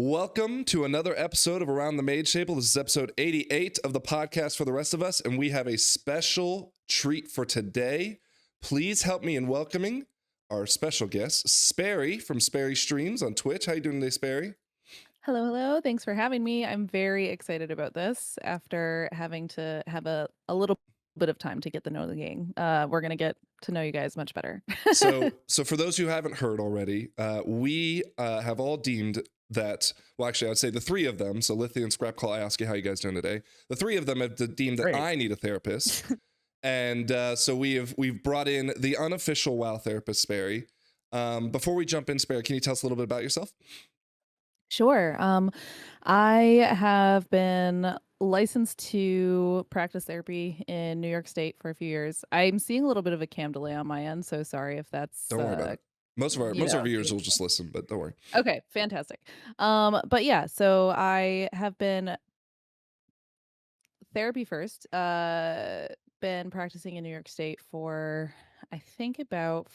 Welcome to another episode of Around the Mage Table. This is episode 88 of the podcast for the rest of us, and we have a special treat for today. Please help me in welcoming our special guest, Sparey from SpareyStreams on Twitch. How you doing today, Sparey? Hello, hello. Thanks for having me. I'm very excited about this after having to have a little bit of time to get to know the gang. We're going to get to know you guys much better. So for those who haven't heard already, we have all deemed that, well, actually, I'd say the three of them, so Lythian, Scrapclaw, I ask you how you guys doing today. The three of them have deemed that Great. I need a therapist. And so we've brought in the unofficial WoW Therapist, Sparey. Before we jump in, Sparey, can you tell us a little bit about yourself? Sure. I have been licensed to practice therapy in New York State for a few years. I'm seeing a little bit of a cam delay on my end, so sorry if that's Don't worry about it. Most of our viewers will just listen, but don't worry. Okay, fantastic. But yeah, so I have been therapy first. Been practicing in New York State for I think about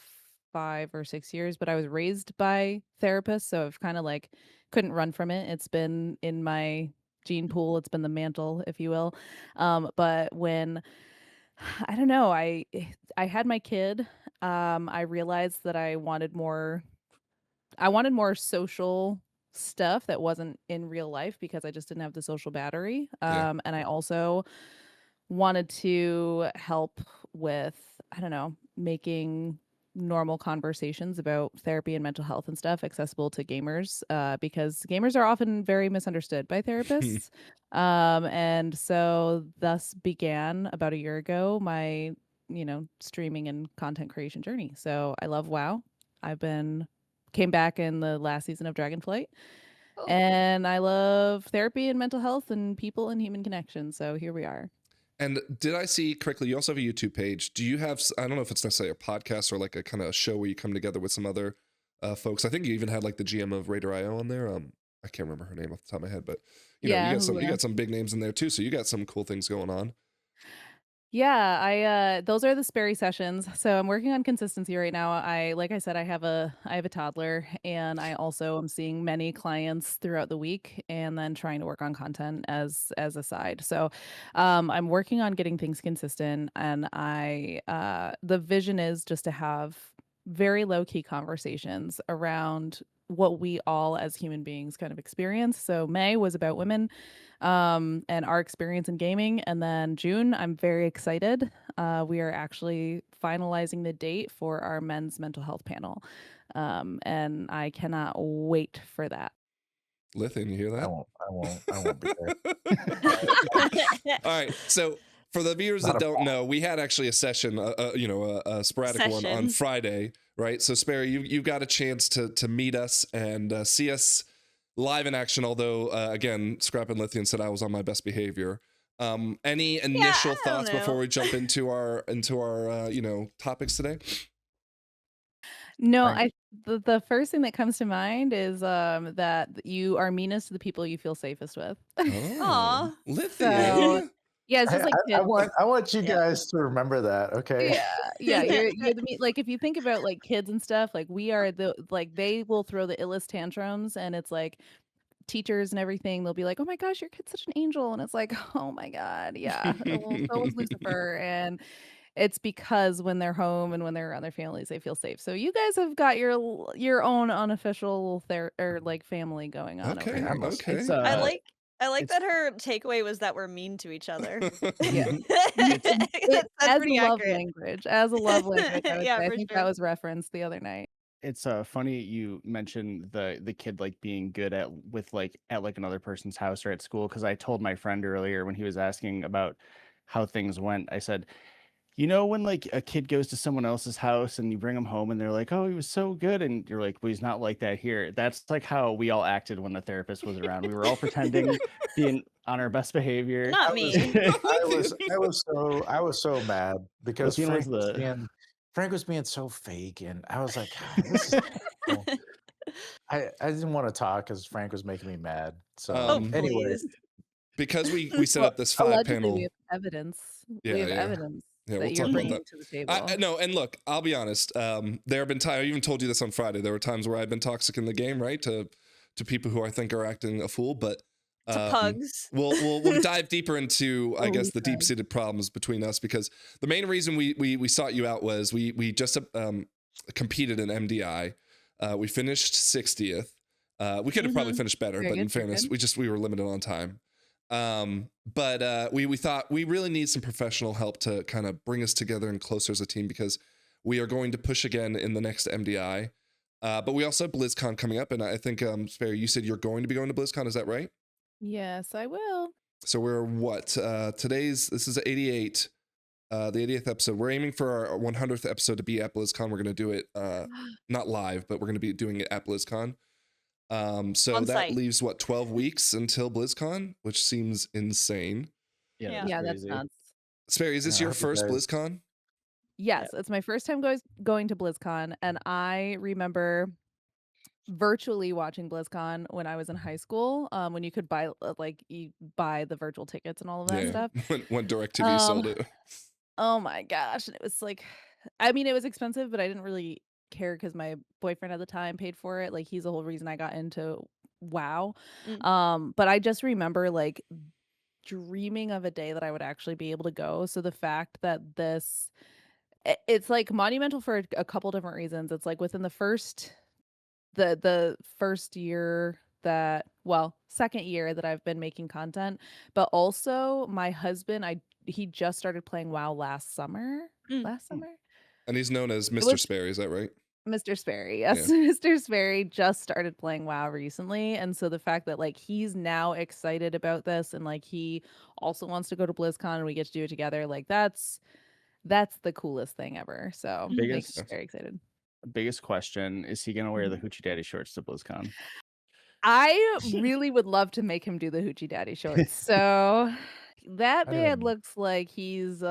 5 or 6 years, but I was raised by therapists, so I've kind of like couldn't run from it. It's been in my gene pool. It's been the mantle, if you will. But when I don't know, I had my kid. I realized that I wanted more social stuff that wasn't in real life because I just didn't have the social battery. Yeah. And I also wanted to help with, I don't know, making normal conversations about therapy and mental health and stuff accessible to gamers, because gamers are often very misunderstood by therapists. And so thus began about a year ago my, streaming and content creation journey. So I love WoW. Came back in the last season of Dragonflight. Oh. And I love therapy and mental health and people and human connection. So here we are. And did I see correctly, you also have a YouTube page. Do you have, I don't know if it's necessarily a podcast or like a kind of show where you come together with some other folks. I think you even had like the GM of Raider.io on there. I can't remember her name off the top of my head, but you got some big names in there too. So you got some cool things going on. Yeah, those are the Sparey sessions. So I'm working on consistency right now. Like I said, I have a toddler, and I also am seeing many clients throughout the week and then trying to work on content as a side. So I'm working on getting things consistent, and the vision is just to have very low key conversations around what we all as human beings kind of experience. So May was about women and our experience in gaming. And then June, I'm very excited. We are actually finalizing the date for our men's mental health panel. And I cannot wait for that. Lythian, you hear that? I won't be there. All right. So for the viewers that don't know, we had actually a session, a sporadic one on Friday, right? So Sparey, you got a chance to meet us and see us live in action. Although again, Scrap and Lythian said I was on my best behavior. Any initial thoughts before we jump into our topics today? No, the first thing that comes to mind is that you are meanest to the people you feel safest with. Oh, Lythian. So, yeah, it's just like I want you guys to remember that, okay? Yeah. You're like if you think about like kids and stuff, like we are they will throw the illest tantrums, and it's like teachers and everything, they'll be like, "Oh my gosh, your kid's such an angel," and it's like, "Oh my god, yeah." Well, so was Lucifer, and it's because when they're home and when they're around their families, they feel safe. So you guys have got your own unofficial family going on. Okay, over here. okay. I like that her takeaway was that we're mean to each other. Yeah. That's as pretty a love accurate. language. As a love language, I for think sure. that was referenced the other night. It's funny you mentioned the kid like being good at another person's house or at school, because I told my friend earlier when he was asking about how things went, I said, you know, when like a kid goes to someone else's house and you bring them home and they're like, "Oh, he was so good," and you're like, "Well, he's not like that here." That's like how we all acted when the therapist was around. We were all pretending, being on our best behavior. Not me. I was so mad because Frank was being so fake, and I was like, "God, this is I didn't want to talk because Frank was making me mad. So anyway, because we set up this 5-panel. We have evidence. Yeah, we have evidence Yeah, that you're bringing to the table. No, and look, I'll be honest. There have been times. I even told you this on Friday. There were times where I've been toxic in the game, right? To to people who I think are acting a fool, but To pugs. we'll dive deeper into, I guess, the Okay. deep-seated problems between us, because the main reason we sought you out was we just competed in MDI. We finished 60th. We could have probably finished better, Very but in good, very fairness, good. we were limited on time. But we thought we really need some professional help to kind of bring us together and closer as a team, because we are going to push again in the next MDI. But we also have BlizzCon coming up, and I think, Sparey, you said you're going to be going to BlizzCon. Is that right? Yes, I will. So we're what? This is 88, the 80th episode. We're aiming for our 100th episode to be at BlizzCon. We're going to do it not live, but we're going to be doing it at BlizzCon. So On that site. leaves what, 12 weeks until BlizzCon, which seems insane. Yeah. Yeah, that's crazy. nuts. Sparey, is this Yeah, I your hope you first guys- BlizzCon? Yes, it's my first time going to BlizzCon, and I remember virtually watching BlizzCon when I was in high school. When you could buy you buy the virtual tickets and all of that stuff. when DirecTV sold it. Oh my gosh, and it was like, I mean, it was expensive, but I didn't really care because my boyfriend at the time paid for it. Like, he's the whole reason I got into WoW. But I just remember like dreaming of a day that I would actually be able to go. So the fact that it's like monumental for a couple different reasons. It's like within the first year second year that I've been making content, but also my husband, he just started playing WoW last summer. And he's known as Mr. was- Sparey, is that right? Mr. Sparey, yes. Yeah. Mr. Sparey just started playing WoW recently, and so the fact that like he's now excited about this, and like he also wants to go to BlizzCon and we get to do it together, like that's the coolest thing ever. So makes me very excited. Biggest question, is he gonna wear the Hoochie Daddy shorts to BlizzCon? I really would love to make him do the Hoochie Daddy shorts. So that I man didn't- looks like he's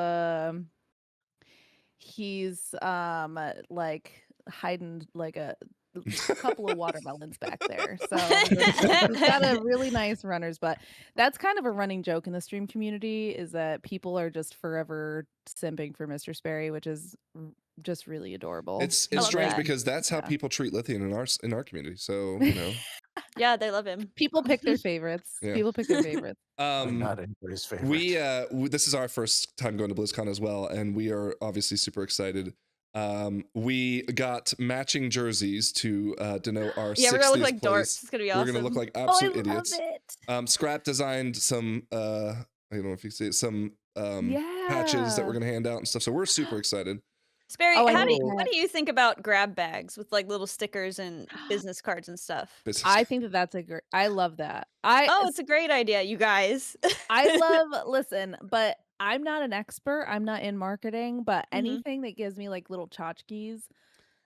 like hiding like a couple of watermelons back there. So he's got a really nice runner's butt. That's kind of a running joke in the stream community, is that people are just forever simping for Mr. Sparey, which is just really adorable. It's I love strange that. because that's how Yeah. people treat Lythian in our community. So, you know. Yeah, they love him. People pick their favorites. Yeah. People pick their favorites. Not anybody's favorite. This is our first time going to BlizzCon as well, and we are obviously super excited. We got matching jerseys to denote our 60th Yeah, we're gonna look like place. dorks. It's gonna be awesome. We're gonna look like Oh, I absolute love idiots. it. Scrap designed some I don't know if you see it, some patches that we're gonna hand out and stuff. So we're super excited. Sparey, Oh, I how do know. what do you think about grab bags with like little stickers and business cards and stuff? I think that's a great. I love that. It's a great idea, you guys. Listen, but I'm not an expert. I'm not in marketing, but Mhm. anything that gives me like little tchotchkes,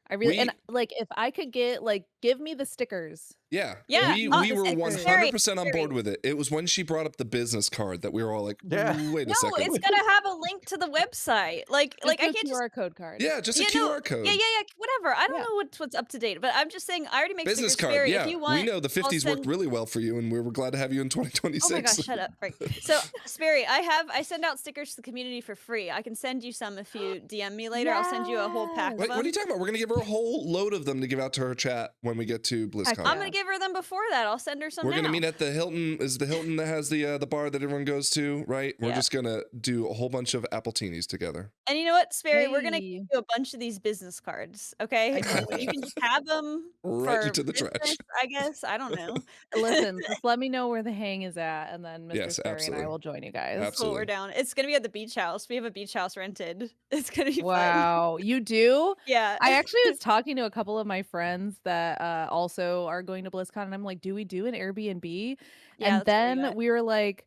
I really and like if I could get like give me the stickers. Yeah, Yeah, we the were stickers. 100% on board Sparey. with it. It was when she brought up the business card that we were all like, Yeah. wait a No, second. it's gonna have a link to the website. Like Just I a can't just QR code card. Yeah, just a Yeah, no, QR code. Yeah, whatever. I don't Yeah. know what's up to date, but I'm just saying I already make Business stickers. card. Sparey, Yeah, if you want, we know the 50s I'll worked send- really well for you, and we were glad to have you in 2026. Oh my gosh, shut up. Right. So, Sparey, I send out stickers to the community for free. I can send you some if you DM me later. I'll send you a whole pack of Wait, them. what are you talking about? We're gonna give her a whole load of them to give out to her chat when we get to BlizzCon. I'm gonna give her them before that. I'll send her some We're now. gonna meet at the Hilton. Is the Hilton that has the bar that everyone goes to, right? We're Yeah. just gonna do a whole bunch of appletinis together. And you know what, Sparey? We're gonna Hey. give you a bunch of these business cards, okay? You can just have them Right for into the business, trash. I guess. I don't know. Listen, just let me know where the hang is at, and then Mr. Yes, Sparey and absolutely. I will join you guys. Absolutely. Cool, we're down. It's gonna be at the beach house. We have a beach house rented. It's gonna be fun. Wow, you do? Yeah. I actually was talking to a couple of my friends that also are going to BlizzCon, and I'm like, do we do an Airbnb? Yeah, And that's where we then met. we were like,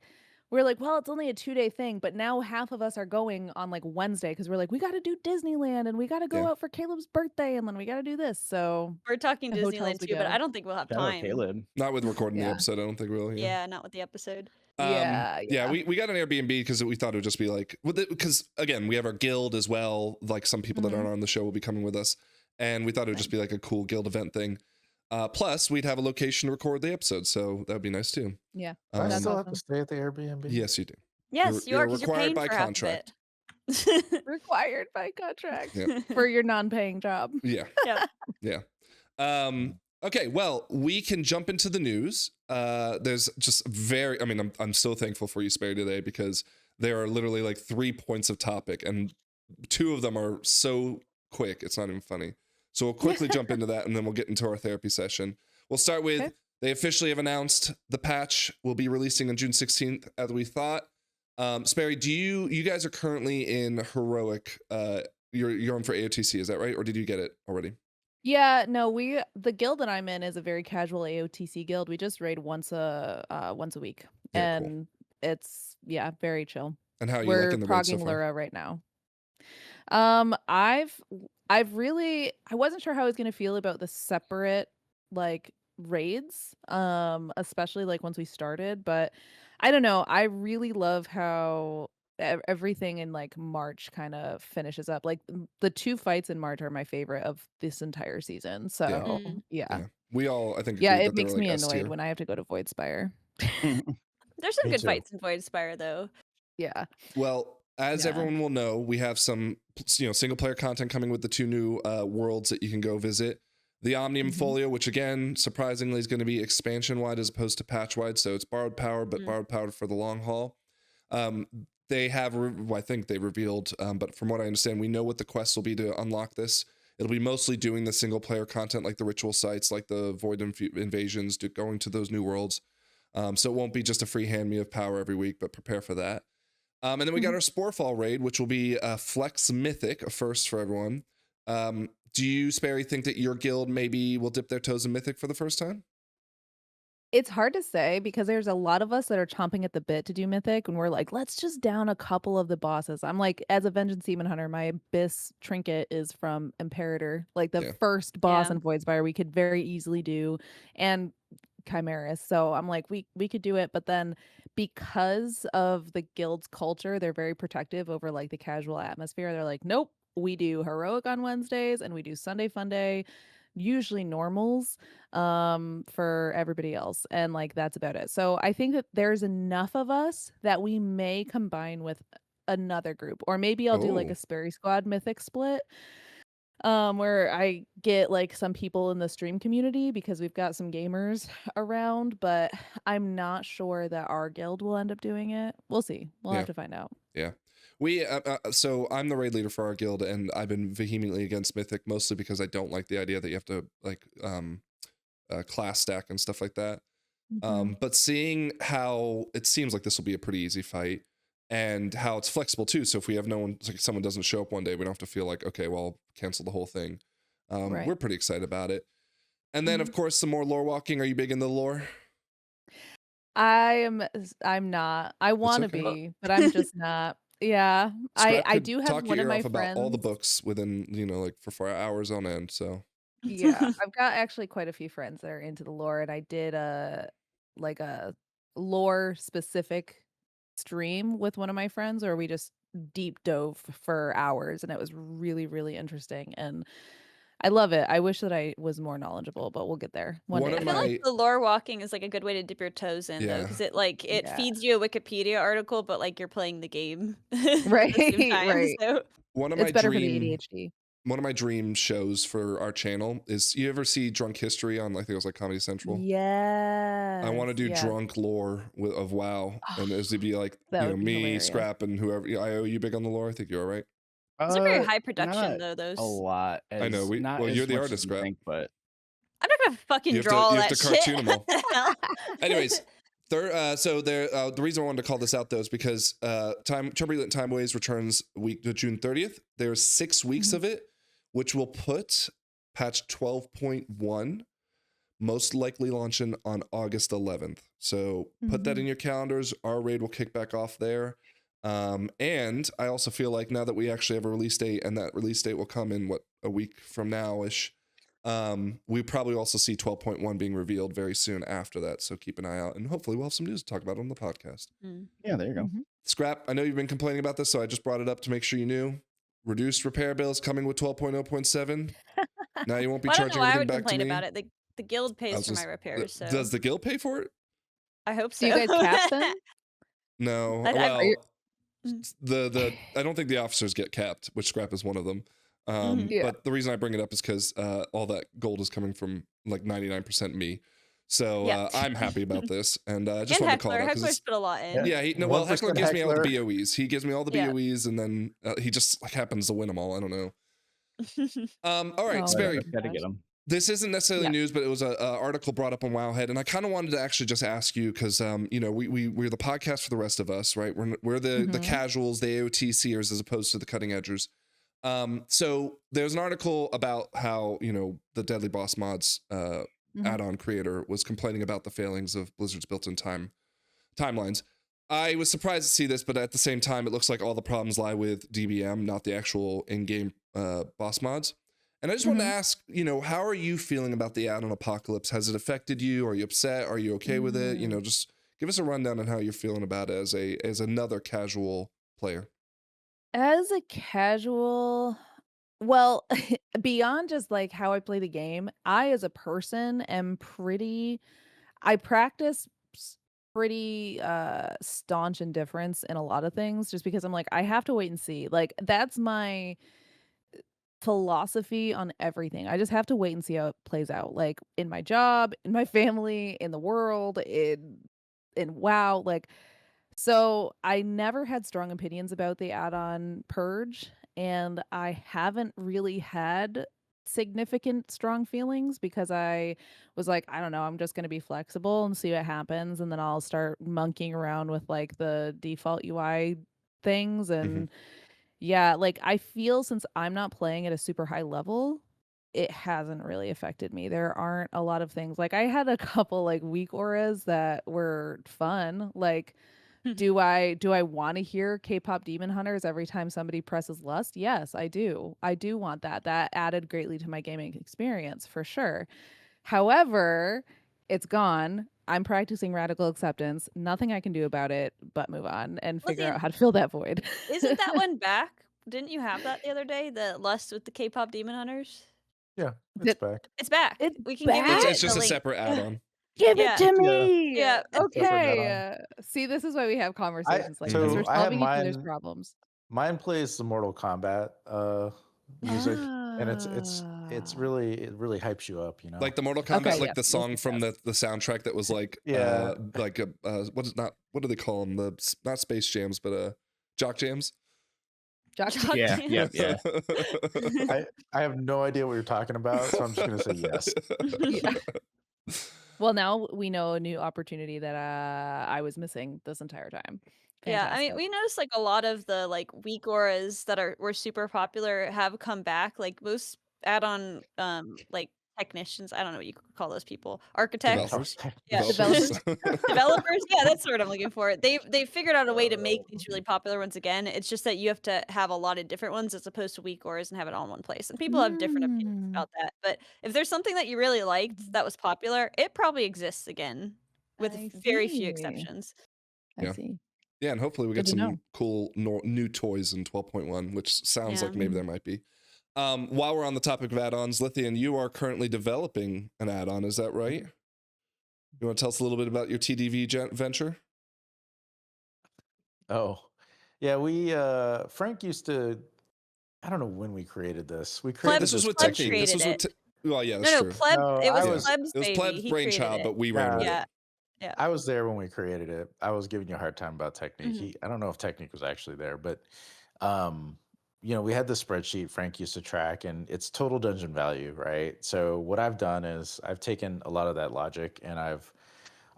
well, it's only a 2-day thing, but now half of us are going on like Wednesday because we're like, we got to do Disneyland and we got to go Yeah. out for Caleb's birthday, and then we got to do this. So We're talking the hotels Disneyland we too, but go. I don't think we'll have Shout out time. Caleb. Not with recording the Yeah. episode. I don't think we'll. Yeah, not with the episode. Yeah. We got an Airbnb because we thought it would just be like, because again, we have our guild as well. Like some people that aren't on the show will be coming with us, and we thought it would just be like a cool guild event thing. Plus, we'd have a location to record the episode, so that would be nice too. Yeah. Do I That's still have awesome. to stay at the Airbnb? Yes, you do. Yes, you are, you're because you're required paying by for half of contract. it. Required by contract Yeah. for your non-paying job. Yeah. Yeah. Yeah. Okay, well, we can jump into the news. There's just I'm so thankful for you, Sparey, today, because there are literally like 3 points of topic, and 2 of them are so quick, it's not even funny. So we'll quickly jump into that, and then we'll get into our therapy session. We'll start with, they officially have announced the patch will be releasing on June 16th, as we thought. Sparey, you guys are currently in Heroic. You're on for AOTC, is that right? Or did you get it already? Yeah, no, the guild that I'm in is a very casual AOTC guild. We just raid once a week, and it's very chill. And how are you We're liking the raid so progging far? Lura right now. I've really, I wasn't sure how I was gonna feel about the separate like raids, especially like once we started, but I don't know. I really love how everything in like March kind of finishes up. Like the 2 fights in March are my favorite of this entire season. So yeah. We all, I think, Yeah, agreed it that they were makes like me S annoyed tier. when I have to go to Voidspire. There's some Me good too. fights in Voidspire though. Yeah. Well, as everyone will know, we have some single player content coming with the 2 new worlds that you can go visit. The Omnium Folio, which again, surprisingly, is going to be expansion wide as opposed to patch wide. So it's borrowed power, but borrowed power for the long haul. They have, I think they revealed, but from what I understand, we know what the quests will be to unlock this. It'll be mostly doing the single player content, like the ritual sites, like the void invasions, going to those new worlds. So it won't be just a free hand me of power every week, but prepare for that. And then we got our Sporefall raid, which will be a Flex Mythic, a first for everyone. Do you, Sparey, think that your guild maybe will dip their toes in Mythic for the first time? It's hard to say because there's a lot of us that are chomping at the bit to do Mythic, and we're like, let's just down a couple of the bosses. I'm like, as a Vengeance Demon Hunter, my Abyss trinket is from Imperator, like the first boss in Voidspire we could very easily do, and Chimeras. So I'm like, we could do it, but then because of the guild's culture, they're very protective over like the casual atmosphere. They're like, nope, we do Heroic on Wednesdays and we do Sunday Funday, usually normals for everybody else, and like that's about it. So I think that there's enough of us that we may combine with another group, or maybe I'll do like a Sparey Squad Mythic split, where I get like some people in the stream community because we've got some gamers around, but I'm not sure that our guild will end up doing it. We'll see. We'll have to find out. Yeah. We so I'm the raid leader for our guild, and I've been vehemently against Mythic, mostly because I don't like the idea that you have to like class stack and stuff like that. But seeing how it seems like this will be a pretty easy fight, and how it's flexible too. So if we have no one, like someone doesn't show up one day, we don't have to feel like, okay, well, I'll cancel the whole thing. We're pretty excited about it. And then of course, some more lore walking. Are you big in the lore? I'm not. I want to be, but I'm just not. Yeah, I do have one of my friends about all the books within like for 4 hours on end. So yeah, I've got actually quite a few friends that are into the lore, and I did a lore specific stream with one of my friends where we just deep dove for hours, and it was really, really interesting, and I love it. I wish that I was more knowledgeable, but we'll get there one day. I feel like the lore walking is like a good way to dip your toes in though, because it feeds you a Wikipedia article, but like you're playing the game. Right. So. It's better for the ADHD. One of my dream shows for our channel is, you ever see Drunk History on, I think it was like Comedy Central? Yeah. I want to do drunk lore of WoW, and it'd be like me, hilarious. Scrap, and whoever. IO, you big on the lore? I think you're all right. It's a very high production though. Those a lot. I know. Well, you're the artist, Scrap. But I'm not gonna fucking draw all that shit. You have to cartoon them all. Anyways. The reason I wanted to call this out though is because Turbulent Time Waves returns week to June 30th. There's 6 weeks of it, which will put patch 12.1 most likely launching on August 11th. So put that in your calendars. Our raid will kick back off there. And I also feel like now that we actually have a release date, and that release date will come in a week from now-ish, we probably also see 12.1 being revealed very soon after that. So keep an eye out, and hopefully we'll have some news to talk about on the podcast. Yeah, there you go. Scrap, I know you've been complaining about this, so I just brought it up to make sure you knew. Reduced repair bills coming with 12.0.7. Now you won't be charging everything back to me. About it. The guild pays for my repairs. So. Does the guild pay for it? I hope so. Do you guys cap them? No. Well, I don't think the officers get capped, which Scrap is one of them. But the reason I bring it up is because all that gold is coming from like 99% me. So I'm happy about this, and just and wanted to call it Heckler. out. Heckler's put a lot in. Yeah, well, Heckler gives me all the Heckler. BOEs. He gives me all the BOEs, and then he just like happens to win them all. I don't know. All right, Sparey. Got to get them. This isn't necessarily news, but it was an article brought up on Wowhead, and I kind of wanted to actually just ask you because you know we're the podcast for the rest of us, right? We're the casuals, the AOT seers, as opposed to the cutting edgers. So there's an article about how the Deadly Boss Mods add-on creator was complaining about the failings of Blizzard's built-in timelines. I was surprised to see this, but at the same time, it looks like all the problems lie with DBM, not the actual in-game boss mods. And I just wanted to ask, how are you feeling about the add-on apocalypse? Has it affected you? Are you upset? Are you okay with it? Just give us a rundown on how you're feeling about it as another casual player. As a casual, well, beyond just like how I play the game, I as a person am I practice pretty staunch indifference in a lot of things just because I'm like, I have to wait and see. Like that's my philosophy on everything. I just have to wait and see how it plays out. Like in my job, in my family, in the world, in WoW, like so I never had strong opinions about the add-on purge, and I haven't really had significant strong feelings because I was like, I don't know, I'm just going to be flexible and see what happens, and then I'll start monkeying around with like the default UI things and yeah, like I feel since I'm not playing at a super high level, it hasn't really affected me. There aren't a lot of things. Like I had a couple like weak auras that were fun. Like do I want to hear K-pop Demon Hunters every time somebody presses lust? Yes, I do. I do want that. That added greatly to my gaming experience for sure. However, it's gone. I'm practicing radical acceptance. Nothing I can do about it but move on and figure out how to fill that void. Isn't that one back? Didn't you have that the other day? The Lust with the K-pop Demon Hunters? Yeah, it's back. It's back. It's We can give you It's just the a link. separate add-on. Give Yeah. it to me. Yeah. Okay. See, this is why we have conversations like this. We're I have solving each other's problems. Mine plays the Mortal Kombat music, and it really hypes you up, Like the Mortal Kombat, Okay, like yes, the song from the soundtrack that was like like a what do they call them? Not Space Jams, but Jock Jams. Jock Yeah. I have no idea what you're talking about, so I'm just gonna say yes. Yeah. Well, now we know a new opportunity that I was missing this entire time. Yeah, I mean, Fantastic. we noticed like a lot of the like weak auras that were super popular have come back. Like most add-on like technicians, I don't know what you could call those people, architects, Developers. yeah, Developers. developers. Yeah, that's the word I'm looking for. They figured out a way to make these really popular ones again. It's just that you have to have a lot of different ones as opposed to weak auras and have it all in one place. And people have different opinions about that. But if there's something that you really liked that was popular, it probably exists again with very few exceptions. I see. Yeah, and hopefully we get some cool new toys in 12.1, which sounds like maybe there might be. While we're on the topic of add-ons, Lythian, you are currently developing an add-on, is that right? You want to tell us a little bit about your TDV venture? Oh, yeah, we Frank used to. I don't know when we created this. We created this was with Pleb Technique. This was created with well, yeah, that's true. Pleb. No, It was I was- Pleb's It was baby. Pleb's He brainchild, created but we ran with Yeah. it. Yeah. I was there when we created it. I was giving you a hard time about Technique. I don't know if Technique was actually there, but we had this spreadsheet Frank used to track, and it's total dungeon value, right? So what I've done is I've taken a lot of that logic and I've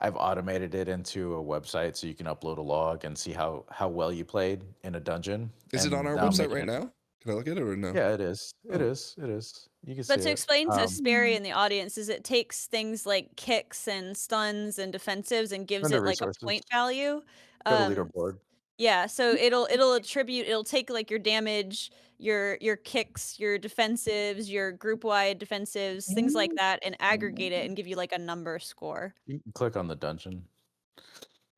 automated it into a website so you can upload a log and see how well you played in a dungeon. Is it on our website right now? Can I look at it or no? Yeah, it is. It is. You can see But to it. explain to Sparey and the audience is it takes things like kicks and stuns and defensives and gives Under it like a resources. point value. Go to leaderboard. Yeah, so it'll attribute, it'll take like your damage, your kicks, your defensives, your group wide defensives, things like that, and aggregate it and give you like a number score. You can click on the dungeon.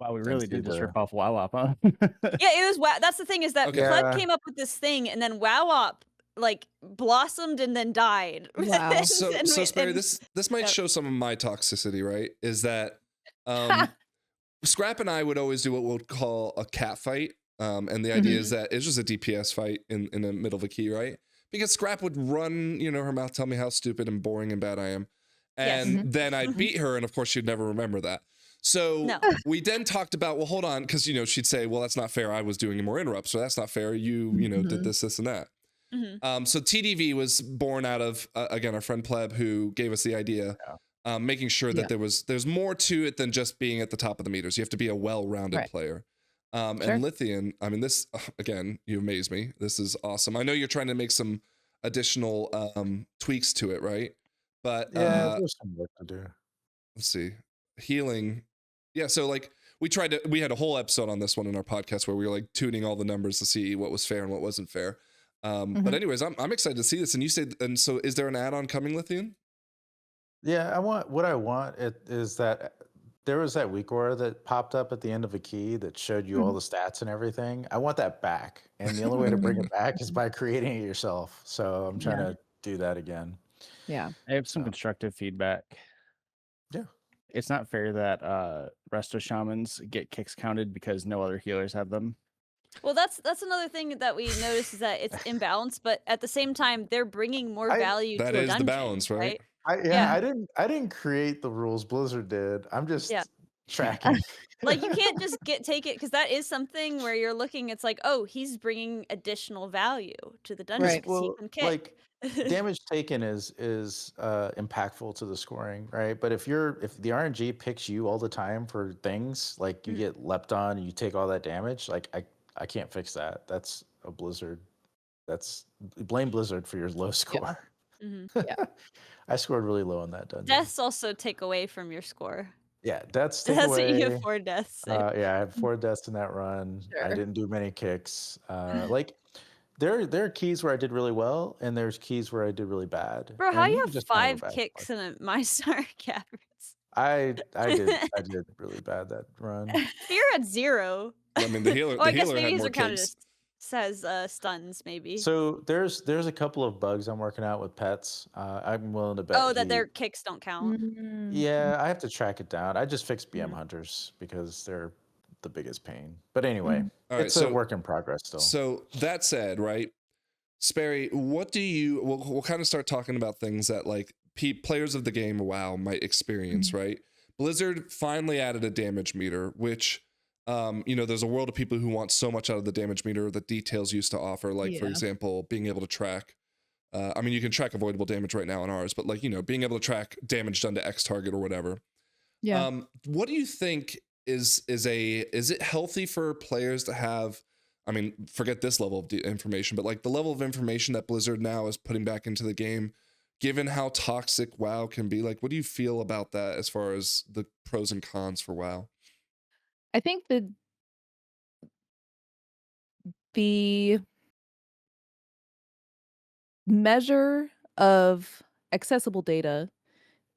Wow, we really did just the- rip off WoW, huh? Yeah, it was WoW. That's the thing is that Okay. Pleb Yeah. came up with this thing and then WoW like blossomed and then died. Wow. So And Sparey, and- this might yeah. show some of my toxicity, right? Is that Scrap and I would always do what we'll call a cat fight. And the idea is that it's just a DPS fight in the middle of a key, right? Because Scrap would run, her mouth, tell me how stupid and boring and bad I am. And Yes. then I'd Mhm. beat her, and of course she'd never remember that. So No. we then talked about, well, hold on, because she'd say, well, that's not fair. I was doing more interrupts, so that's not fair. You did Mhm. this, and that. Mhm. So TDV was born out of again our friend Pleb, who gave us the idea, making sure Yeah. that there's more to it than just being at the top of the meters. You have to be a well-rounded Right. player. Sure. And Lythian, I mean, this again, you amaze me. This is awesome. I know you're trying to make some additional tweaks to it, right? But Yeah, there's some work to do. let's see, healing. Yeah, so like we had a whole episode on this one in our podcast where we were like tuning all the numbers to see what was fair and what wasn't fair. But anyways, I'm excited to see this. And you said, and so is there an add-on coming, Lythian? Yeah, what I want is that there was that weak aura that popped up at the end of a key that showed you all the stats and everything. I want that back. And the only way to bring it back is by creating it yourself. So I'm trying to do that again. Yeah. I have some constructive feedback. Yeah. It's not fair that resto shamans get kicks counted because no other healers have them. Well, that's another thing that we notice is that it's imbalanced, but at the same time, they're bringing more value to a dungeon. That is the balance, right? I didn't create the rules. Blizzard did. I'm just tracking. Like you can't just take it because that is something where you're looking. It's like, oh, he's bringing additional value to the dungeon. Right. Well, he can kick. like damage taken is impactful to the scoring, right? But if the RNG picks you all the time for things, like you get leapt on and you take all that damage, like I can't fix that. That's a Blizzard. Blame Blizzard for your low score. Yeah. I scored really low on that dungeon. Deaths also take away from your score. Yeah, deaths take That's away. what you have 4 deaths. So. Yeah, I had 4 deaths in that run. I Sure. didn't do many kicks. Like there are keys where I did really well, and there's keys where I did really bad. Bro, And how you can have just kinda go 5 back and kicks forth. in my star caverns? I did really bad that run. You're at 0. I mean, the healer. Oh, The I guess healer maybe had these more are counted kicks. as stuns, maybe. So there's a couple of bugs I'm working out with pets. I'm willing to bet. Oh, that their kicks don't count. Yeah, I have to track it down. I just fixed BM hunters because they're the biggest pain. But anyway, All right, it's a work in progress still. So that said, right, Sparey, what do you? We'll kind of start talking about things that like players of the game WoW might experience, right? Blizzard finally added a damage meter, which there's a world of people who want so much out of the damage meter that details used to offer, like for example, being able to track. I mean, you can track avoidable damage right now on ours, but like being able to track damage done to X target or whatever. Yeah. What do you think is it healthy for players to have? I mean, forget this level of information, but like the level of information that Blizzard now is putting back into the game, given how toxic WoW can be. Like, what do you feel about that as far as the pros and cons for WoW? I think the measure of accessible data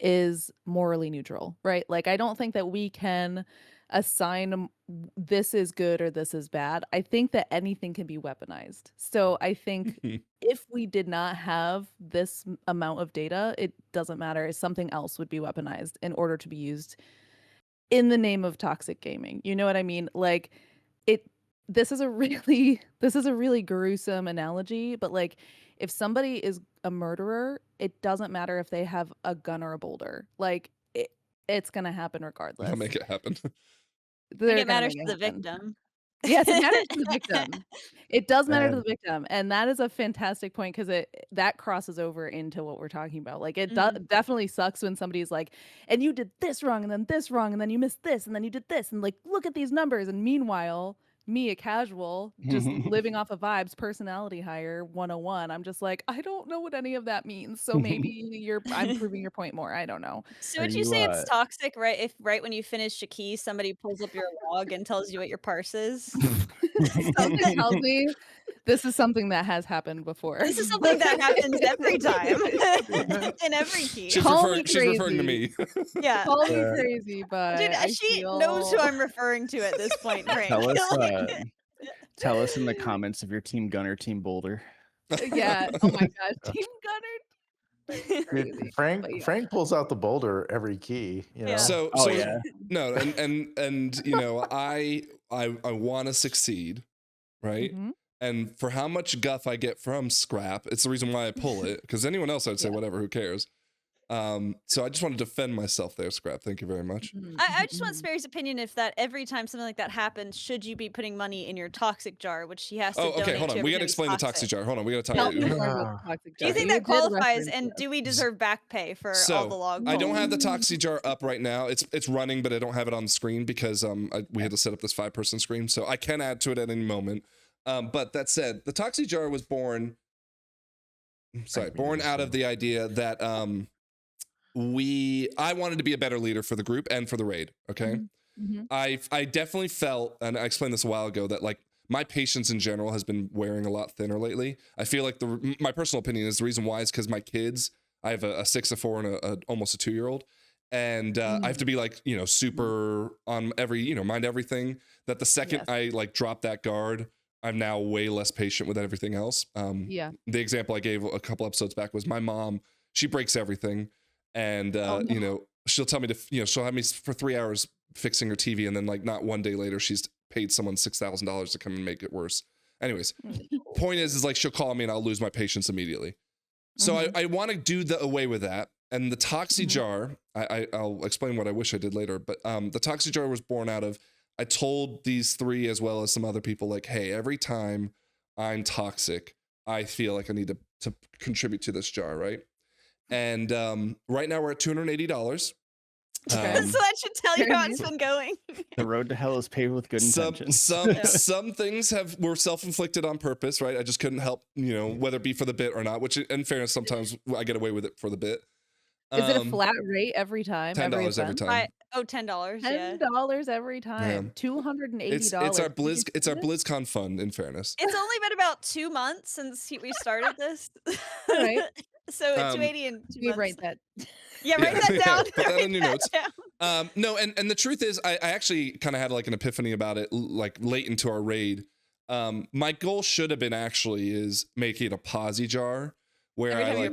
is morally neutral, right? Like, I don't think that we can assign this is good or this is bad. I think that anything can be weaponized. So I think if we did not have this amount of data, it doesn't matter. Something else would be weaponized in order to be used in the name of toxic gaming. You know what I mean? Like this is a really gruesome analogy, but like if somebody is a murderer, it doesn't matter if they have a gun or a boulder. Like it's gonna happen regardless. I'll make it happen. It matters to the victim. Yes, it matters to the victim. It does matter to the victim, and that is a fantastic point because that crosses over into what we're talking about. Like it definitely sucks when somebody's like, and you did this wrong, and then this wrong, and then you missed this, and then you did this, and like look at these numbers, and meanwhile, me, a casual, just living off of vibes, personality hire 101. I'm just like, I don't know what any of that means. So maybe I'm proving your point more. I don't know. So would you say it's toxic, right? If right when you finish a key, somebody pulls up your log and tells you what your parse is? Something tells me this is something that has happened before. This is something that happens every time in every key. She's referring to me. Yeah. Call me crazy, but dude, she knows who I'm referring to at this point, Frank. Tell us in the comments if you're Team Gunner, Team Boulder. Yeah. Oh my gosh, Team Gunner. Frank pulls out the boulder every key. You know? So no, and I want to succeed, right? And for how much guff I get from scrap, it's the reason why I pull it. Because anyone else, I'd say whatever, who cares? So I just want to defend myself there, Scrap. Thank you very much. I just want Sparey's opinion if that every time something like that happens, should you be putting money in your toxic jar, which he has to donate okay, hold to on. We every got to time explain he's the toxic jar. Hold on, we got to Tell talk. me more about the toxic Do you jar. think You that did qualifies, reference and this. do we deserve back pay for all the So log I don't rolls? have the toxic jar up right now. It's running, but I don't have it on the screen because we had to set up this 5-person screen. So I can add to it at any moment. But that said, the toxic jar was born out of the idea that I wanted to be a better leader for the group and for the raid. Okay. I definitely felt, and I explained this a while ago, that like my patience in general has been wearing a lot thinner lately. I feel like my personal opinion is the reason why is because my kids, I have a 6, a 4, and almost a 2-year-old. And I have to be like, super on every, mind everything. That the second I like drop that guard, I'm now way less patient with everything else. The example I gave a couple episodes back was my mom. She breaks everything, and she'll tell me to, she'll have me for 3 hours fixing her TV, and then like not one day later, she's paid someone $6,000 to come and make it worse. Anyways, point is like she'll call me and I'll lose my patience immediately. So I want to do away with that. And the toxic jar, I'll explain what I wish I did later, but the toxic jar was born out of, I told these 3 as well as some other people, like, hey, every time I'm toxic, I feel like I need to contribute to this jar, right? And right now we're at $280. So that should tell you how it's been going. The road to hell is paved with good intentions. Some things were self-inflicted on purpose, right? I just couldn't help, whether it be for the bit or not, which in fairness, sometimes I get away with it for the bit. Is it a flat rate every time? $10 every time. $10. Yeah. $10 every time. $280. It's our BlizzCon fund, in fairness. It's only been about 2 months since we started this. Right. So 280 in 2 months. Write that. Yeah, write that down. Put that in your notes. No, and the truth is, I actually kind of had like an epiphany about it, like late into our raid. My goal should have been actually is making a posy jar. Where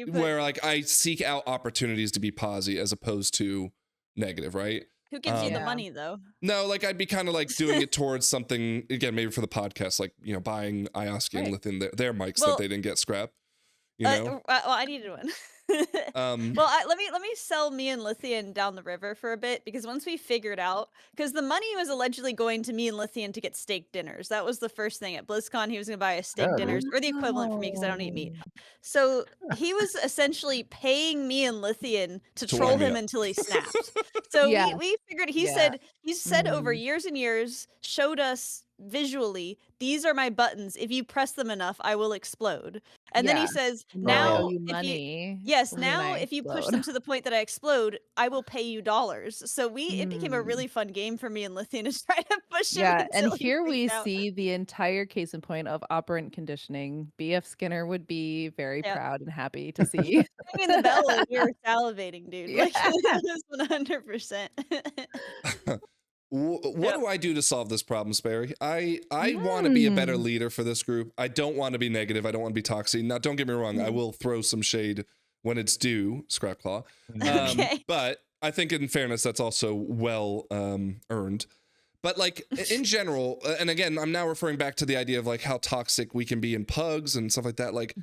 where like I seek out opportunities to be posy as opposed to negative, right? Who gives you the money though? No, like I'd be kind of like doing it towards something again, maybe for the podcast, like buying Ioski and Lythian their mics that they didn't get scrapped. Well, I needed one. Well, let me sell me and Lythian down the river for a bit, because once we figured out, because the money was allegedly going to me and Lythian to get steak dinners. That was the first thing at BlizzCon. He was going to buy us steak dinners, or the equivalent for me because I don't eat meat. So he was essentially paying me and Lythian to troll him until he snapped. So we figured he said over years and years, showed us visually, these are my buttons. If you press them enough, I will explode. And then he says, now if you push them to the point that I explode, I will pay you dollars. So it became a really fun game for me and Lythian to try to push him. Yeah, and here we see the entire case in point of operant conditioning. BF Skinner would be very proud and happy to see. Ringing the bell and we were salivating, dude. Like, that was 100%. What do I do to solve this problem, Sparey? I want to be a better leader for this group. I don't want to be negative. I don't want to be toxic. Now, don't get me wrong. I will throw some shade when it's due, Scrapclaw. But I think in fairness, that's also well earned. But like in general, and again, I'm now referring back to the idea of like how toxic we can be in pugs and stuff like that. Like,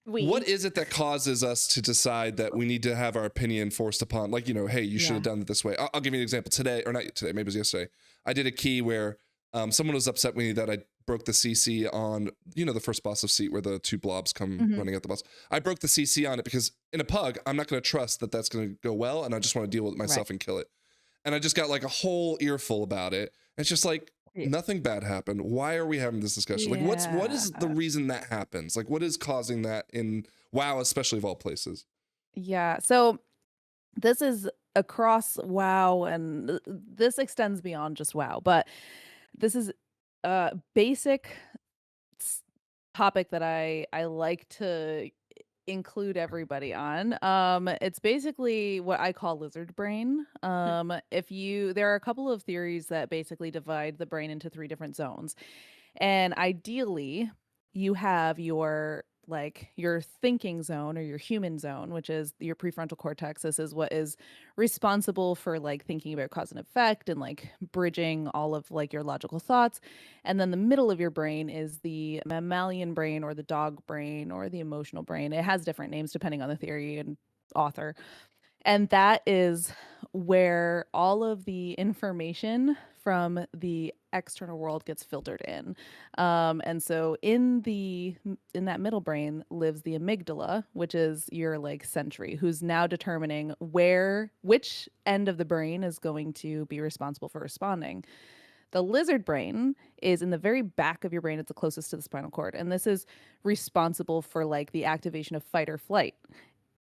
what is it that causes us to decide that we need to have our opinion forced upon? Like, hey, you should have done it this way. I'll give you an example today, or not today, maybe it was yesterday. I did a key where someone was upset with me that I broke the CC on, the first boss of Seat where the 2 blobs come running at the boss. I broke the CC on it because in a pug, I'm not going to trust that that's going to go well, and I just want to deal with it myself and kill it. And I just got like a whole earful about it. It's just like, nothing bad happened. Why are we having this discussion? Like, what is the reason that happens? Like, what is causing that in WoW, especially of all places? Yeah. So this is across WoW, and this extends beyond just WoW, but this is a basic topic that I like to include everybody on. It's basically what I call lizard brain. There are a couple of theories that basically divide the brain into 3 different zones. And ideally, you have your thinking zone or your human zone, which is your prefrontal cortex. This is what is responsible for like thinking about cause and effect and like bridging all of like your logical thoughts. And then the middle of your brain is the mammalian brain or the dog brain or the emotional brain. It has different names depending on the theory and author. And that is where all of the information from the external world gets filtered in. And so in that middle brain lives the amygdala, which is your like sentry, who's now determining which end of the brain is going to be responsible for responding. The lizard brain is in the very back of your brain. It's the closest to the spinal cord. And this is responsible for like the activation of fight or flight.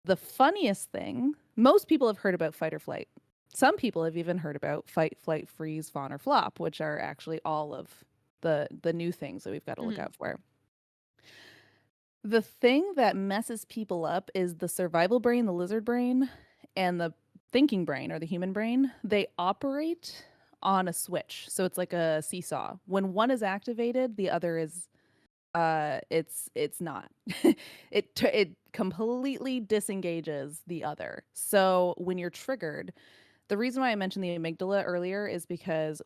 The funniest thing, most people have heard about fight or flight. Some people have even heard about fight, flight, freeze, fawn, or flop, which are actually all of the new things that we've got to look out for. The thing that messes people up is the survival brain, the lizard brain, and the thinking brain or the human brain. They operate on a switch. So it's like a seesaw. When one is activated, the other is it's not. It completely disengages the other. So when you're triggered, the reason why I mentioned the amygdala earlier is because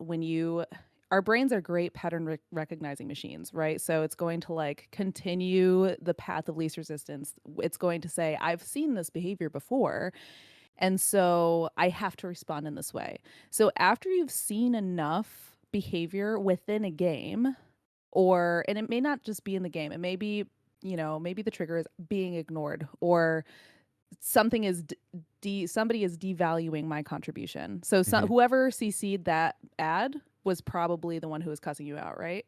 our brains are great pattern recognizing machines, right? So it's going to like continue the path of least resistance. It's going to say, I've seen this behavior before, and so I have to respond in this way. So after you've seen enough behavior within a game, and it may not just be in the game, it may be, maybe the trigger is being ignored, or something is somebody is devaluing my contribution. So whoever CC'd that ad was probably the one who was cussing you out, right?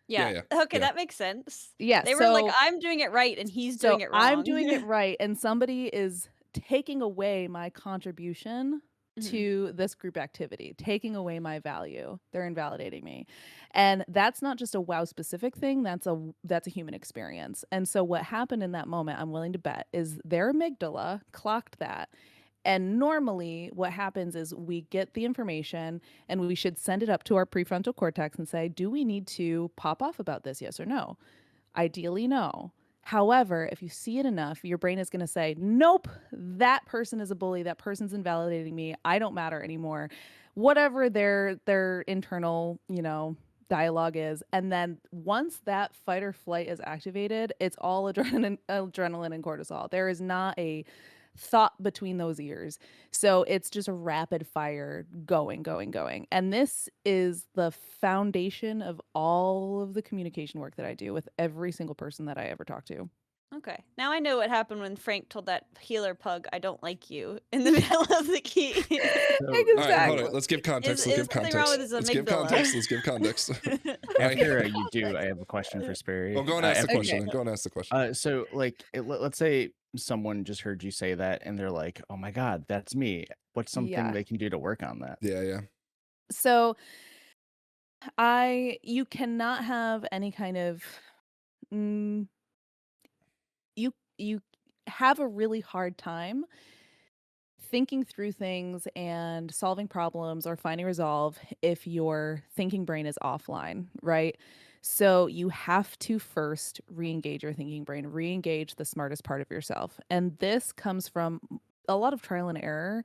Yeah. Okay, that makes sense. Yeah. They were like, I'm doing it right and he's doing it wrong. I'm doing it right and somebody is taking away my contribution to this group activity, taking away my value. They're invalidating me. And that's not just a WoW specific thing, that's a human experience. And so what happened in that moment, I'm willing to bet, is their amygdala clocked that. And normally what happens is we get the information and we should send it up to our prefrontal cortex and say, do we need to pop off about this, yes or no? Ideally, no. However, if you see it enough, your brain is going to say, nope, that person is a bully. That person's invalidating me. I don't matter anymore. Whatever their internal, dialogue is. And then once that fight or flight is activated, it's all adrenaline and cortisol. There is not a thought between those ears. So it's just a rapid fire going. And this is the foundation of all of the communication work that I do with every single person that I ever talk to. Okay. Now I know what happened when Frank told that healer pug, I don't like you, in the middle of the key. Exactly. All right, hold on. Let's give context. Let's give context. After you do, I have a question for Sparey. Well, go and ask the question. Go and ask the question. So, like, let's say someone just heard you say that and they're like, oh my God, that's me. What's something they can do to work on that? Yeah. So you cannot have any kind of you have a really hard time thinking through things and solving problems or finding resolve if your thinking brain is offline, right? So you have to first re-engage your thinking brain, re-engage the smartest part of yourself. And this comes from a lot of trial and error.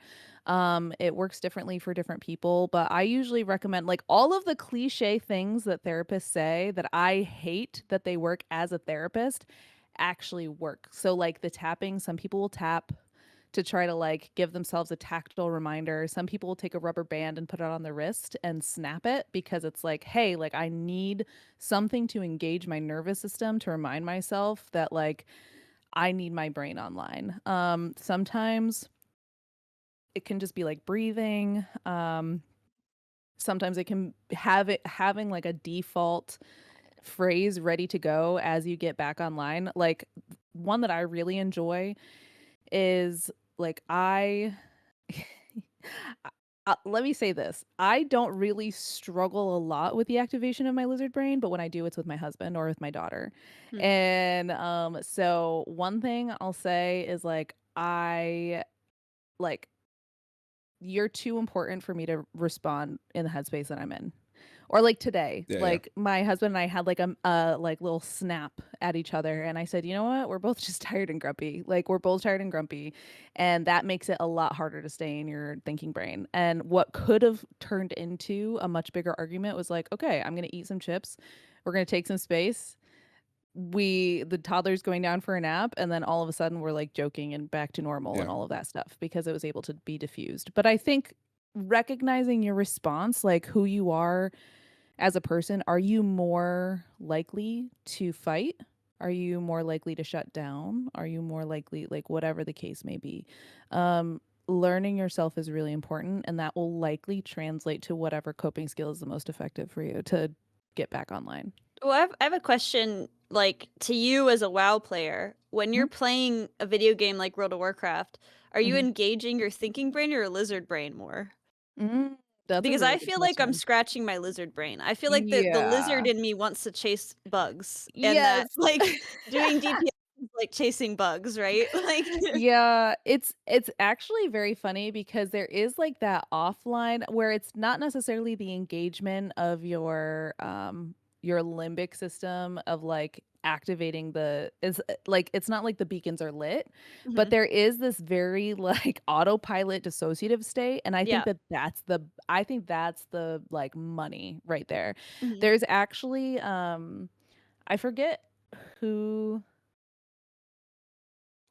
It works differently for different people, but I usually recommend, like, all of the cliche things that therapists say that I hate that they work as a therapist actually work. So like the tapping, some people will tap to try to like give themselves a tactile reminder. Some people will take a rubber band and put it on the wrist and snap it because it's like, hey, like I need something to engage my nervous system to remind myself that like I need my brain online. Sometimes it can just be like breathing. Sometimes it can having like a default phrase ready to go as you get back online. Like one that I really enjoy is like let me say this. I don't really struggle a lot with the activation of my lizard brain, but when I do, it's with my husband or with my daughter. And so one thing I'll say is like you're too important for me to respond in the headspace that I'm in. Or like today, my husband and I had like a like little snap at each other. And I said, you know what? We're both just tired and grumpy. Like we're both tired and grumpy. And that makes it a lot harder to stay in your thinking brain. And what could have turned into a much bigger argument was like, okay, I'm going to eat some chips. We're going to take some space. the toddler's going down for a nap, and then all of a sudden we're like joking and back to normal and all of that stuff because it was able to be diffused. But I think recognizing your response, like who you are as a person, are you more likely to fight? Are you more likely to shut down? Are you more likely, like whatever the case may be? Learning yourself is really important, and that will likely translate to whatever coping skill is the most effective for you to get back online. Well, I have a question, like, to you as a WoW player. When you're playing a video game like World of Warcraft, are you engaging your thinking brain or your lizard brain more? That's Because really I good feel like I'm question. scratching my lizard brain. I feel like the Yeah. lizard in me wants to chase bugs, and that, Yes. like, doing DPS is like chasing bugs, right? Like, Yeah, it's actually very funny because there is like that offline where it's not necessarily the engagement of your limbic system of like activating the is like it's not like the beacons are lit, but Mhm. there is this very like autopilot dissociative state, and Yeah. I think that's the like money right there. Mhm. There's actually I forget who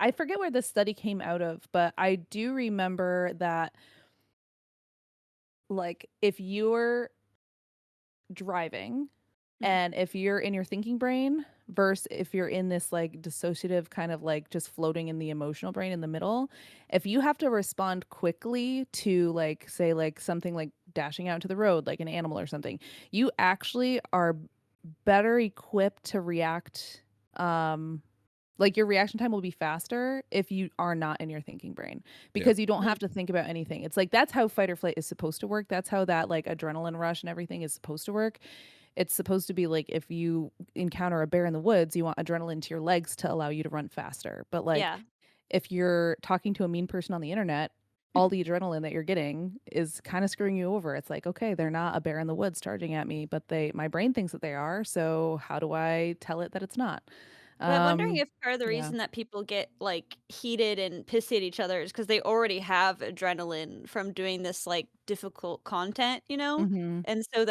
I forget where this study came out of, but I do remember that, like, if you're driving Mhm. and if you're in your thinking brain versus if you're in this like dissociative kind of like just floating in the emotional brain in the middle, if you have to respond quickly to like say like something like dashing out into the road like an animal or something, you actually are better equipped to react like your reaction time will be faster if you are not in your thinking brain because you don't have to think about anything. It's like that's how fight or flight is supposed to work. That's how that like adrenaline rush and everything is supposed to work. It's supposed to be like if you encounter a bear in the woods, you want adrenaline to your legs to allow you to run faster. But like Yeah. if you're talking to a mean person on the internet, all the adrenaline that you're getting is kind of screwing you over. It's like, okay, they're not a bear in the woods charging at me, but my brain thinks that they are. So how do I tell it that it's not? But I'm wondering if part of the Yeah. reason that people get, like, heated and pissy at each other is because they already have adrenaline from doing this, like, difficult content, you know? Mhm. And so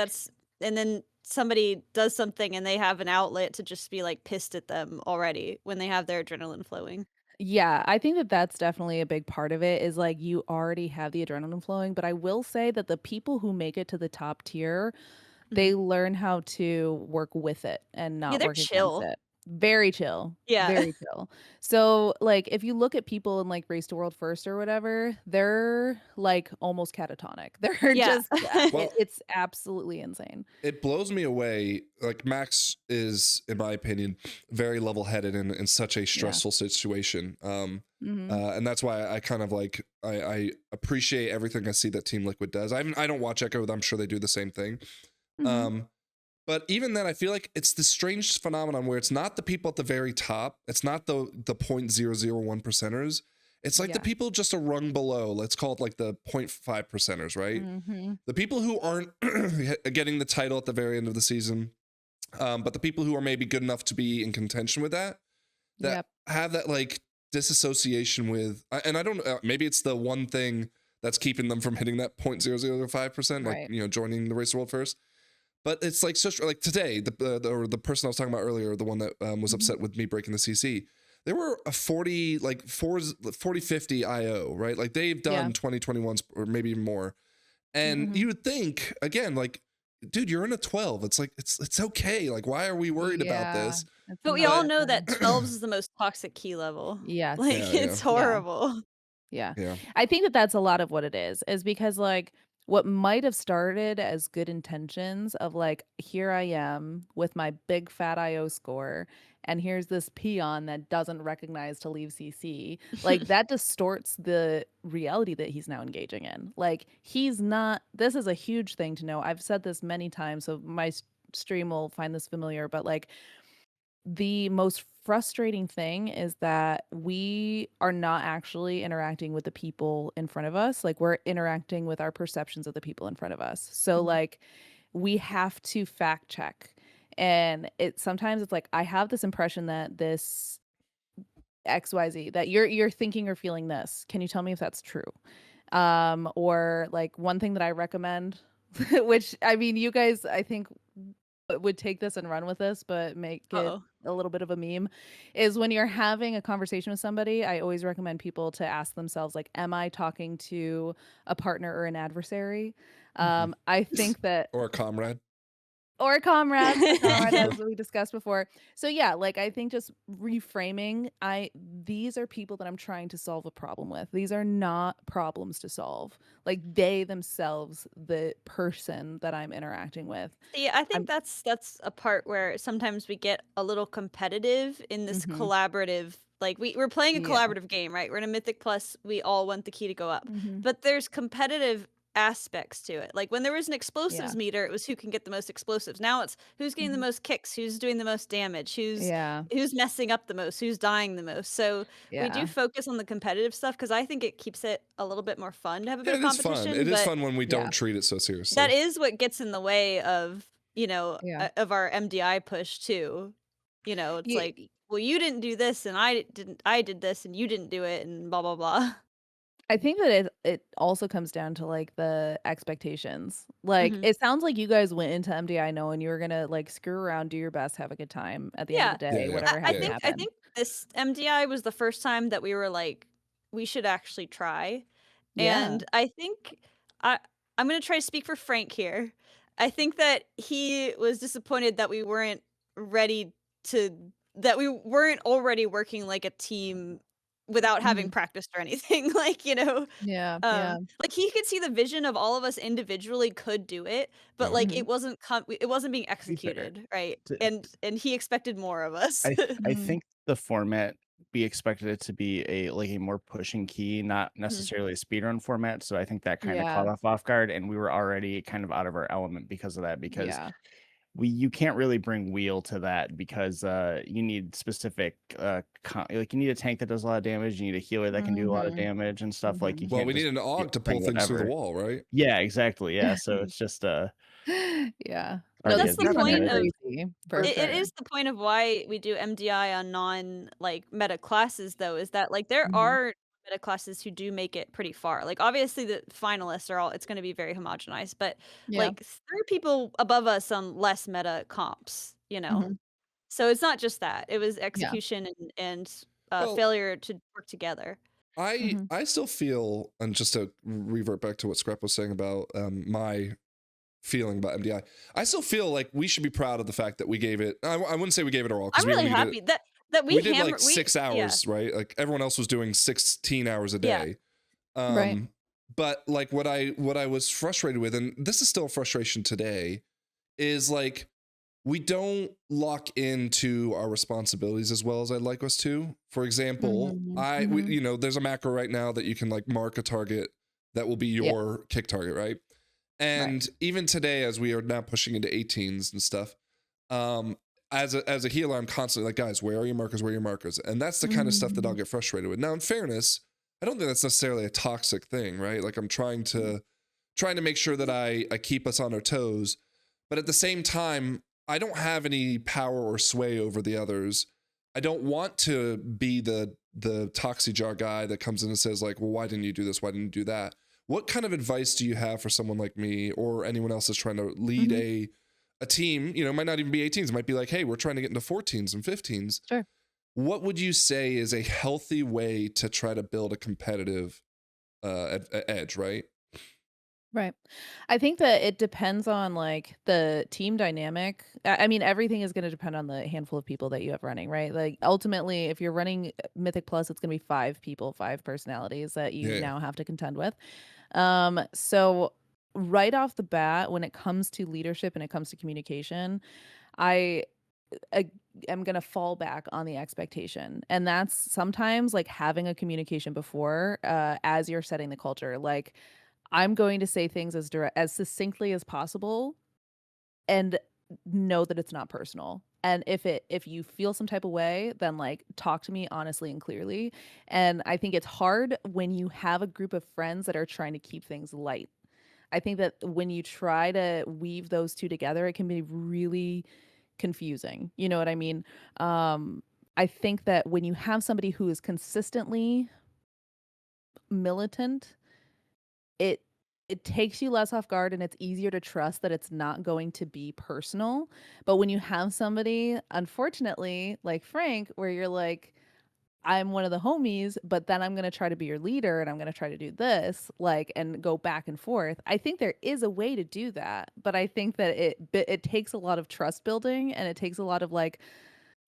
and then somebody does something and they have an outlet to just be, like, pissed at them already when they have their adrenaline flowing. Yeah, I think that that's definitely a big part of it is like you already have the adrenaline flowing, but I will say that the people who make it to the top tier, Mhm. they learn how to work with it and Yeah, not they're work against chill. it. Very chill. Yeah. Very chill. So, like, if you look at people in like Race to World First or whatever, they're like almost catatonic. They're Yeah. just, Well, it's absolutely insane. it blows me away. Like Max is, in my opinion, very level-headed in such a stressful situation. And that's why I kind of like I appreciate everything I see that Team Liquid does. I don't watch Echo, but I'm sure they do the same thing. But even then, I feel like it's this strange phenomenon where it's not the people at the very top. It's not the 0.001 percenters. It's like the people just a rung below. Let's call it like the 0.5 percenters, right? The people who aren't getting the title at the very end of the season, but the people who are maybe good enough to be in contention with that have that like disassociation with, and I don't know, maybe it's the one thing that's keeping them from hitting that 0.005%, like, you know, joining the Race World First. But it's like such like today, the person I was talking about earlier, the one that was upset with me breaking the CC, they were a 40 50 IO, right? Like they've done 2021s or maybe even more. And you would think again, like, dude, you're in a 12. It's like it's okay. Like, why are we worried about this? But we all know that 12s is the most toxic key level. Yes. Like, it's horrible. Yeah. I think that that's a lot of what it is because like what might have started as good intentions of like, here I am with my big fat IO score, and here's this peon that doesn't recognize to leave CC. Like that distorts the reality that he's now engaging in. Like he's not, this is a huge thing to know. I've said this many times, so my stream will find this familiar, but like the most frustrating thing is that we are not actually interacting with the people in front of us. Like we're interacting with our perceptions of the people in front of us. So like we have to fact check. And sometimes it's like I have this impression that this XYZ that you're thinking or feeling this. Can you tell me if that's true? Or like one thing that I recommend which I mean you guys I think would take this and run with this, but make it a little bit of a meme, is when you're having a conversation with somebody, I always recommend people to ask themselves, like, am I talking to a partner or an adversary? I think that Or a comrade. or a comrade, as we discussed before. So yeah, like I think just reframing, these are people that I'm trying to solve a problem with. These are not problems to solve. Like they themselves, the person that I'm interacting with. See, I think that's a part where sometimes we get a little competitive in this collaborative. Like we're playing a collaborative game, right? We're in a Mythic Plus. We all want the key to go up, but there's competitive aspects to it. Like when there was an explosives meter, it was who can get the most explosives. Now it's who's getting the most kicks, who's doing the most damage, who's messing up the most, who's dying the most. So we do focus on the competitive stuff because I think it keeps it a little bit more fun to have a bit of competition. It is fun when we don't treat it so seriously. That is what gets in the way of, of our MDI push too. It's like, well, you didn't do this and I did this and you didn't do it and blah blah blah. I think that it also comes down to like the expectations. Like it sounds like you guys went into MDI knowing you were gonna like screw around, do your best, have a good time at the end of the day, whatever happened. I think this MDI was the first time that we were like, we should actually try. And I think I'm gonna try to speak for Frank here. I think that he was disappointed that we weren't already working like a team without having practiced or anything. Like, like he could see the vision of all of us individually could do it, but like it wasn't being executed, right? And he expected more of us. I think the format, we expected it to be a more pushing key, not necessarily a speedrun format. So I think that kind of caught off guard, and we were already kind of out of our element because of that. Because you can't really bring wheel to that because you need specific like you need a tank that does a lot of damage, you need a healer that can do a lot of damage and stuff. Like you can't we need an AUG to pull things through the wall, right? Yeah, exactly. Yeah, so it's just No, that's the point of it is the point of why we do MDI on non like meta classes though, is that like there are meta classes who do make it pretty far. Like obviously the finalists are all, it's going to be very homogenized, but like there are people above us on less meta comps, so it's not just that, it was execution and failure to work together. I still feel, and just to revert back to what Scrap was saying about my feeling about MDI, I still feel like we should be proud of the fact that we gave it, I wouldn't say we gave it our all, I'm really happy that we did like 6 hours, right? Like everyone else was doing 16 hours a day. Right. But like what I was frustrated with, and this is still a frustration today, is like we don't lock into our responsibilities as well as I'd like us to. For example, there's a macro right now that you can like mark a target that will be your kick target, right? And even today, as we are now pushing into 18s and stuff, as a healer, I'm constantly like, guys, where are your markers? Where are your markers? And that's the kind of stuff that I'll get frustrated with. Now, in fairness, I don't think that's necessarily a toxic thing, right? Like I'm trying to make sure that I keep us on our toes, but at the same time, I don't have any power or sway over the others. I don't want to be the Toxi-Jar guy that comes in and says like, well, why didn't you do this? Why didn't you do that? What kind of advice do you have for someone like me or anyone else that's trying to lead a team? It might not even be 18s. It might be like, hey, we're trying to get into 14s and 15s. Sure. What would you say is a healthy way to try to build a competitive edge, right? Right. I think that it depends on like the team dynamic. I mean, everything is going to depend on the handful of people that you have running, right? Like ultimately, if you're running Mythic Plus, it's going to be 5 people, 5 personalities that you now have to contend with. So right off the bat, when it comes to leadership and it comes to communication, I am going to fall back on the expectation. And that's sometimes like having a communication before as you're setting the culture. Like I'm going to say things as succinctly as possible and know that it's not personal. And if you feel some type of way, then like talk to me honestly and clearly. And I think it's hard when you have a group of friends that are trying to keep things light. I think that when you try to weave those two together, it can be really confusing. You know what I mean? I think that when you have somebody who is consistently militant, it takes you less off guard and it's easier to trust that it's not going to be personal. But when you have somebody, unfortunately, like Frank, where you're like, I'm one of the homies, but then I'm going to try to be your leader and I'm going to try to do this, like, and go back and forth. I think there is a way to do that, but I think that it takes a lot of trust building and it takes a lot of like,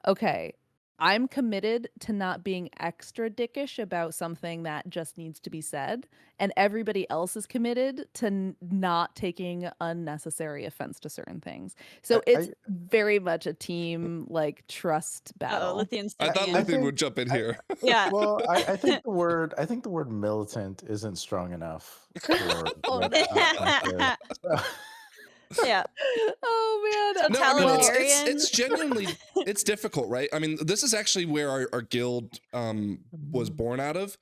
okay, I'm committed to not being extra dickish about something that just needs to be said, and everybody else is committed to not taking unnecessary offense to certain things. So it's very much a team like trust battle. Lythian's I thought Lythian would jump in here. Yeah. Well, I think the word militant isn't strong enough for Yeah. Oh man. No, I mean, it's genuinely, it's difficult, right? I mean, this is actually where our guild was born out of.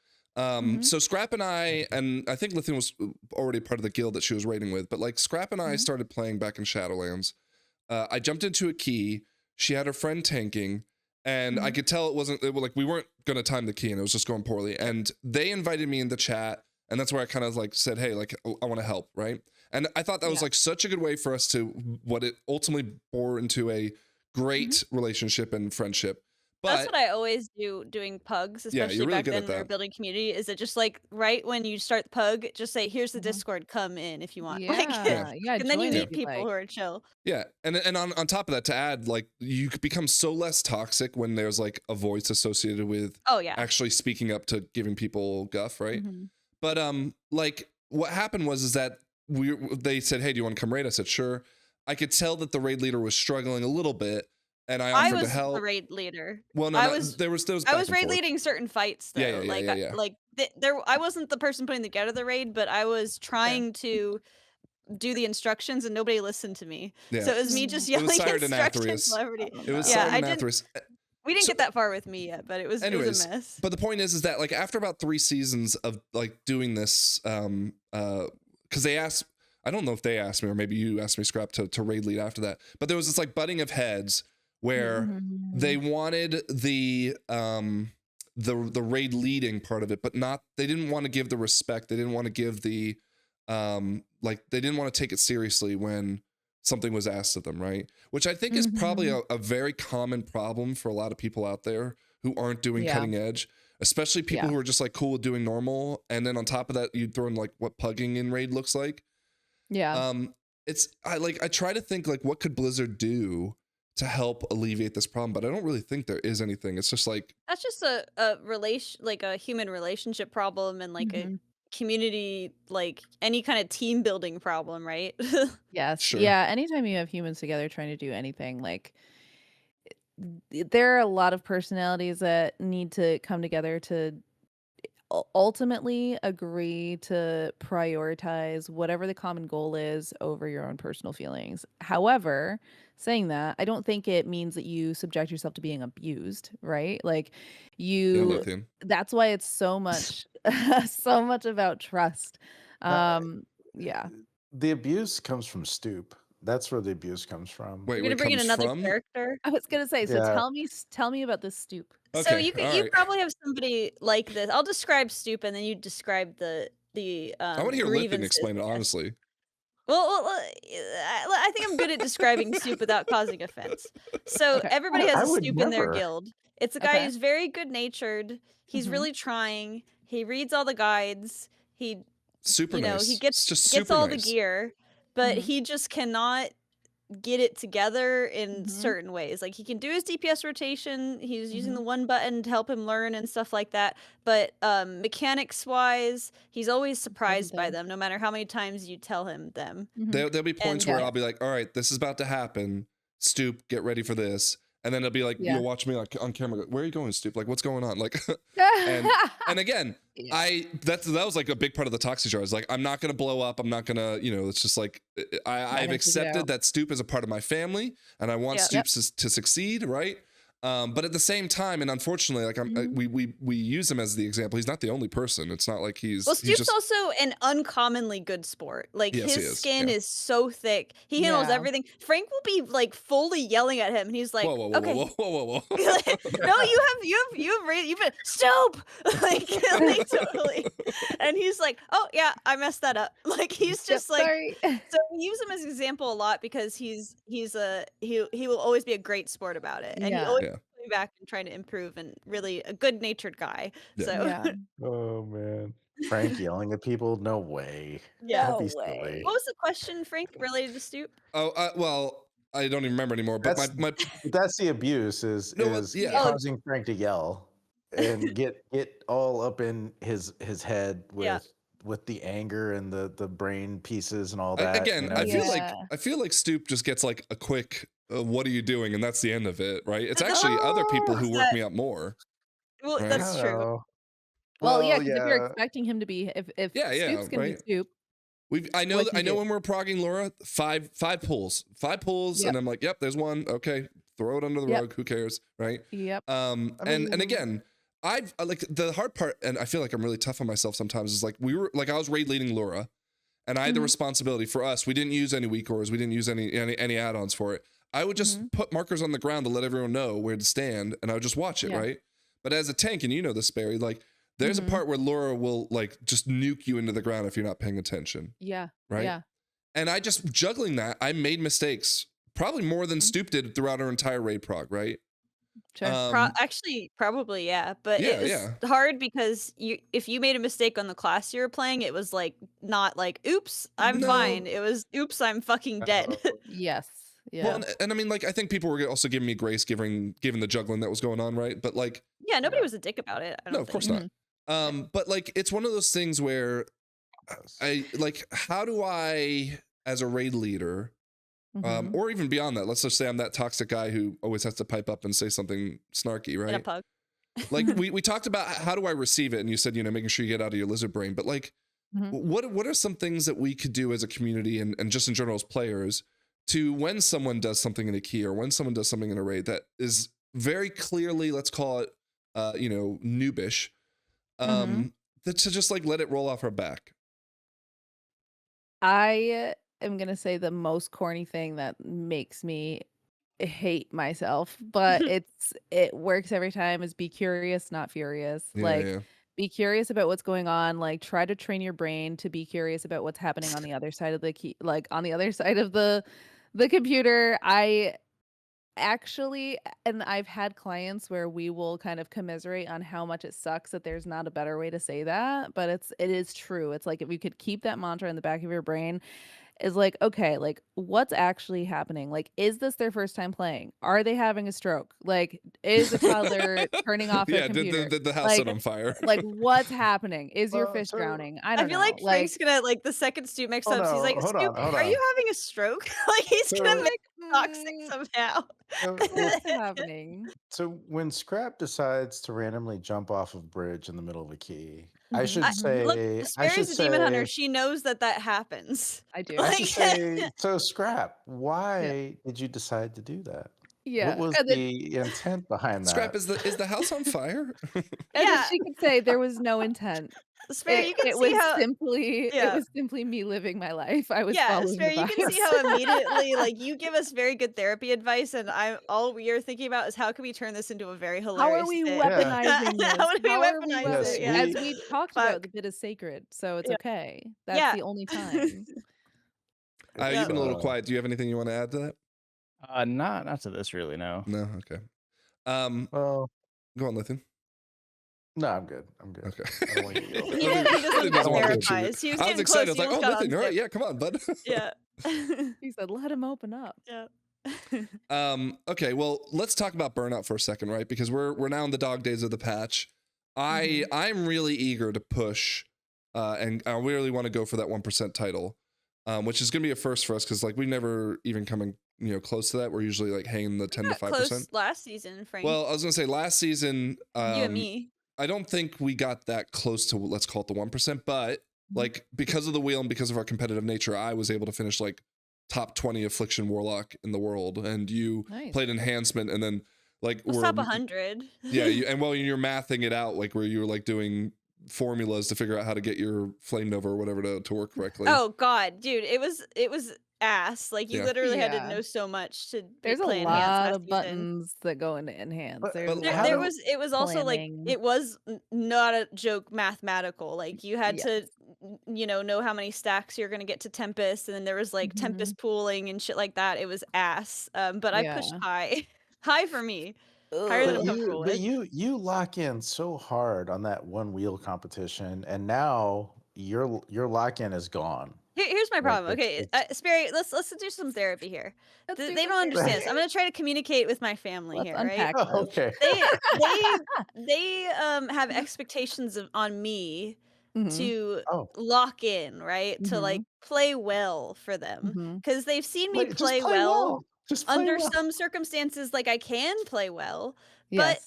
So Scrap and I think Lythian was already part of the guild that she was raiding with, but like Scrap and I started playing back in Shadowlands. I jumped into a key. She had her friend tanking, and I could tell like we weren't gonna time the key, and it was just going poorly. And they invited me in the chat, and that's where I kind of like said, hey, like I want to help, right? And I thought that was like such a good way for us to what it ultimately bore into a great relationship and friendship. But that's what I always do doing pugs, especially really back good then at when we were that. building community. Is it just like right when you start the pug, just say, here's the Discord, come in if you want. Yeah. And then you join meet if you people like. who are chill. Yeah, and on top of that, to add, like you could become so less toxic when there's like a voice associated with actually speaking up to giving people guff, right? But like what happened was that they said, hey, do you want to come raid? I said, sure. I could tell that the raid leader was struggling a little bit, and I offered to help. I was the raid leader. Well, no, I was raid leading certain fights though. I wasn't the person putting together the raid, but I was trying to do the instructions and nobody listened to me. Yeah. So it was me just yelling instructions. It was Sardonathrius. We didn't get that far with me yet, but it was a mess. But the point is that like after about 3 seasons of like doing this, because they asked, I don't know if they asked me or maybe you asked me, Scrap, to raid lead after that. But there was this like butting of heads where they wanted the raid leading part of it, but they didn't want to give the respect. They didn't want to give the they didn't want to take it seriously when something was asked of them, right? Which I think is probably a very common problem for a lot of people out there who aren't doing cutting edge, especially people who are just like cool with doing normal. And then on top of that, you throw in like what pugging in raid looks like. Yeah. I try to think like what could Blizzard do to help alleviate this problem, but I don't really think there is anything. It's just like that's just a human relationship problem and like a community, like any kind of team building problem, right? Yes. Sure. Yeah. Anytime you have humans together trying to do anything, like there are a lot of personalities that need to come together to ultimately agree to prioritize whatever the common goal is over your own personal feelings. However, saying that, I don't think it means that you subject yourself to being abused, right? Like that's why it's so much so much about trust. Yeah. The abuse comes from Stoop. That's where the abuse comes from. Wait, you're gonna bring in another character? I was gonna say, so tell me about this Stoop. Okay, so you probably have somebody like this. I'll describe Stoop, and then you describe the. I want to hear Lythian explain it honestly. Well, I think I'm good at describing Stoop without causing offense. So everybody has a Stoop in their guild. It's a guy who's very good natured. He's really trying. He reads all the guides. He nice. He gets all the gear, but he just cannot get it together in certain ways. Like he can do his DPS rotation. He's using the one button to help him learn and stuff like that. But mechanics wise, he's always surprised by them, no matter how many times you tell him them. There'll be points where I'll be like, all right, this is about to happen. Stoop, get ready for this. And then it'll be like, you'll watch me like on camera. Where are you going, Stoop? Like, what's going on? Like, and again, that was like a big part of the toxic jar. Is like, I'm not gonna blow up. I'm not gonna, it's just like I've accepted that Stoop is a part of my family, and I want Stoop to succeed, right? But at the same time, and unfortunately, like we use him as the example. He's not the only person. It's not like he's. Well, he's Stoop's just, also an uncommonly good sport. Like Yes, he his is, skin yeah. is so thick. He handles Yeah. everything. Frank will be like fully yelling at him, and he's like, whoa, whoa, whoa, "Okay, whoa, whoa, whoa, whoa. no, you've been Stoop, like totally." And he's like, "Oh yeah, I messed that up." Like he's just like. Sorry. So we use him as an example a lot because he will always be a great sport about it, and he Yeah. always Yeah. coming back and trying to improve, and really a good natured guy. Yeah. So Yeah. Oh man, Frank yelling at people? No way. Yeah. That'd be No way. silly. What was the question, Frank, related to Stoop? Oh, well, I don't even remember anymore. But That's the abuse is yeah. causing Frank to yell and get all up in his head with the anger and the brain pieces and all that. Again, you know, I feel like Stoop just gets like a quick what are you doing, and that's the end of it, right? It's actually other people who work me up more. Well, I that's don't true. know. Well, yeah, because if you're expecting him to be, if Yeah, Stoop's gonna be right. Stoop, I know What'd you do? when we're progging Laura, five pulls, Yep. and I'm like, yep, there's one. Okay, throw it under the Yep. rug. Who cares, right? Yep. And again, I've like the hard part, and I feel like I'm really tough on myself sometimes. Is like I was raid leading Laura, and I had the responsibility for us. We didn't use any weak ores. We didn't use any add-ons for it. I would just put markers on the ground to let everyone know where to stand, and I would just watch it, Yeah. right? But as a tank, and you know this, Sparey, like there's a part where Laura will like just nuke you into the ground if you're not paying attention. Yeah. Right. Yeah. And I just juggling that, I made mistakes, probably more than Stoop did throughout our entire raid prog, right? Sure. Actually, probably, yeah. But Yeah, it was hard because if you made a mistake on the class you were playing, it was like not like, "Oops, I'm fine." It was, "Oops, I'm fucking dead." Yes. Yeah. Well, and I mean, like, I think people were also giving me grace, given the juggling that was going on, right? But like, Yeah, nobody was a dick about it. I don't no, of course not. But like, it's one of those things where I like, how do I, as a raid leader, or even beyond that, let's just say I'm that toxic guy who always has to pipe up and say something snarky, right? In a pug. Like we talked about how do I receive it, and you said, you know, making sure you get out of your lizard brain. But like, what are some things that we could do as a community and just in general as players to when someone does something in a key or when someone does something in a raid that is very clearly, let's call it, you know, noobish, to just like let it roll off our back? I am gonna say the most corny thing that makes me hate myself, but it works every time is be curious, not furious. Yeah. Be curious about what's going on. Like try to train your brain to be curious about what's happening on the other side of the key, like on the other side of the computer. I actually, and I've had clients where we will kind of commiserate on how much it sucks that there's not a better way to say that, but it is true. It's like if you could keep that mantra in the back of your brain, is like, okay, like what's actually happening? Like, is this their first time playing? Are they having a stroke? Like, is a toddler turning off their computer? Did the house Like, set on fire? like what's happening? Is your fish so drowning? I don't I feel know. like Frank's gonna like the second Stoop makes Oh, up. He's no, like, hold "Stoop, on, hold are you on. having a stroke?" Like he's gonna So- make it toxic somehow. what's happening? So when Scrap decides to randomly jump off of bridge in the middle of a key, I should Mhm. say, Look, I should Sparey's a demon hunter. say, She knows that happens. I do. I Like- should say, so Scrap, why did you decide to do that? Yeah. What was And then, the intent behind that? Scrap, is the house on fire? and Yeah. then she could say there was no intent. Sparey, you can It see was how. simply Yeah. it was simply me living my life. I was Yeah, following the Sparey, you can vibes. see how immediately like you give us very good therapy advice, and all we are thinking about is how can we turn this into a very How hilarious. are we bit. weaponizing this? How do we How are weaponize Yes, it? Yeah. As we talked Fuck. about, the bit is sacred, so it's Yeah. okay. That's Yeah. the only time. You've been a little quiet. Do you have anything you want to add to that? Not to this really, no. No. Okay. Well, Go on, Lythian. no, I'm good. I'm good. Okay. I don't want to get He over doesn't doesn't want to therapize. contribute. He was I was getting excited. I close. was like, He oh, almost got Lythian, all right, on yeah, come on, bud. Yeah. He said, "Let him open up." Yeah. Okay, well, let's talk about burnout for a second, right? Because we're now in the dog days of the patch. I'm really eager to push, and I really want to go for that 1% title, which is going to be a first for us because like we've never even come in, close to that. We're usually like hanging the 10 to 5%. Close last season, Frank. Well, I was going to say last season, you and me. I don't think we got that close to, let's call it the 1%, but like because of the wheel and because of our competitive nature, I was able to finish like top 20 Affliction Warlock in the world, and you Nice. played Enhancement, and then like We'll were stop 100. yeah, and well, you're mathing it out, like where you were like doing formulas to figure out how to get your Flame Nova or whatever to work correctly. Oh god, dude, it was ass. Like you literally had to know so much to There's a play enhanced lot last of season. buttons that go into enhance. But There's a But lot There of was it was also like planning. it was not a joke mathematical. Like you had to know how many stacks you're gonna get to Tempest, and then there was like Tempest pooling and shit like that. It was ass. But I pushed high. High for me. Higher than I'm comfortable with. You lock in so hard on that one wheel competition, and now your lock in is gone. Here's my Like, problem. Okay, Sparey, let's do some therapy here. They don't understand this. I'm gonna try to communicate with my family here, right? Oh, okay. They have expectations on me to lock in, right? To like play well for them, because they've seen me play well. Under some circumstances, like I can play well, but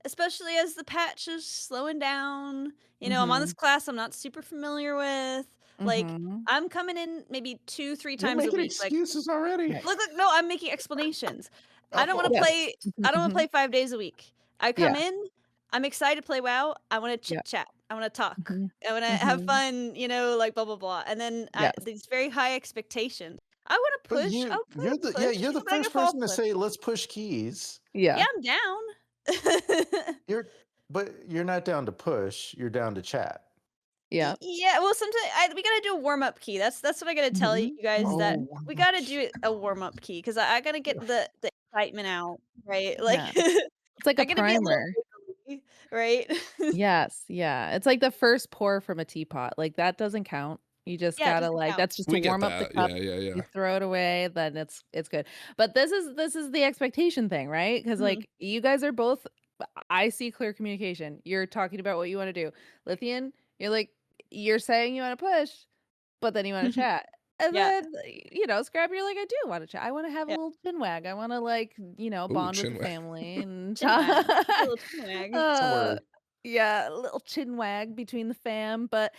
especially as the patch is slowing down, I'm on this class I'm not super familiar with. Like I'm coming in maybe 2-3 times a week. Excuses already. Look, no, I'm making explanations. I don't want to play. I don't want to play 5 days a week. I come in. I'm excited to play WoW. I want to chit chat. I want to talk. I want to have fun. Like blah blah blah. And then these very high expectations. I want to push. You're the first person to say let's push keys. Yeah, I'm down. You're not down to push. You're down to chat. Yeah. Well, sometimes we gotta do a warm up key. That's what I gotta tell you guys, that we gotta do a warm up key, because I gotta get the excitement out, right? Like it's like a gotta primer, be a little right? Yes, yeah. It's like the first pour from a teapot. Like that doesn't count. You just gotta that's just to warm up the cup. Yeah. You throw it away, then it's good. But this is the expectation thing, right? Because like you guys are both. I see clear communication. You're talking about what you want to do. Lythian, you're saying you want to push, but then you want to chat. And then, Scrap, you're like, I do want to chat. I want to have a little chin wag. I want to bond with the family and chat. A little chin wag. A little chin wag between the fam. But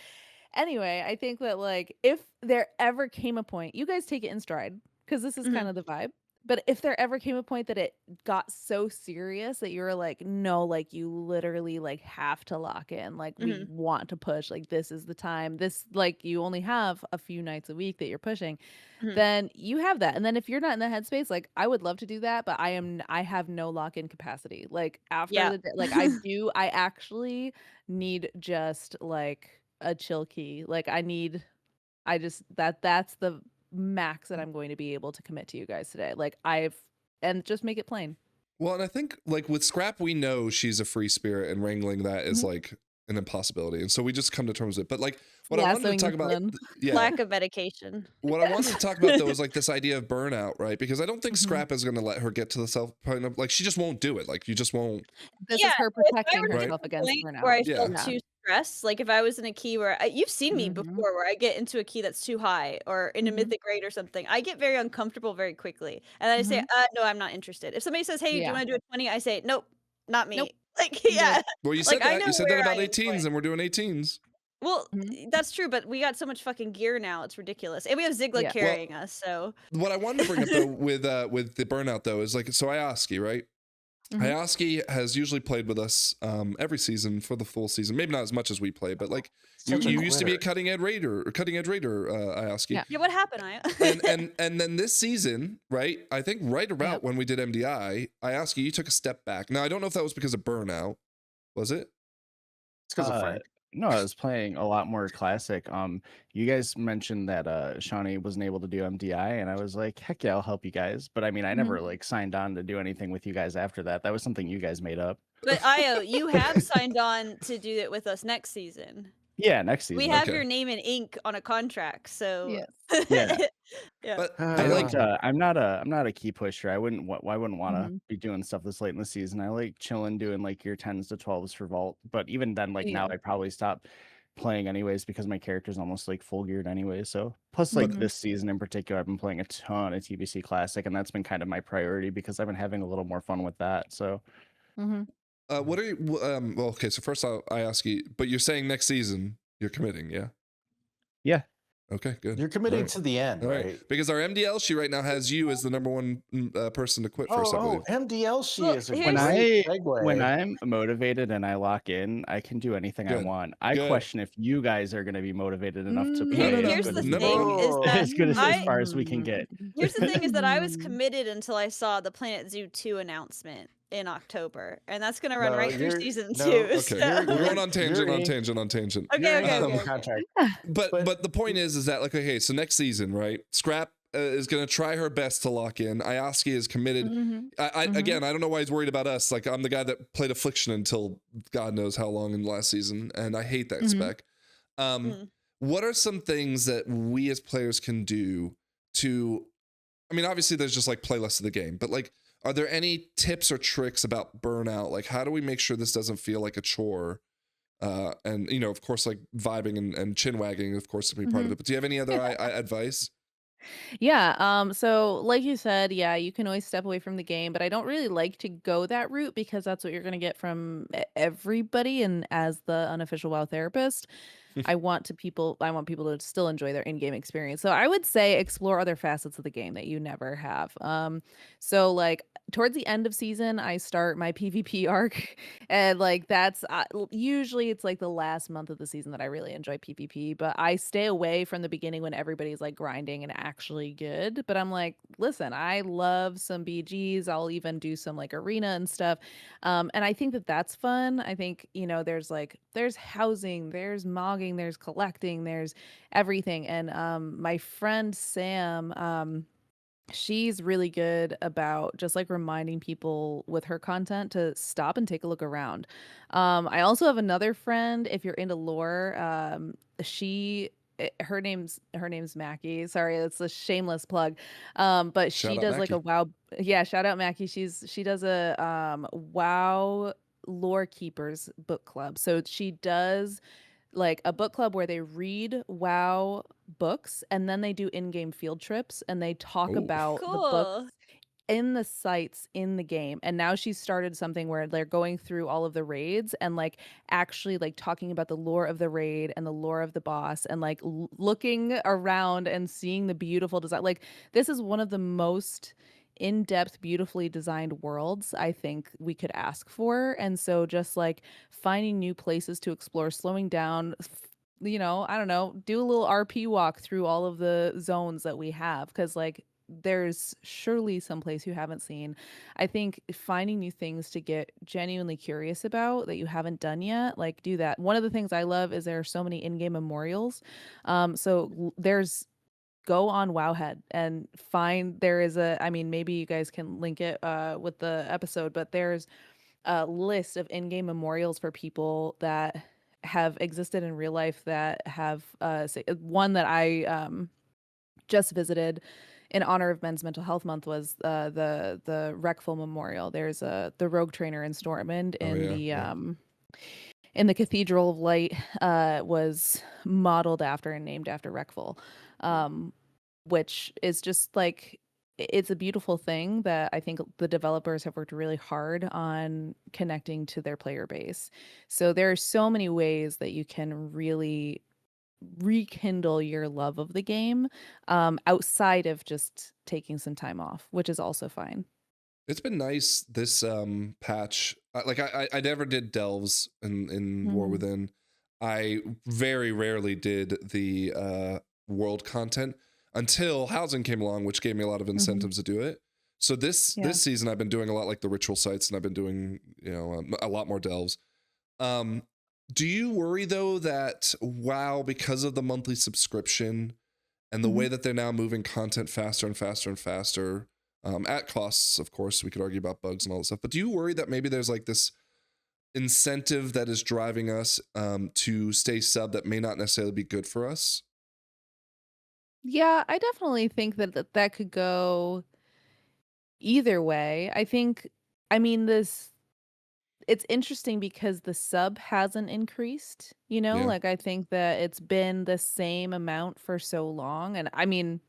anyway, I think that if there ever came a point, you guys take it in stride, because this is kind of the vibe. But if there ever came a point that it got so serious that you were like, no, you literally have to lock in, we want to push, this is the time, this you only have a few nights a week that you're pushing, then you have that. And then if you're not in the headspace, I would love to do that, but I have no lock-in capacity. After the day, I actually need just a chill key. That's the max that I'm going to be able to commit to you guys today. And just make it plain. Well, and I think with Scrap, we know she's a free spirit, and wrangling that is an impossibility, and so we just come to terms with it. But what I wanted to talk about, lack of medication. What I wanted to talk about though is this idea of burnout, right? Because I don't think Scrap is going to let her get to the self point of she just won't do it. You just won't. This is her protecting herself against burnout. Where I feel too stressed. If I was in a key where you've seen me before, where I get into a key that's too high or in a mythic raid or something, I get very uncomfortable very quickly, and then I say, no, I'm not interested. If somebody says, hey, do you want to do a 20? I say, nope, not me. Nope. Well, you said that. You said that about 18s, and we're doing 18s. Well, that's true, but we got so much fucking gear now; it's ridiculous, and we have Zigla carrying us. So what I wanted to bring up though with the burnout though is so Ioski, right? Ioski has usually played with us every season for the full season. Maybe not as much as we play, but you used to be a cutting edge raider, Ioski. Yeah. What happened, and then this season, right? I think right about when we did MDI, Ioski, you took a step back. Now I don't know if that was because of burnout. Was it? It's because of Frank. No, I was playing a lot more classic. You guys mentioned that Shawnee wasn't able to do MDI, and I was like, heck yeah, I'll help you guys. But I mean, I never signed on to do anything with you guys after that. That was something you guys made up. But Io, you have signed on to do it with us next season. Yeah, next season. We have your name in ink on a contract, so yeah. But I'm not a key pusher. I wouldn't want to be doing stuff this late in the season. I like chilling, doing your 10s to 12s for vault. But even then, now I probably stop playing anyways, because my character's almost full geared anyway. So plus this season in particular, I've been playing a ton of TBC Classic, and that's been kind of my priority because I've been having a little more fun with that. So. What are you? Well, okay. So first, I ask you, but you're saying next season you're committing, yeah? Yeah. Okay, good. You're committing to the end, right? Because our MDL, she right now has you as the number one person to quit first, I believe. MDL, she Well, is a here's- great segue. When I'm motivated and I lock in, I can do anything I Good. want. I Good. question if you guys are going to be motivated enough to No, play no, no. Here's the as thing is that as good as far as we can get. Here's the thing is that I was committed until I saw the Planet Zoo 2 announcement in October, and that's going to run right through season 2. Okay, So. we're going on tangent. Okay. Contract. But the point is that like, okay, so next season, right? Scrap is going to try her best to lock in. Ioski is committed. Again, I don't know why he's worried about us. Like, I'm the guy that played Affliction until God knows how long in the last season, and I hate that spec. What are some things that we as players can do to, I mean, obviously there's just like play less of the game, but like, are there any tips or tricks about burnout? Like, how do we make sure this doesn't feel like a chore? And, you know, of course, like vibing and chin wagging, of course, to be part of it. But do you have any other advice? Yeah. So like you said, yeah, you can always step away from the game, but I don't really like to go that route because that's what you're going to get from everybody. And as the unofficial WoW therapist, I want people to still enjoy their in-game experience. So I would say explore other facets of the game that you never have. So like towards the end of season, I start my PvP arc, and like that's usually it's like the last month of the season that I really enjoy PvP. But I stay away from the beginning when everybody's like grinding and actually good. But I'm like, listen, I love some BGs. I'll even do some like arena and stuff. And I think that that's fun. I think, you know, there's housing, there's mogging, there's collecting, there's everything. And my friend Sam, she's really good about just like reminding people with her content to stop and take a look around. I also have another friend, if you're into lore, her name's Mackie. Sorry, that's a shameless plug. But she does like a WoW. Yeah, shout out Mackie. She does a WoW lore keepers book club. So she does like a book club where they read WoW books and then they do in-game field trips and they talk about the books in the sites in the game. And now she's started something where they're going through all of the raids and like actually like talking about the lore of the raid and the lore of the boss and like looking around and seeing the beautiful design. Like this is one of the most in-depth, beautifully designed worlds I think we could ask for. And so just like finding new places to explore, slowing down, you know, I don't know, do a little RP walk through all of the zones that we have, because like there's surely some place you haven't seen. I think finding new things to get genuinely curious about that you haven't done yet, like do that. One of the things I love is there are so many in-game memorials. So there's go on Wowhead and find I mean, maybe you guys can link it with the episode, but there's a list of in-game memorials for people that have existed in real life that have one that I just visited in honor of Men's Mental Health Month was the Reckful Memorial. There's the Rogue Trainer in Stormend in the Cathedral of Light was modeled after and named after Reckful, which is just like, it's a beautiful thing that I think the developers have worked really hard on connecting to their player base. So there are so many ways that you can really rekindle your love of the game outside of just taking some time off, which is also fine. It's been nice this patch. Like I never did delves in War Within. I very rarely did the world content until housing came along, which gave me a lot of incentives to do it. So this season I've been doing a lot like the ritual sites, and I've been doing, you know, a lot more delves. Do you worry though that WoW, because of the monthly subscription and the way that they're now moving content faster and faster and faster, at costs, of course, we could argue about bugs and all this stuff, but do you worry that maybe there's like this incentive that is driving us to stay sub that may not necessarily be good for us? Yeah, I definitely think that could go either way. I mean, it's interesting because the sub hasn't increased, you know, like I think that it's been the same amount for so long. And I mean,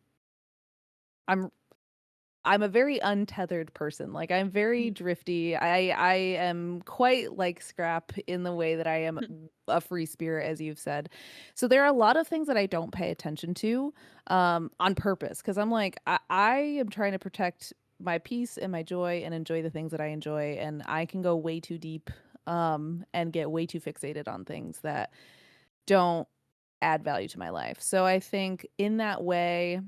I'm a very untethered person. Like I'm very drifty. I am quite like Scrap in the way that I am a free spirit, as you've said. So there are a lot of things that I don't pay attention to on purpose, because I'm like, I am trying to protect my peace and my joy and enjoy the things that I enjoy, and I can go way too deep and get way too fixated on things that don't add value to my life. So I think in that way,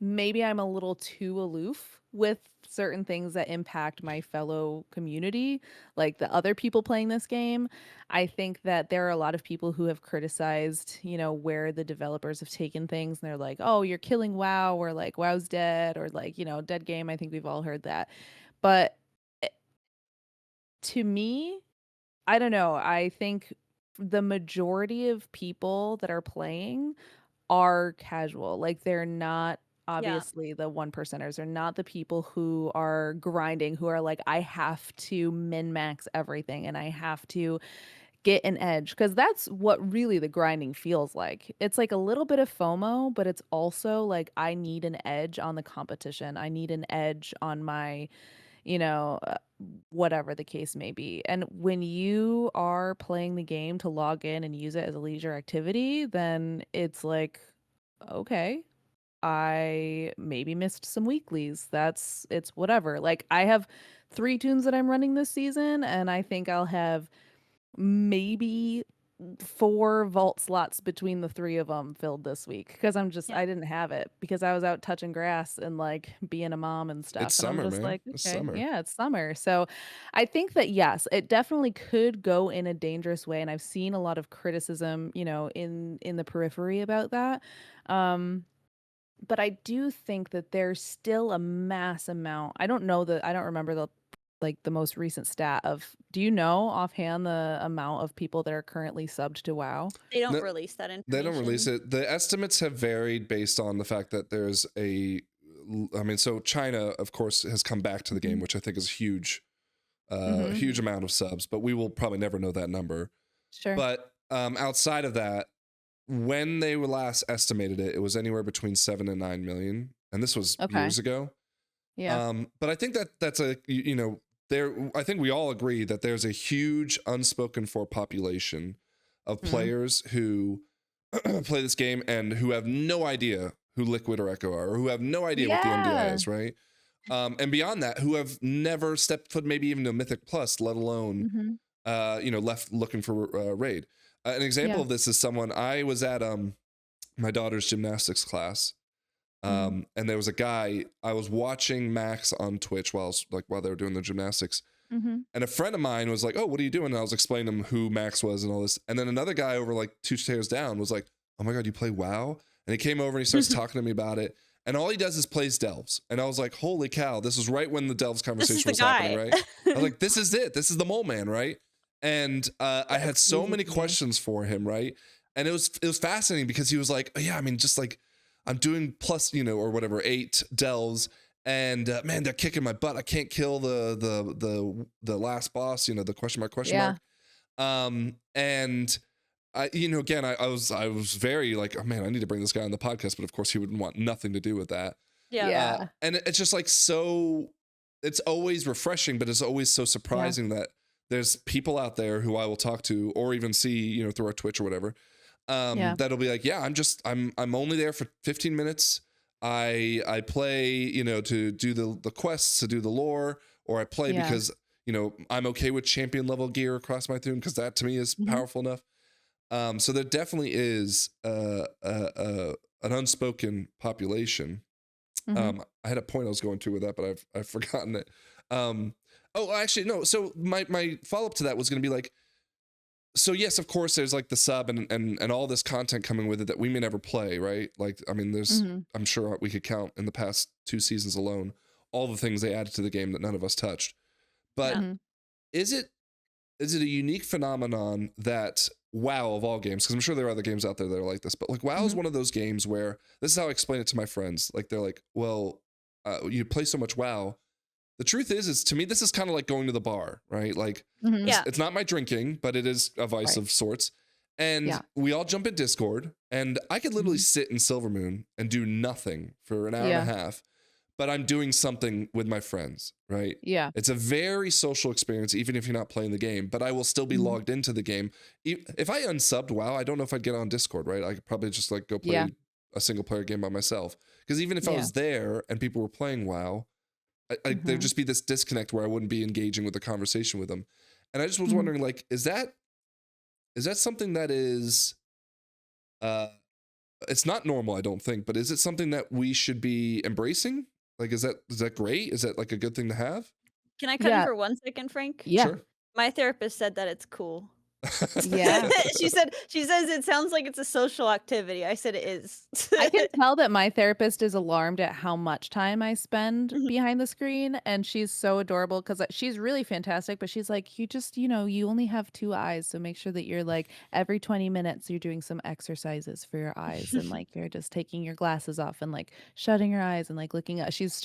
maybe I'm a little too aloof with certain things that impact my fellow community, like the other people playing this game. I think that there are a lot of people who have criticized, where the developers have taken things, and they're like, oh, you're killing WoW, or like WoW's dead, or like, dead game. I think we've all heard that. But to me, I don't know. I think the majority of people that are playing are casual. Like they're not obviously the 1%ers. They're not the people who are grinding, who are like, I have to min-max everything and I have to get an edge, because that's what really the grinding feels like. It's like a little bit of FOMO, but it's also like I need an edge on the competition. I need an edge on my whatever the case may be. And when you are playing the game to log in and use it as a leisure activity, then it's like, okay, I maybe missed some weeklies. It's whatever. Like I have 3 tunes that I'm running this season, and I think I'll have maybe 4 vault slots between the 3 of them filled this week, because I didn't have it because I was out touching grass and like being a mom and stuff. It's and summer, I'm just man. like, It's okay, summer. yeah, it's summer. So I think that yes, it definitely could go in a dangerous way, and I've seen a lot of criticism, in the periphery about that. But I do think that there's still a mass amount. I don't remember the most recent stat of, do you know offhand the amount of people that are currently subbed to WoW? They don't release that information. They don't release it. The estimates have varied based on the fact that there's so China, of course, has come back to the game, which I think is huge amount of subs, but we will probably never know that number. Sure. But outside of that, when they were last estimated it was anywhere between 7 and 9 million. And this was years ago. Yeah. But I think that's I think we all agree that there's a huge unspoken for population of players who play this game and who have no idea who Liquid or Echo are, or who have no idea what the MDI is, right? And beyond that, who have never stepped foot maybe even to Mythic Plus, let alone left looking for raid. An example of this is someone, I was at my daughter's gymnastics class, and there was a guy, I was watching Max on Twitch while they were doing the gymnastics, and a friend of mine was like, oh, what are you doing? And I was explaining to him who Max was and all this, and then another guy over like 2 stairs down was like, oh my god, you play WoW? And he came over and he starts talking to me about it, and all he does is plays Delves, and I was like, holy cow, this was right when the Delves conversation was happening, right? I was like, this is it, this is the mole man, right? And I had so many questions for him, right? And it was fascinating because he was like, oh, yeah, I mean, just like I'm doing plus, or whatever, 8 delves, and man, they're kicking my butt. I can't kill the last boss, the question mark. And I, again, I was very like, oh man, I need to bring this guy on the podcast, but of course he would want nothing to do with that. Yeah. And it's just like, so it's always refreshing, but it's always so surprising that there's people out there who I will talk to or even see, through our Twitch or whatever, that'll be like, yeah, I'm only there for 15 minutes. I play, to do the quests, to do the lore, or I play because, I'm okay with champion level gear across my tune, because that to me is powerful enough. So there definitely is an unspoken population. I had a point I was going to with that, but I've forgotten it. Oh, actually, no. So my follow-up to that was going to be like, so yes, of course, there's like the sub and all this content coming with it that we may never play, right? Like, I mean, there's, I'm sure we could count in the past 2 seasons alone, all the things they added to the game that none of us touched. But is it a unique phenomenon that WoW, of all games, because I'm sure there are other games out there that are like this, but like WoW is one of those games where, this is how I explain it to my friends. Like, they're like, well, you play so much WoW. The truth is to me, this is kind of like going to the bar, right? Like, it's not my drinking, but it is a vice of sorts. And we all jump in Discord, and I could literally sit in Silvermoon and do nothing for an hour and a half. but I'm doing something with my friends, right? Yeah. It's a very social experience, even if you're not playing the game, but I will still be logged into the game. If I unsubbed WoW, I don't know if I'd get on Discord, right? I could probably just like go play a single player game by myself. Because even if I was there and people were playing WoW, there'd just be this disconnect where I wouldn't be engaging with the conversation with them. And I just was wondering, like, is that something that is, it's not normal, I don't think, but is it something that we should be embracing? Like, is that great? Is that like a good thing to have? Can I cut in for 1 second, Frank? Yeah. Sure. My therapist said that it's cool. Yeah. she says it sounds like it's a social activity. I said it is. I can tell that my therapist is alarmed at how much time I spend behind the screen, and she's so adorable because she's really fantastic, but she's like, you just, you know, you only have 2 eyes, so make sure that you're like every 20 minutes you're doing some exercises for your eyes, and like you're just taking your glasses off and like shutting your eyes and like looking up. She's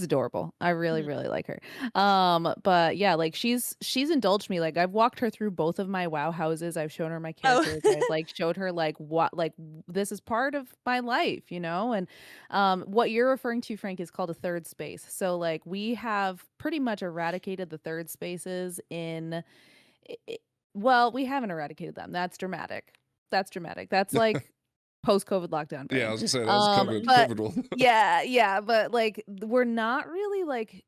adorable. I really really like her. But yeah, like she's indulged me. Like I've walked her through both of my WoW houses. I've shown her my characters. I've like showed her like what, like this is part of my life, you know? And what you're referring to, Frank, is called a third space. So like we have pretty much eradicated the third spaces well, we haven't eradicated them. That's dramatic. That's like post-COVID lockdown brain. Yeah, I was gonna say that was COVID. yeah, but like we're not really like,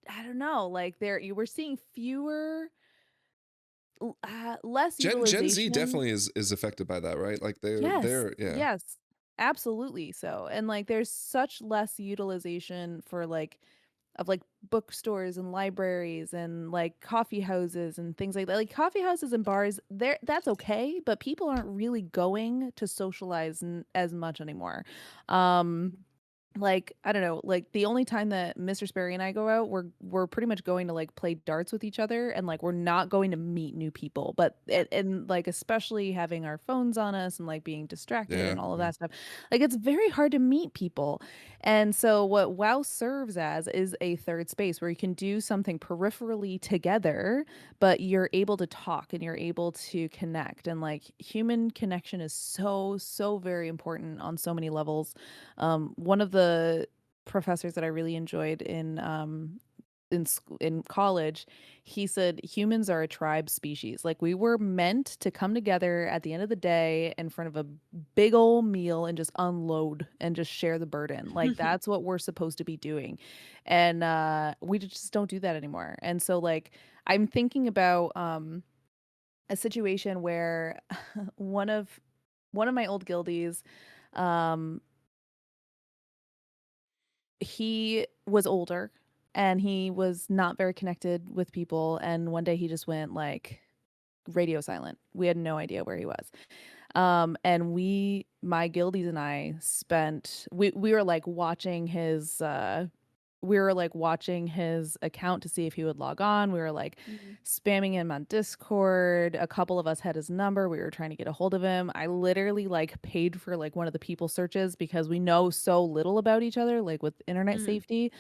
I don't know, like we're seeing fewer less utilization. Gen Z definitely is affected by that, right? Like yes, absolutely so. And like there's such less utilization for like of like bookstores and libraries and like coffee houses and things like that. Like coffee houses and bars, that's okay, but people aren't really going to socialize as much anymore. Like I don't know, like the only time that Mr. Sparey and I go out, we're pretty much going to like play darts with each other, and like we're not going to meet new people. But and like especially having our phones on us and like being distracted and all of that stuff, like it's very hard to meet people. And so what WoW serves as is a third space where you can do something peripherally together, but you're able to talk and you're able to connect. And like human connection is so very important on so many levels. One of the professors that I really enjoyed in college, he said humans are a tribe species. Like we were meant to come together at the end of the day in front of a big old meal and just unload and just share the burden. Like that's what we're supposed to be doing. And we just don't do that anymore. And so like I'm thinking about a situation where one of my old guildies, he was older and he was not very connected with people, and one day he just went like radio silent. We had no idea where he was. And my guildies and I we were like watching his account to see if he would log on. We were like spamming him on Discord. A couple of us had his number. We were trying to get a hold of him. I literally like paid for like one of the people searches because we know so little about each other, like with internet safety.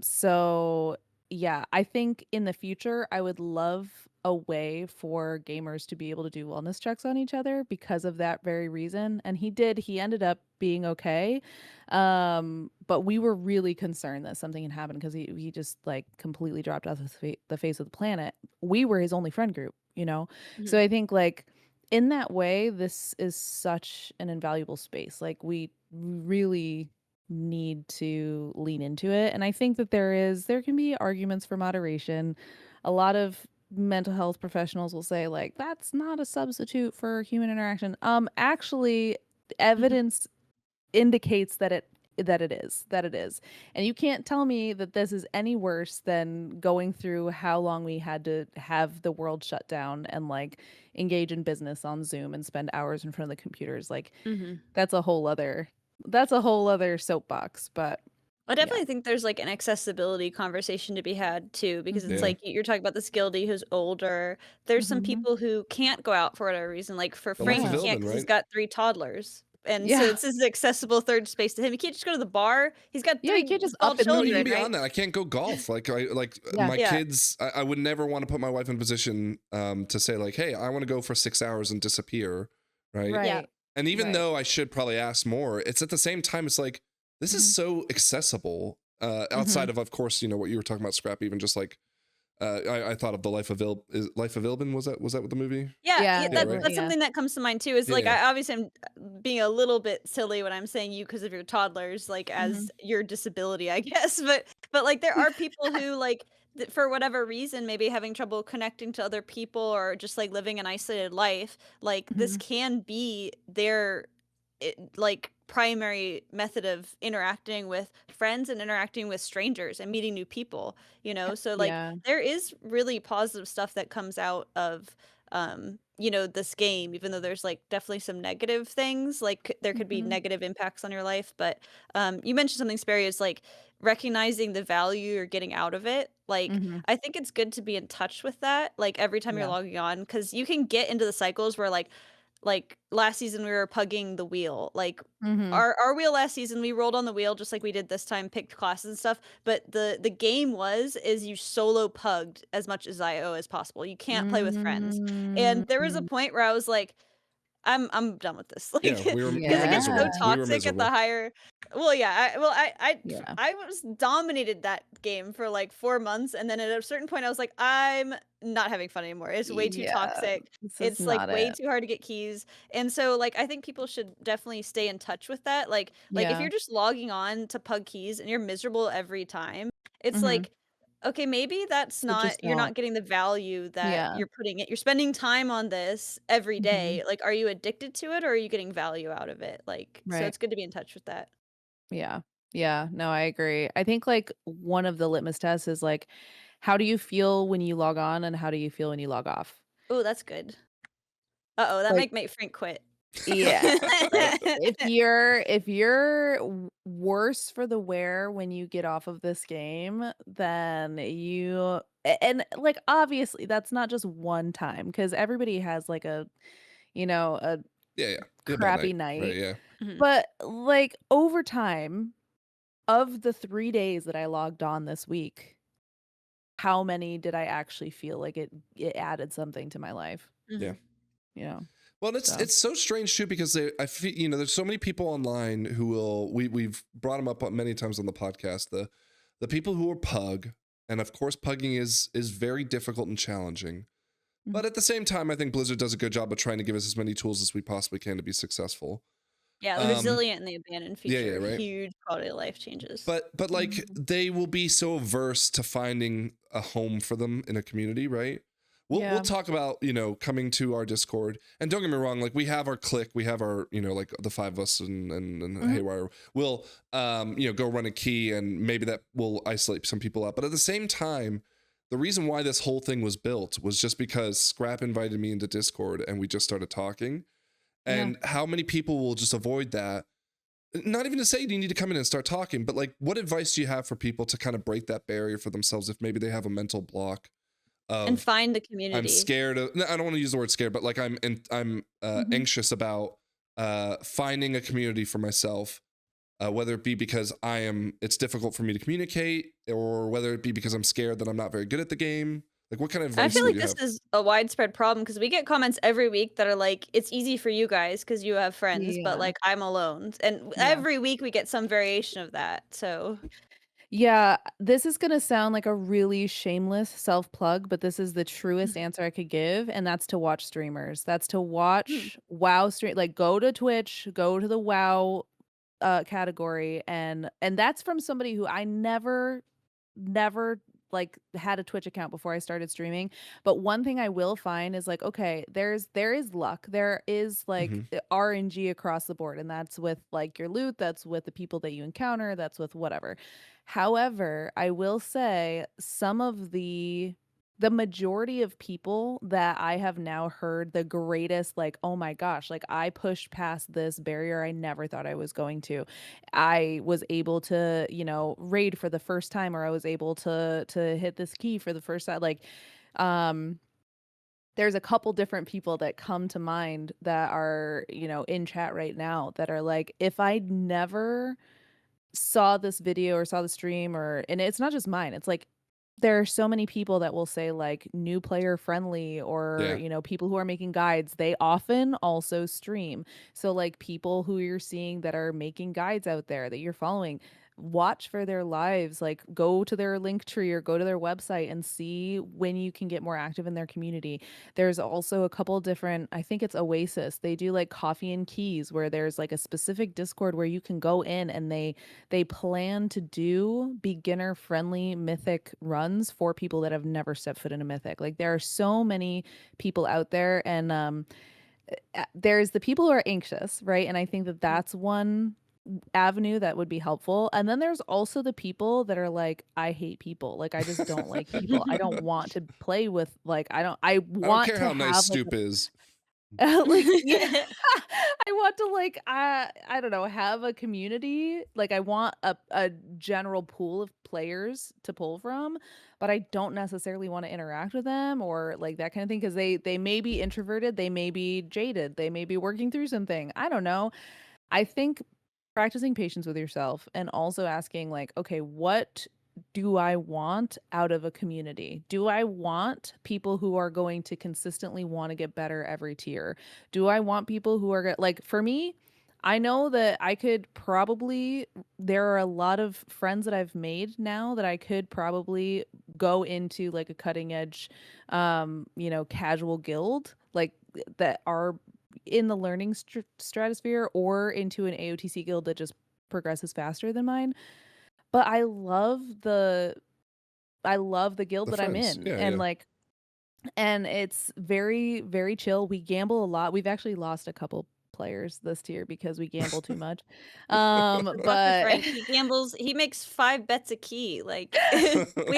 So yeah, I think in the future I would love a way for gamers to be able to do wellness checks on each other because of that very reason. And he ended up being okay. But we were really concerned that something had happened because he just like completely dropped off the face of the planet. We were his only friend group, you know? So I think like in that way, this is such an invaluable space. Like we really need to lean into it. And I think that there can be arguments for moderation. A lot of mental health professionals will say like that's not a substitute for human interaction. Actually evidence indicates that it is. And you can't tell me that this is any worse than going through how long we had to have the world shut down and like engage in business on Zoom and spend hours in front of the computers. Like that's a whole other soapbox. But I definitely think there's like an accessibility conversation to be had too, because it's like you're talking about this guildie who's older. There's some people who can't go out for whatever reason. Like for Frank, he can't because he's got 3 toddlers. And so this is an accessible third space to him. He can't just go to the bar. He's got 3 you can't just small up and children, even beyond right? that, I can't go golf. Like my kids, I would never want to put my wife in a position to say like, hey, I want to go for 6 hours and disappear, right? Right. And even though I should probably ask more, it's at the same time, it's like, this is so accessible. Outside of course, you know, what you were talking about, Scrap, even just like I thought of the Life of Ilbin. Was that what the movie? Yeah, right? that's something that comes to mind too. Is like I obviously am being a little bit silly when I'm saying you because of your toddlers, like as your disability, I guess. But like there are people who like for whatever reason maybe having trouble connecting to other people or just like living an isolated life. Like this can be their like primary method of interacting with friends and interacting with strangers and meeting new people, you know. So like there is really positive stuff that comes out of you know, this game, even though there's like definitely some negative things, like there could be negative impacts on your life. But you mentioned something, Sparey, is like recognizing the value you're getting out of it. Like I think it's good to be in touch with that, like every time you're logging on, because you can get into the cycles where like last season we were pugging the wheel, like our wheel last season we rolled on the wheel just like we did this time, picked classes and stuff, but the game is you solo pugged as much as IO as possible. You can't play with friends. And there was a point where I was like, I'm done with this. Like, yeah, we were it's so toxic we at the higher. Well, yeah, I was dominated that game for like 4 months, and then at a certain point, I was like, I'm not having fun anymore. It's way too toxic. It's like way too hard to get keys, and so like I think people should definitely stay in touch with that. Like if you're just logging on to pug keys and you're miserable every time, it's like, okay, maybe that's not, you're not getting the value that you're putting it. You're spending time on this every day. Like, are you addicted to it or are you getting value out of it? Like, so it's good to be in touch with that. Yeah. Yeah. No, I agree. I think like one of the litmus tests is like, how do you feel when you log on and how do you feel when you log off? Oh, that's good. Uh-oh, that Like, might make Frank quit. Yeah. Like if you're worse for the wear when you get off of this game, then and like obviously that's not just one time because everybody has like a a crappy night. Right, yeah. But like over time of the 3 days that I logged on this week, how many did I actually feel like it added something to my life? Yeah. Yeah. Well, it's so strange too because I feel, you know, there's so many people online who will we've brought them up many times on the podcast, the people who are pug, and of course pugging is very difficult and challenging. But at the same time, I think Blizzard does a good job of trying to give us as many tools as we possibly can to be successful. Yeah, the resilient and the abandoned feature, right? Huge quality of life changes. But like they will be so averse to finding a home for them in a community, right? We'll talk about, you know, coming to our Discord, and don't get me wrong, like we have our clique, we have our, you know, like the 5 of us and Haywire. We'll you know, go run a key and maybe that will isolate some people out. But at the same time, the reason why this whole thing was built was just because Scrap invited me into Discord and we just started talking. And how many people will just avoid that? Not even to say you need to come in and start talking, but like, what advice do you have for people to kind of break that barrier for themselves if maybe they have a mental block? And find the community. I'm scared of, I don't want to use the word scared, but like I'm anxious about finding a community for myself, whether it be because it's difficult for me to communicate, or whether it be because I'm scared that I'm not very good at the game. Like, what kind of advice I feel like do you this have? is a widespread problem because we get comments every week that are like, it's easy for you guys because you have friends, but like I'm alone. And every week we get some variation of that. So yeah, this is going to sound like a really shameless self-plug, but this is the truest answer I could give, and that's to watch streamers. That's to watch WoW stream, like go to Twitch, go to the WoW category, and that's from somebody who I never like had a Twitch account before I started streaming. But one thing I will find is like, okay, there is luck. There is like RNG across the board, and that's with like your loot, that's with the people that you encounter, that's with whatever. However, I will say some of the majority of people that I have now heard the greatest, like, oh my gosh, like I pushed past this barrier I never thought I was going to. I was able to, you know, raid for the first time, or I was able to hit this key for the first time. Like, there's a couple different people that come to mind that are, you know, in chat right now that are like, if I never saw this video or saw the stream, and it's not just mine, it's like there are so many people that will say like new player friendly or Yeah. you know, people who are making guides, they often also stream. So like people who you're seeing that are making guides out there that you're following, watch for their lives, like go to their link tree or go to their website and see when you can get more active in their community. There's also a couple different, I think it's Oasis, they do like coffee and keys where there's like a specific Discord where you can go in and they plan to do beginner friendly mythic runs for people that have never stepped foot in a mythic. Like there are so many people out there, and there's the people who are anxious, right? And I think that that's one avenue that would be helpful. And then there's also the people that are like, I hate people. Like I just don't like people. I don't want to play with, like I I don't want care to how nice have like Stoop is. like yeah. I want to like I don't know, have a community. Like I want a general pool of players to pull from, but I don't necessarily want to interact with them or like that kind of thing because they may be introverted, they may be jaded, they may be working through something. I don't know. I think practicing patience with yourself and also asking like, okay, what do I want out of a community? Do I want people who are going to consistently want to get better every tier? Do I want people who are like, for me, I know that I could probably, there are a lot of friends that I've made now that I could probably go into like a cutting edge, you know, casual guild, like that are in the learning stratosphere or into an AOTC guild that just progresses faster than mine. But I love the guild The that I'm friends. in. Yeah, And yeah. like and it's very, very chill. We gamble a lot. We've actually lost a couple players this tier because we gamble too much. But Frank, he gambles, he makes 5 bets a key. Like we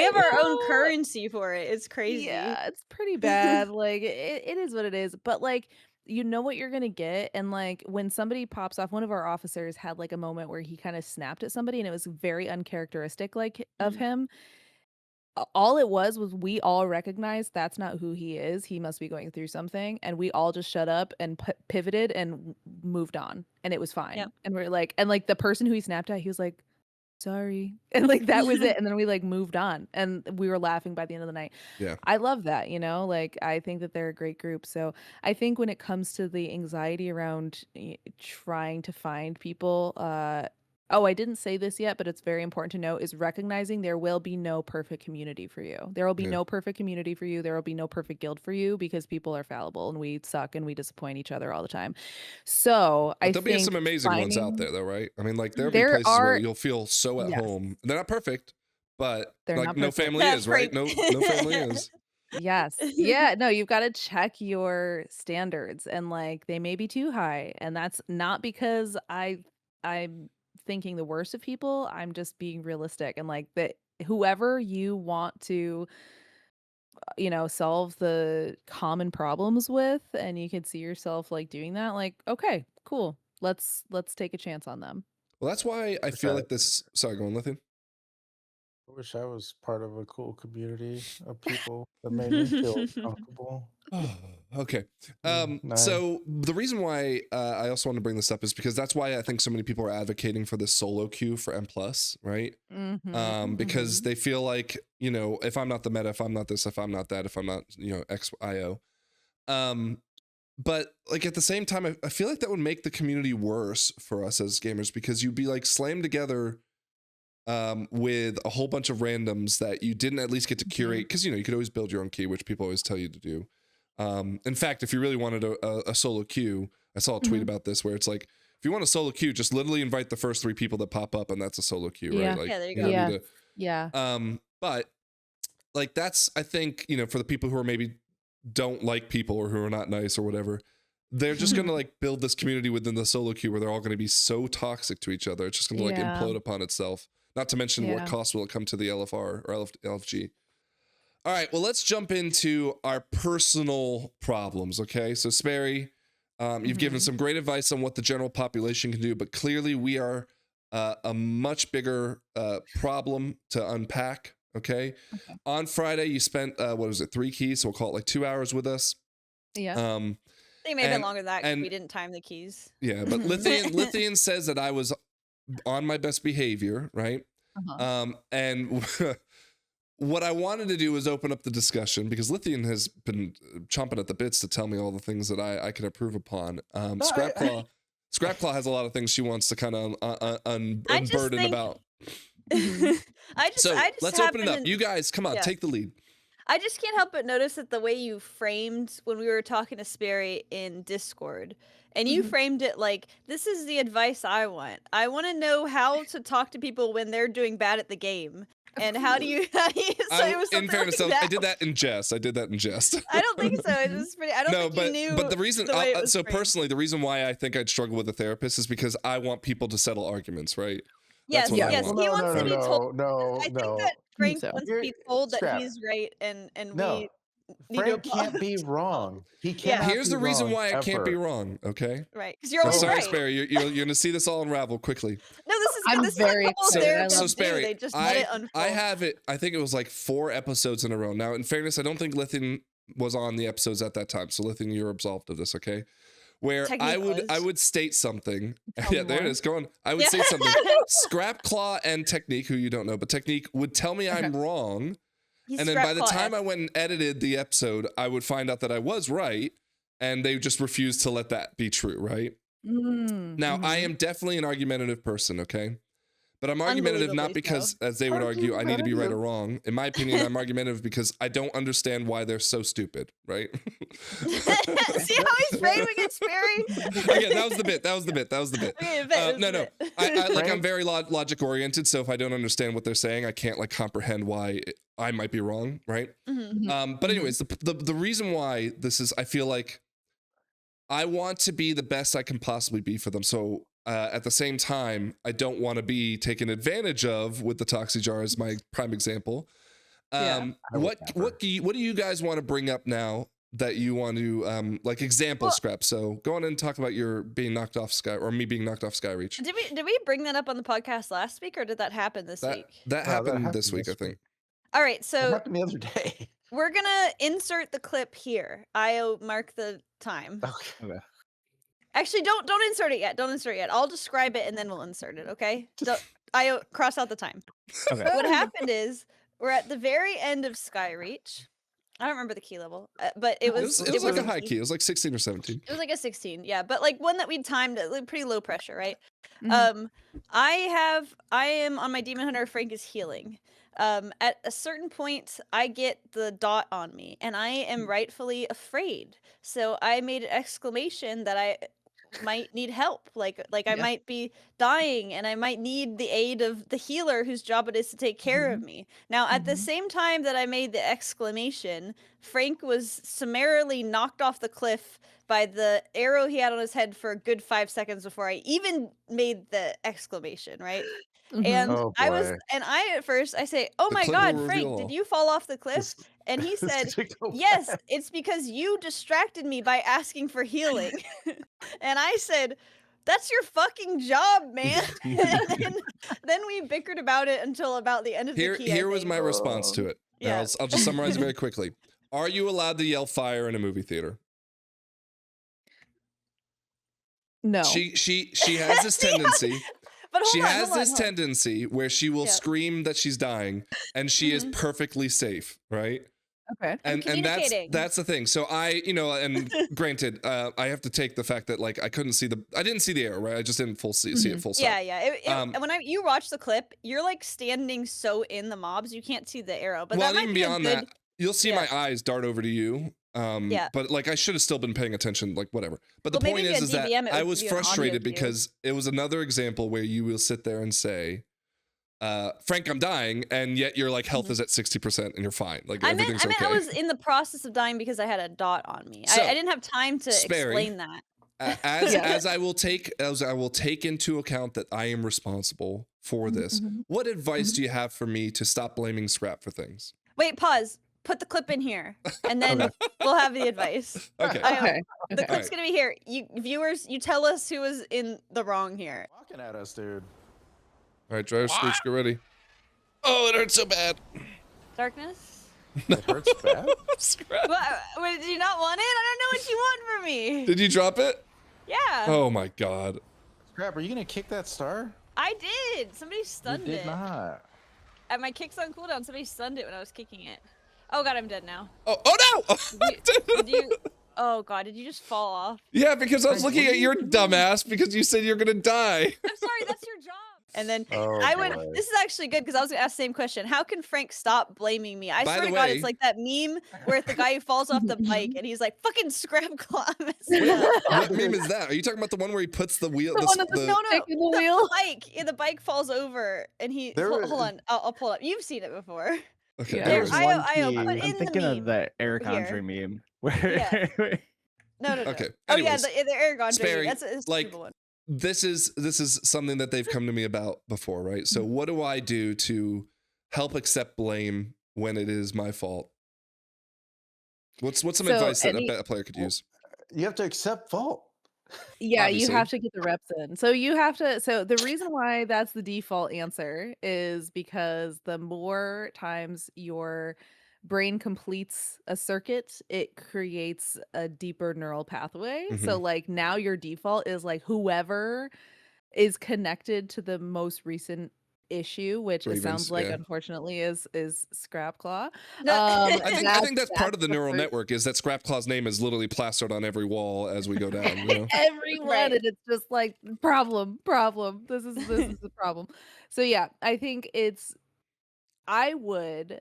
have I our own know. currency for it. It's crazy. Yeah, it's pretty bad. Like it is what it is. But like you know what you're gonna get. And like when somebody pops off, one of our officers had like a moment where he kind of snapped at somebody and it was very uncharacteristic like of Mhm. him. All it was we all recognized that's not who he is. He must be going through something. And we all just shut up and pivoted and moved on. And it was fine. Yep. And we're like, and like the person who he snapped at, he was like, sorry. And like that was it. And then we like moved on and we were laughing by the end of the night. Yeah. I love that, you know, like I think that they're a great group. So I think when it comes to the anxiety around trying to find people, oh, I didn't say this yet, but it's very important to note is recognizing there will be no perfect community for you. There will be Yeah. no perfect community for you. There will be no perfect guild for you because people are fallible and we suck and we disappoint each other all the time. So But I there'll be think some amazing ones out there, though, right? I mean, like there'll be there places where are, you'll feel so at yes, home. They're not perfect, but they're like not no perfect. family That's is, right? right. No family is. Yes. Yeah. No, you've got to check your standards and like they may be too high. And that's not because I'm thinking the worst of people. I'm just being realistic and like that whoever you want to, you know, solve the common problems with and you can see yourself like doing that, like, okay, cool. Let's take a chance on them. Well, that's why I feel like this. Sorry, go on, Lythian. I wish I was part of a cool community of people that made me feel comfortable. Okay. Nice. So the reason why I also want to bring this up is because that's why I think so many people are advocating for this solo queue for M+, right? Because they feel like, you know, if I'm not the meta, if I'm not this, if I'm not that, if I'm not, you know, XIO. But like at the same time, I feel like that would make the community worse for us as gamers because you'd be like slammed together with a whole bunch of randoms that you didn't at least get to curate because, you know, you could always build your own key, which people always tell you to do. In fact, if you really wanted a solo queue, I saw a tweet about this where it's like, if you want a solo queue, just literally invite the first 3 people that pop up and that's a solo queue, Yeah. right? Like, Yeah, there you you go. don't need to, Yeah. but like that's, I think, you know, for the people who are maybe don't like people or who are not nice or whatever, they're just gonna like build this community within the solo queue where they're all gonna be so toxic to each other. It's just gonna like Yeah. implode upon itself. Not to mention what Yeah. cost will it come to the LFR or LFG. All right, well, let's jump into our personal problems, okay? So Sparey, you've given some great advice on what the general population can do, but clearly we are a much bigger problem to unpack, okay? On Friday, you spent, what was it, 3 keys, so we'll call it like 2 hours with us. Yeah. They may have been longer than that because we didn't time the keys. Yeah, but Lythian says that I was on my best behavior, right? And what I wanted to do was open up the discussion because Lythian has been chomping at the bits to tell me all the things that I can improve upon. Scrapclaw has a lot of things she wants to kind of unburden about. Let's open it up. You guys, come on, take the lead. I just can't help but notice that the way you framed when we were talking to Sparey in Discord, and you framed it like, this is the advice I want. I want to know how to talk to people when they're doing bad at the game. And how do you so it was in fairness, like that. I did that in jest. I don't think so. It was pretty. I don't think you knew. But the reason, personally, the reason why I think I'd struggle with a therapist is because I want people to settle arguments, right? Yes. He wants to be told. No. I think that Frank wants to be told that he's right, and we. Frank can't be wrong. He can't. Here's the reason why I can't be wrong. Okay. Right. Because you're always right. Sparey, you're going to see this all unravel quickly. No, this is. I'm very excited. So Sparey, I have it. I think it was like 4 episodes in a row. Now, in fairness, I don't think Lythian was on the episodes at that time. So Lythian, you're absolved of this. Okay. Where I would state something. Yeah, there it is. Go on. I would say something. Scrapclaw and Technique, who you don't know, but Technique would tell me I'm wrong. And then by the time I went and edited the episode, I would find out that I was right, and they just refused to let that be true, right? Now, I am definitely an argumentative person, okay? But I'm argumentative not because, as they would argue, I need to be right or wrong. In my opinion, I'm argumentative because I don't understand why they're so stupid, right? See how he's framing it, Sparey? Okay, that was the bit. Okay, I'm very logic oriented, so if I don't understand what they're saying, I can't like comprehend why I might be wrong, right? But anyways, the reason why this is, I feel like I want to be the best I can possibly be for them. So at the same time, I don't want to be taken advantage of with the Toxie Jar as my prime example. What do you guys want to bring up now that you want to like example scrap? So go on and talk about your being knocked off me being knocked off Skyreach. Did we bring that up on the podcast last week, or did that happen this week? That happened this week, I think. All right, so it happened the other day. We're gonna insert the clip here. I'll mark the time. Okay. Actually, don't insert it yet. Don't insert it yet. I'll describe it and then we'll insert it. Okay? I cross out the time. Okay. What happened is we're at the very end of Skyreach. I don't remember the key level, but it was like a high key. It was like 16 or 17. It was like a 16, yeah, but like one that we timed at pretty low pressure, right? I am on my Demon Hunter. Frank is healing. At a certain point, I get the dot on me, and I am rightfully afraid. So I made an exclamation that I might need help, like I might be dying, and I might need the aid of the healer whose job it is to take care of me. Now, at the same time that I made the exclamation, Frank was summarily knocked off the cliff by the arrow he had on his head for a good 5 seconds before I even made the exclamation, right? And I at first I say, "Oh my God, Frank, did you fall off the cliff?" And he said, "Yes, it's because you distracted me by asking for healing." And I said, "That's your fucking job, man." And then we bickered about it until about the end of the key. Here was my response to it. Yeah. I'll just summarize very quickly. Are you allowed to yell fire in a movie theater? No. She has this tendency. But she has this tendency where she will scream that she's dying, and she is perfectly safe, right? Okay. And that's the thing. So and granted, I have to take the fact that like I didn't see the arrow, right? I just didn't see it full stop. Yeah. When you watch the clip, you're like standing so in the mobs, you can't see the arrow. But well, that might even be beyond that, you'll see my eyes dart over to you. But like I should have still been paying attention, like whatever. But the point is that I was frustrated because it was another example where you will sit there and say, Frank, I'm dying, and yet your like health is at 60% and you're fine. Like everything's okay. I was in the process of dying because I had a dot on me. So, I didn't have time to explain that. As I will take into account that I am responsible for this. What advice do you have for me to stop blaming Scrap for things? Wait, pause. Put the clip in here, and then we'll have the advice. Okay. The clip's gonna be here. You viewers, you tell us who is in the wrong here. Walking at us, dude. All right, driver Screech, get ready. Oh, it hurts so bad. Darkness? It hurts bad? What, did you not want it? I don't know what you want from me. Did you drop it? Yeah. Oh my God. Scrap, are you gonna kick that star? I did. Somebody stunned it. You did not. At my kick's on cooldown, somebody stunned it when I was kicking it. Oh god, I'm dead now. Oh no! Did you? Oh god, did you just fall off? Yeah, because I was looking at your dumbass because you said you're gonna die. I'm sorry, that's your job. And then Oh, I went, boy. this is actually good because I was gonna ask the same question. How can Frank stop blaming me? I By swear the to God, way- it's like that meme where the guy who falls off the bike and he's like, fucking scrap claw. What meme is that? Are you talking about the one where he puts the wheel? The one with the stick in the wheel. bike. Yeah, the bike falls over and he. There Hold was- on, I'll pull it up. You've seen it before. Okay, Yeah. There there was was I- one I- meme. put in I'm the thinking meme of the Eric here. Andre meme where Yeah. No. Okay. Oh yeah, Anyways, the Aragon Sparey, baby. That's a like, stupid one. this is something that they've come to me about before, right? So what do I do to help accept blame when it is my fault? What's some So advice that any- a player could use? You have to accept fault. Yeah, Obviously. you have to get the reps in. So you have to. So the reason why that's the default answer is because the more times your brain completes a circuit, it creates a deeper neural pathway. So like now your default is like whoever is connected to the most recent issue, which it Grievance, sounds like yeah. unfortunately is Scrapclaw. I think that's part of the the neural first- network is that Scrapclaw's name is literally plastered on every wall as we go down. You know? Everyone, Right. and it's just like problem. This is the problem. So yeah, I think I would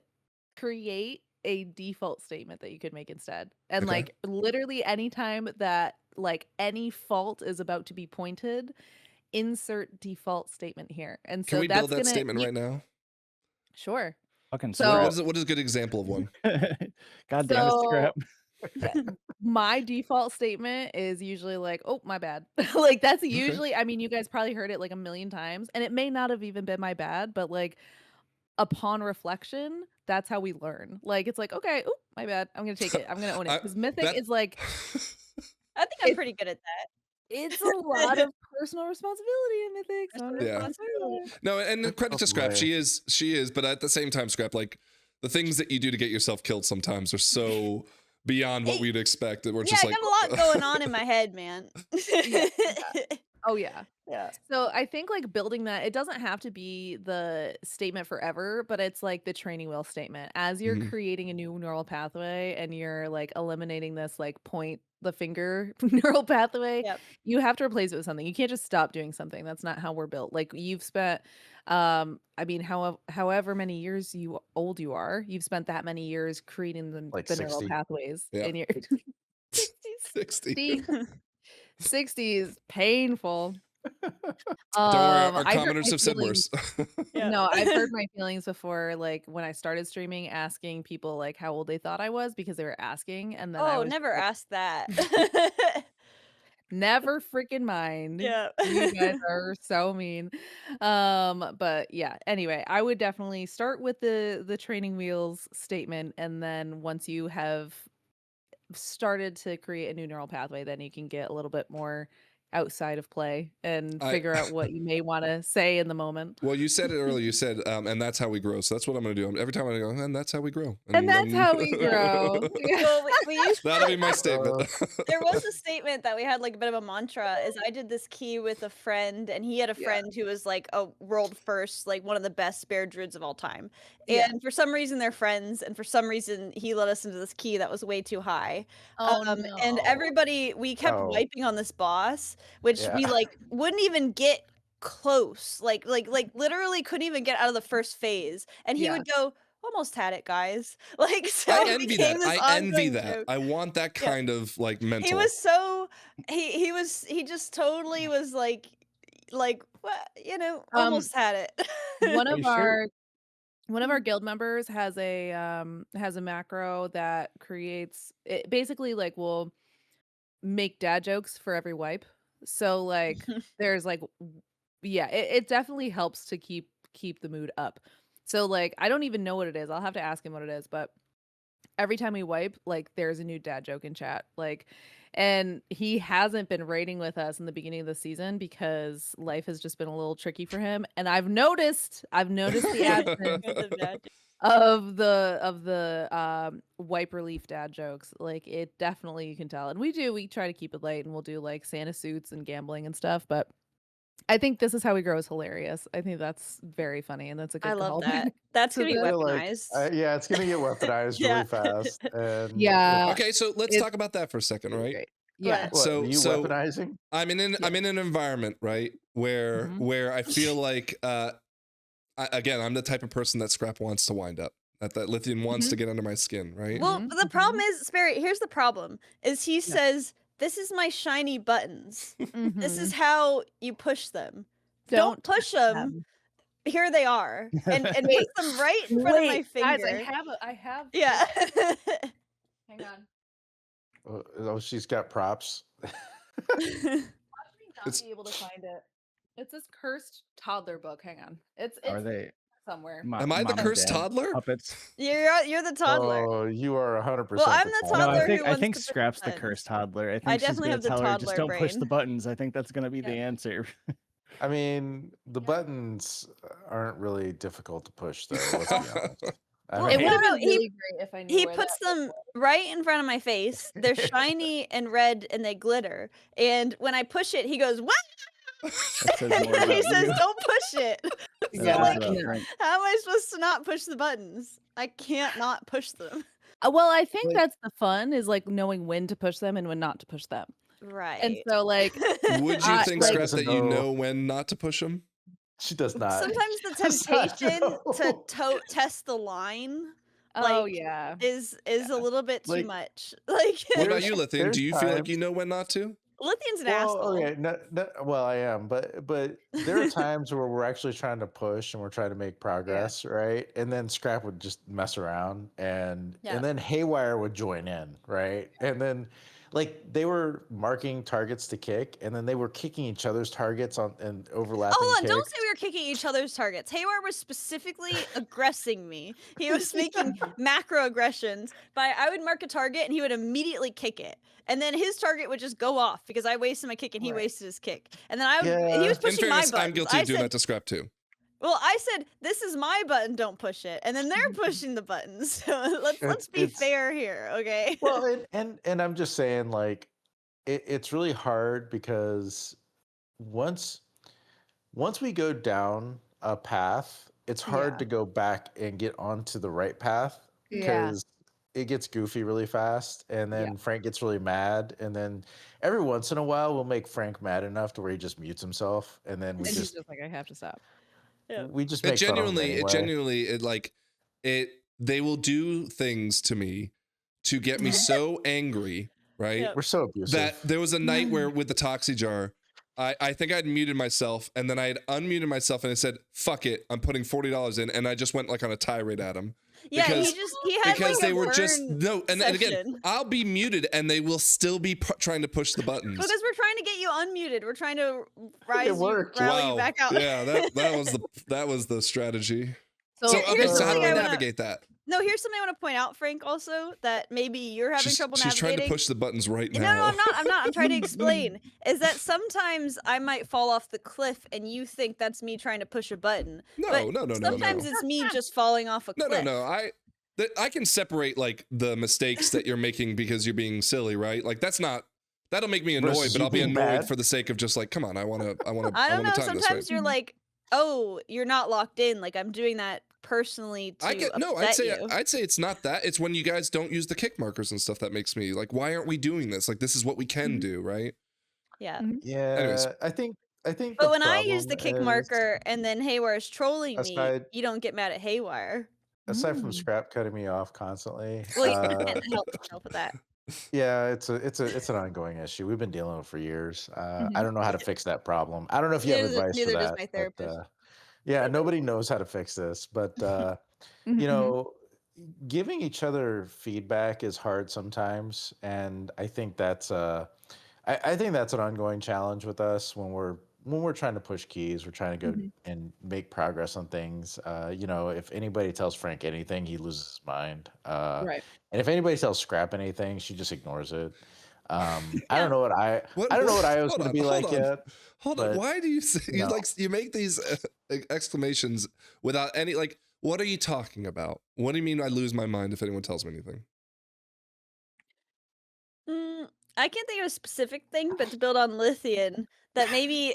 create a default statement that you could make instead, and Okay. like literally anytime that like any fault is about to be pointed, insert default statement here. And so Can we that's build that gonna statement you- right now? Sure. fucking So- What is a good example of one? God damn it, So- Scrap. My default statement is usually like, oh, my bad. Like that's usually, I mean, you guys probably heard it like a million times, and it may not have even been my bad, but like upon reflection, that's how we learn. Like it's like, okay, oh, my bad. I'm gonna take it. I'm gonna own it. Because Mythic that- is like, I think I'm It's- pretty good at that. it's a lot of personal responsibility in Mythic. So I'm just Yeah. gonna say that. No, and credit to Scrap. way. She is, but at the same time, Scrap, like the things that you do to get yourself killed sometimes are so beyond what Hey, we'd expect that we're Yeah, just I like got a lot going on in my head, man. Oh yeah. Yeah. So I think like building that, it doesn't have to be the statement forever, but it's like the training wheel statement. As you're Mhm. creating a new neural pathway and you're like eliminating this like point the finger neural pathway, Yep. you have to replace it with something. You can't just stop doing something. That's not how we're built. Like you've spent I mean, however many years old you are, you've spent that many years creating Like the neural 60. pathways Yeah. in your 60. 60s painful. Don't worry, our I hurt commenters my have said feelings. worse. Yeah. No, I've heard my feelings before, like when I started streaming, asking people like how old they thought I was because they were asking, and then I Oh, was never like, asked that. never freaking mind. Yeah. You guys are so mean. But yeah, anyway, I would definitely start with the training wheels statement, and then once you have started to create a new neural pathway, then you can get a little bit more outside of play and figure out what you may want to say in the moment. Well, you said it earlier. You said, and that's how we grow. So that's what I'm going to do. Every time I go, and that's how we grow. And that's how we grow. Well, we used That'll be my statement. there was a statement that we had like a bit of a mantra is I did this key with a friend and he had a Yeah. friend who was like a world first, like one of the best spare druids of all time. Yeah. And for some reason they're friends and for some reason he let us into this key that was way too high. Oh And no. everybody we kept Oh. wiping on this boss, which Yeah. we like wouldn't even get close. Like literally couldn't even get out of the first phase. And he Yeah. would go, almost had it, guys. Like so I it envy became that. this I envy ongoing that. joke. I want that Yeah. kind of like mental. He was so he just totally was like what almost had it. one Are of you sure? our guild members has a macro that creates it basically like will make dad jokes for every wipe. So like there's like yeah, it definitely helps to keep the mood up. So like I don't even know what it is. I'll have to ask him what it is, but every time we wipe, like there's a new dad joke in chat. Like and he hasn't been raiding with us in the beginning of the season because life has just been a little tricky for him. And I've noticed the absence of the wipe relief dad jokes. Like it definitely, you can tell. And we try to keep it light and we'll do like Santa suits and gambling and stuff, but I think This Is How We Grow is hilarious. I think that's very funny, and that's a good I love callback that. That's to gonna be I this. feel like, weaponized. yeah, it's gonna get weaponized Yeah. really fast. And Yeah. Okay, so let's It's talk about that for a second, really right? great. Yeah. What? what, So you so weaponizing? I'm in an environment, right, where Mhm. I feel like again, I'm the type of person that Scrap wants to wind up. That Lythian wants to get under my skin, right? Well, Mhm, the problem is, Sparey, here's the problem, is he Yeah. says, "This is my shiny buttons. This is Mhm. how you push them. Don't Don't push touch them. Here they are." And push Wait, them right in front of my guys, finger. I have Yeah. Hang on. Oh, she's got props. Watch me not It's- be able to find it. It's this cursed toddler book. Hang on. It's Are they somewhere. Am I the mom and cursed dad toddler? puppets? You're the toddler. Oh, you are 100%. Well, I'm the No, toddler I think who I wants think to push the Scrap's the buttons. cursed toddler. I think I she's definitely gonna have the tell her just toddler don't push the brain. buttons. I think that's gonna be the Yeah. answer. I mean, the buttons aren't really difficult to push, though. Let's be honest. Well, It Hey. would have no, been really great if I knew He where puts that book them was. right in front of my face. They're shiny and red and they glitter. And when I push it, he goes, "What?" That says more And he about says, you. "Don't push it." That So, Yeah, says like, about no. Frank. how am I supposed to not push the buttons? I can't not push them. Well, I think Like- that's the fun is like knowing when to push them and when not to push them. Right. And so like Would you think, like- Scrap, that you No. know when not to push them? She does not. Sometimes the She does not temptation know. to test the line oh like, yeah. is a little bit too Like- much. Like, What about There's- you, Lythian? there's Do you feel like times- you know when not to? Lythian's an Well, asshole. okay, well, I am, but there are times where we're actually trying to push and we're trying to make progress, right? And then Scrap would just mess around, and Yeah. then Haywire would join in, right? And then, like, they were marking targets to kick, and then they were kicking each other's targets on and overlapping. Hold on, don't kicks. say we were kicking each other's targets. Haywire was specifically aggressing me. He was making macro aggressions by I would mark a target and he would immediately kick it. And then his target would just go off because I wasted my kick and he Right. wasted his kick. And then I would, Yeah. he was In pushing my fairness, buttons. I'm guilty I of doing said, that to Scrap too. well, I said, this is my button, don't push it. And then they're pushing the buttons. So let's be It's- fair here, okay? Well, and I'm just saying, like, it's really hard because once we go down a path, it's hard Yeah. to go back and get onto the right path Yeah. because it gets goofy really fast, and then Frank gets really mad, and then every once in a while we'll make Frank mad enough to where he just mutes himself, and then And he's just like, I have to stop. Yeah. we just It make fun of him genuinely, anyway. they will do things to me to get me so angry, right? Yeah. We're so abusive. That there was a night where with the Toxie jar, I think I'd muted myself, and then I had unmuted myself, and I said, "Fuck it, I'm putting $40 in," and I just went like on a tirade at him. Yeah, because- he had Because like they a were just burn no, and again, session. I'll be muted, and they will still be trying to push the buttons. Because we're trying to get you unmuted. We're trying to rally worked. you back out. Yeah, that was the strategy. So Here- okay, here's so how do something I I wanna- navigate that? No, here's something I want to point out, Frank, also, that maybe you're having trouble She's navigating. trying to push the buttons right No, now. no, I'm not. I'm trying to explain. Is that sometimes I might fall off the cliff and you think that's me trying to push a button. No, but no. Sometimes it's me just falling off a cliff. No. I can separate like the mistakes that you're making because you're being silly, right? Like that'll make me annoyed, Versus but you I'll be being annoyed bad. for the sake of just like, come on, I want to I don't know. time this right. Sometimes you're like, oh, you're not locked in. Like I'm doing that personally to upset you. I'd say it's not that. It's when you guys don't use the kick markers and stuff that makes me like, why aren't we doing this? Like this is what we can do, right? Yeah. Yeah, Anyways. I think. But when I use the problem kick is, marker and then Haywire's trolling me, Aside- you don't get mad at Haywire. aside from Scrap cutting me off constantly, Well, you can't help with that. yeah, it's an ongoing issue. We've been dealing with it for years. I don't know how to fix that problem. I don't know if you have advice for Neither that. does my but, therapist. yeah, nobody knows how to fix this, but you know, giving each other feedback is hard sometimes, and I think that's I think that's an ongoing challenge with us when we're trying to push keys, we're trying to go and make progress on things. You know, if anybody tells Frank anything, he loses his mind. Right. And if anybody tells Scrap anything, she just ignores it. I don't know what I What- don't know what I was hold going to on, be hold like on. yet. Hold on. But, Why do you say you no. you make these exclamations without any like? What are you talking about? What do you mean I lose my mind if anyone tells me anything? I can't think of a specific thing, but to build on Lythian, that maybe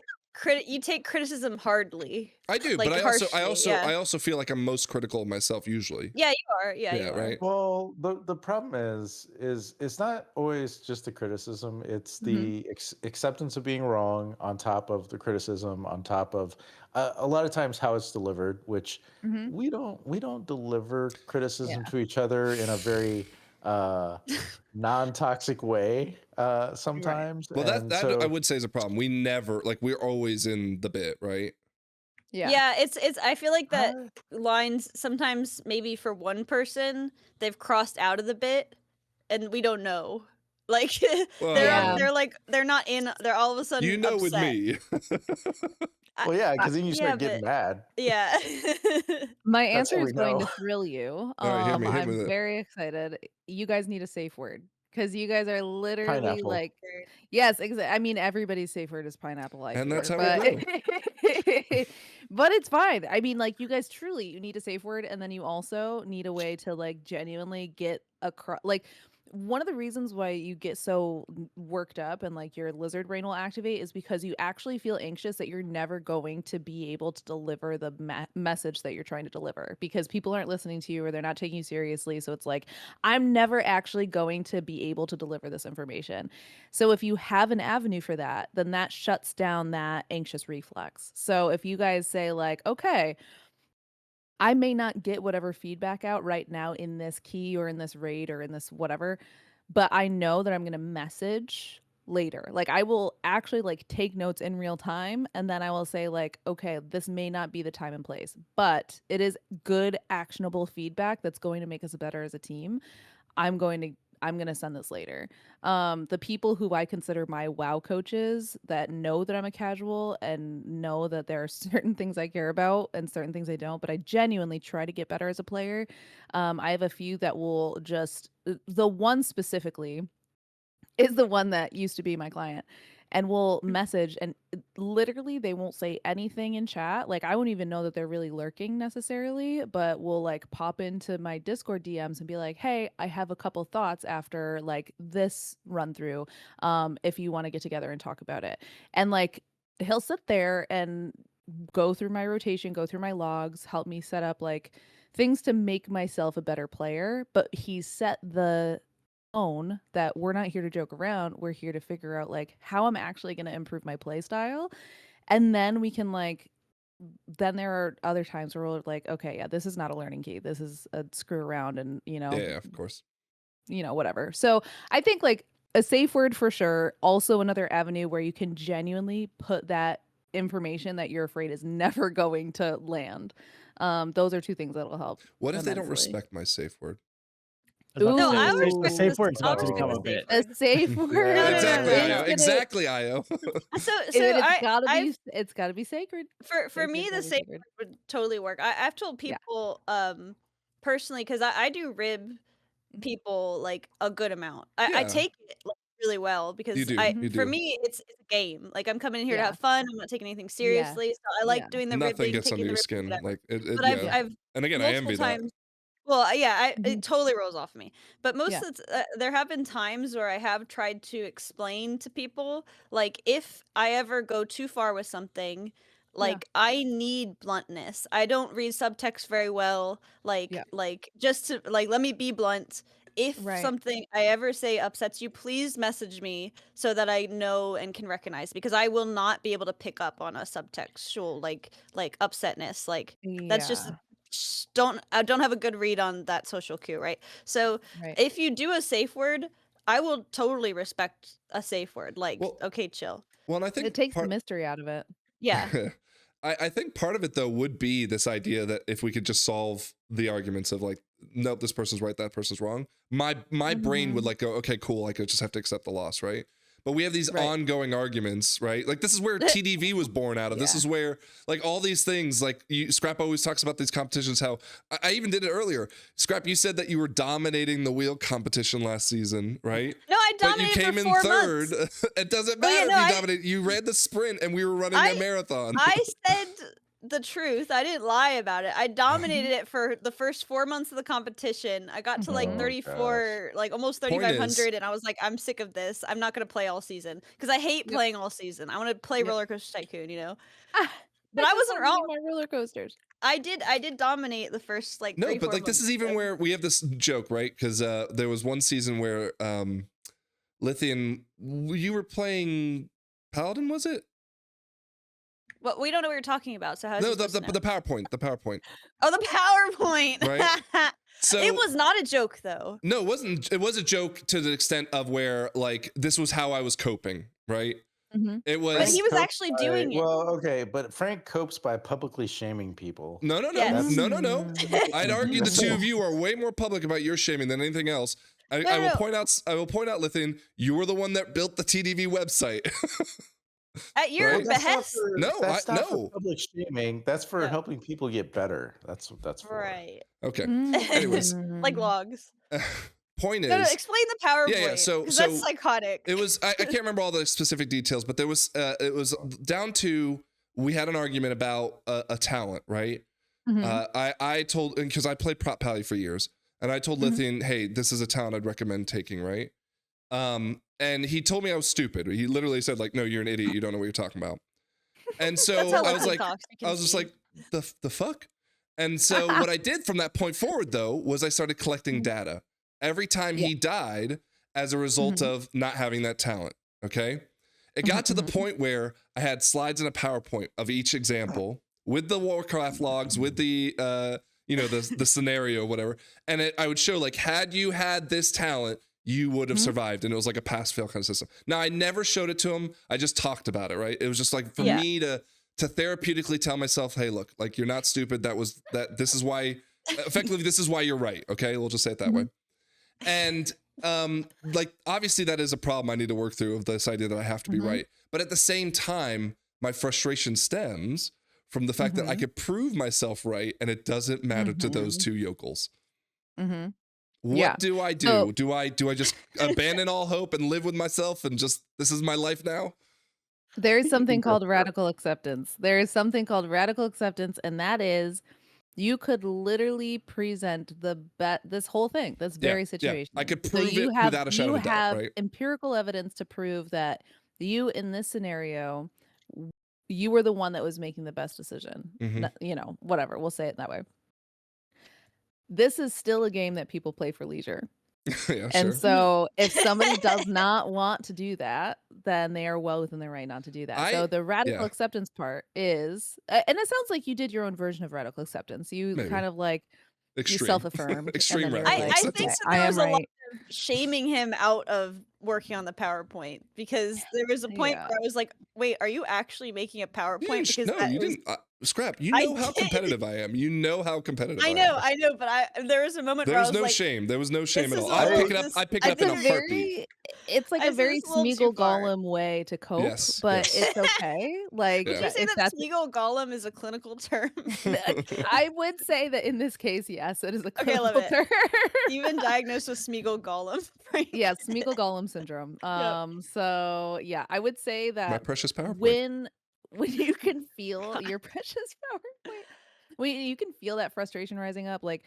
you take criticism hardly. I do, like, but harshly, yeah. I also feel like I'm most critical of myself usually. Yeah, you are. Yeah, you are. Right. Well, the problem is it's not always just the criticism. It's the acceptance of being wrong on top of the criticism, on top of a lot of times how it's delivered, which we don't deliver criticism to each other in a very non-toxic way sometimes. Well, and that so, I would say is a problem. We never we're always in the bit, right? Yeah, it's I feel like that lines sometimes maybe for one person they've crossed out of the bit and we don't know. Like they're not in, they're all of a sudden upset. With me. well, yeah, because then you start getting mad. Yeah. My answer is going to thrill you. All right, hit me I'm very excited. You guys need a safe word because you guys are literally Pineapple. like, yes, exactly. I mean, everybody's safe word is pineapple. And that's how but, we go. but it's fine. I mean, like, you guys truly, you need a safe word, and then you also need a way to like genuinely get across. Like, one of the reasons why you get so worked up and like your lizard brain will activate is because you actually feel anxious that you're never going to be able to deliver the message that you're trying to deliver because people aren't listening to you or they're not taking you seriously. So it's like, I'm never actually going to be able to deliver this information. So if you have an avenue for that, then that shuts down that anxious reflex. So if you guys say like, okay, I may not get whatever feedback out right now in this key or in this raid or in this whatever, but I know that I'm going to message later. Like, I will actually like take notes in real time, and then I will say like, okay, this may not be the time and place, but it is good actionable feedback that's going to make us better as a team. I'm going to send this later. The people who I consider my WoW coaches that know that I'm a casual and know that there are certain things I care about and certain things I don't, but I genuinely try to get better as a player. I have a few that will just, the one specifically is the one that used to be my client and will message and literally they won't say anything in chat. Like, I won't even know that they're really lurking necessarily, but will like pop into my Discord DMs and be like, hey, I have a couple thoughts after like this run through. If you want to get together and talk about it. And like, he'll sit there and go through my rotation, go through my logs, help me set up like things to make myself a better player. But he set the own that we're not here to joke around. We're here to figure out like how I'm actually going to improve my play style. And then we can like, then there are other times where we're like, okay, yeah, this is not a learning key. This is a screw around and, you know, yeah, of course, you know, whatever. So I think like a safe word for sure. Also another avenue where you can genuinely put that information that you're afraid is never going to land. Those are two things that'll help. What if they don't respect my safe word? No, I would the safe word's about to become a bit. A safe word. Exactly, Io. So it's gotta be sacred. For me, the safe word would totally work. I've told people personally, because I do rib people like a good amount. I take it like, really well because for me it's a game. Like, I'm coming in here to have fun. I'm not taking anything seriously. So I like doing the Nothing ribbing, gets taking under your the skin. ribbing, Like but I've and again, I envy that. Well, yeah, it totally rolls off of me. But most of the there have been times where I have tried to explain to people, like, if I ever go too far with something, like, I need bluntness. I don't read subtext very well. Like, just to like, let me be blunt. If something I ever say upsets you, please message me so that I know and can recognize, because I will not be able to pick up on a subtextual like upsetness. Like, that's just I don't have a good read on that social cue, right? So if you do a safe word, I will totally respect a safe word. Like, okay, chill. Well, and I think it takes the mystery out of it. Yeah. I think part of it though would be this idea that if we could just solve the arguments of like, nope, this person's right, that person's wrong. My brain would like go, okay, cool. Like, I just have to accept the loss, right? But we have these ongoing arguments, right? Like, this is where TDV was born out of. This is where, like, all these things, like, Scrap always talks about these competitions, how, I even did it earlier. Scrap, you said that you were dominating the wheel competition last season, right? No, I dominated but you came for 4 in third. Months. It doesn't matter if you dominated. You ran the sprint and we were running a marathon. I said the truth. I didn't lie about it. I dominated it for the first 4 months of the competition. I got to like Oh, 34, like almost Point is- 3,500, and I was like, I'm sick of this. I'm not gonna play all season because I hate playing all season. I want to play Roller Coaster Tycoon, you know. But I just wasn't wanna do wrong. my roller coasters. I did dominate the first like No, 3, but 4 like this months. is even where we have this joke, right? Because there was one season where Lythian, you were playing Paladin, was it? Well, we don't know what you're talking about. So how? No, the PowerPoint, the PowerPoint. Oh, the PowerPoint. Right. So it was not a joke though. No, it wasn't. It was a joke to the extent of where like this was how I was coping, right? It was. But he was actually doing it. Well, okay, but Frank copes by publicly shaming people. No. Yes. No. I'd argue the two of you are way more public about your shaming than anything else. I will point out, Lythian, you were the one that built the TDV website. At your Well, that's not behest. for- No, that's not no. for public shaming. That's for Yeah. helping people get better. That's for. Right. Okay. Anyways, Like logs. point is. No, explain the PowerPoint. Yeah. So that's psychotic. It was. I can't remember all the specific details, but there was. It was down to we had an argument about a talent, right? I told, because I played Prop Pally for years, and I told Lythian, hey, this is a talent I'd recommend taking, right? And he told me I was stupid. He literally said like, no, you're an idiot. You don't know what you're talking about. And so That's how I was Lythian like, talks, you can just see. like, the fuck? And so what I did from that point forward, though, was I started collecting data every time he died as a result of not having that talent. Okay. It got to the point where I had slides in a PowerPoint of each example with the Warcraft logs, with the, the scenario, whatever. And I would show like, had you had this talent, you would have survived. And it was like a pass fail kind of system. Now I never showed it to him. I just talked about it. Right. It was just like for me to therapeutically tell myself, hey, look, like you're not stupid. This is why you're right. Okay. We'll just say it that way. And like, obviously that is a problem I need to work through, of this idea that I have to be right. But at the same time, my frustration stems from the fact that I could prove myself right. And it doesn't matter to those two yokels. What do I do? So, do I just abandon all hope and live with myself and just, this is my life now? There's something called radical acceptance. There is something called radical acceptance, and that is you could literally present this whole thing, this very situation. I could prove it without a shadow of a doubt, You have right? empirical evidence to prove that you, in this scenario, you were the one that was making the best decision. Whatever, we'll say it that way. This is still a game that people play for leisure. And so if somebody does not want to do that, then they are well within their right not to do that. So the radical acceptance part is, and it sounds like you did your own version of radical acceptance. You kind of like, you self-affirmed. Extreme radical I acceptance. think so there was a lot of shaming him out of working on the PowerPoint, because there was a point where I was like, wait, are you actually making a PowerPoint? Because no, you didn't. Scrap. You know how competitive I am. You know how competitive I am. I know, but there was a moment where I was no like, shame. There was no shame at all. I pick it up in a heartbeat. It's like a very Smeagol Golem way to cope, but it's okay. Like, did you say that Smeagol Golem is a clinical term? I would say that in this case, yes, it is a clinical term. You've been diagnosed with Smeagol Golem. Right? Yeah, Smeagol Golem syndrome. So yeah, I would say that my precious PowerPoint. When you can feel your precious PowerPoint, when you can feel that frustration rising up, like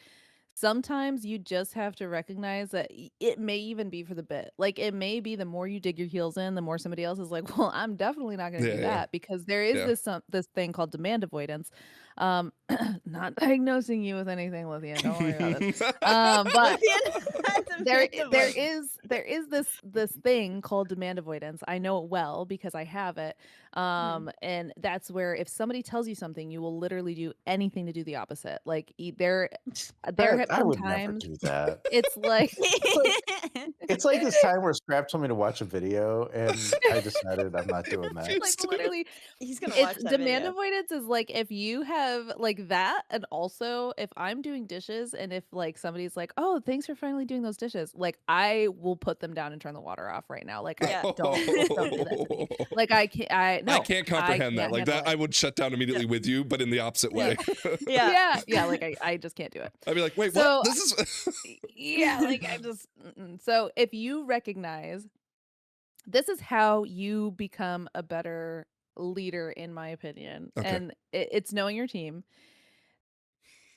sometimes you just have to recognize that it may even be for the bit. Like it may be the more you dig your heels in, the more somebody else is like, well, I'm definitely not going to do that, because there is this thing called demand avoidance. Not diagnosing you with anything, Lythian, don't worry about it. But there is this thing called demand avoidance. I know it well because I have it. And that's where if somebody tells you something, you will literally do anything to do the opposite. Like there have been times never do that. It's like it's like this time where Scrap told me to watch a video and I decided I'm not doing that. Like literally, he's gonna watch that demand video. avoidance is like if you have like that, and also if I'm doing dishes and if like somebody's like, oh, thanks for finally doing those dishes, like I will put them down and turn the water off right now. Like I don't do that to me. Like I can't comprehend that. Like that, I would shut down immediately with you, but in the opposite way. Yeah. Like I just can't do it. I'd be like, wait, what? This is like I just so if you recognize this is how you become a better leader, in my opinion. Okay. And it's knowing your team.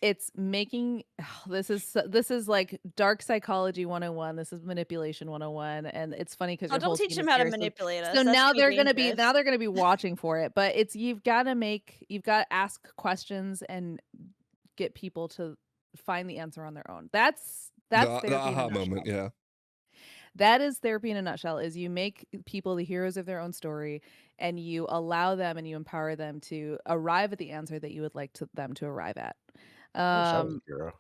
It's making this is like dark psychology 101. This is manipulation 101. And it's funny because Oh, your don't whole teach team them is how to here. manipulate us. So That's now gonna they're be gonna be dangerous. watching for it. But you've got to ask questions and get people to find the answer on their own. That's The therapy in a aha nutshell. moment, yeah. That is therapy in a nutshell, is you make people the heroes of their own story, and you allow them and you empower them to arrive at the answer that you would like them to arrive at. I wish I was a hero.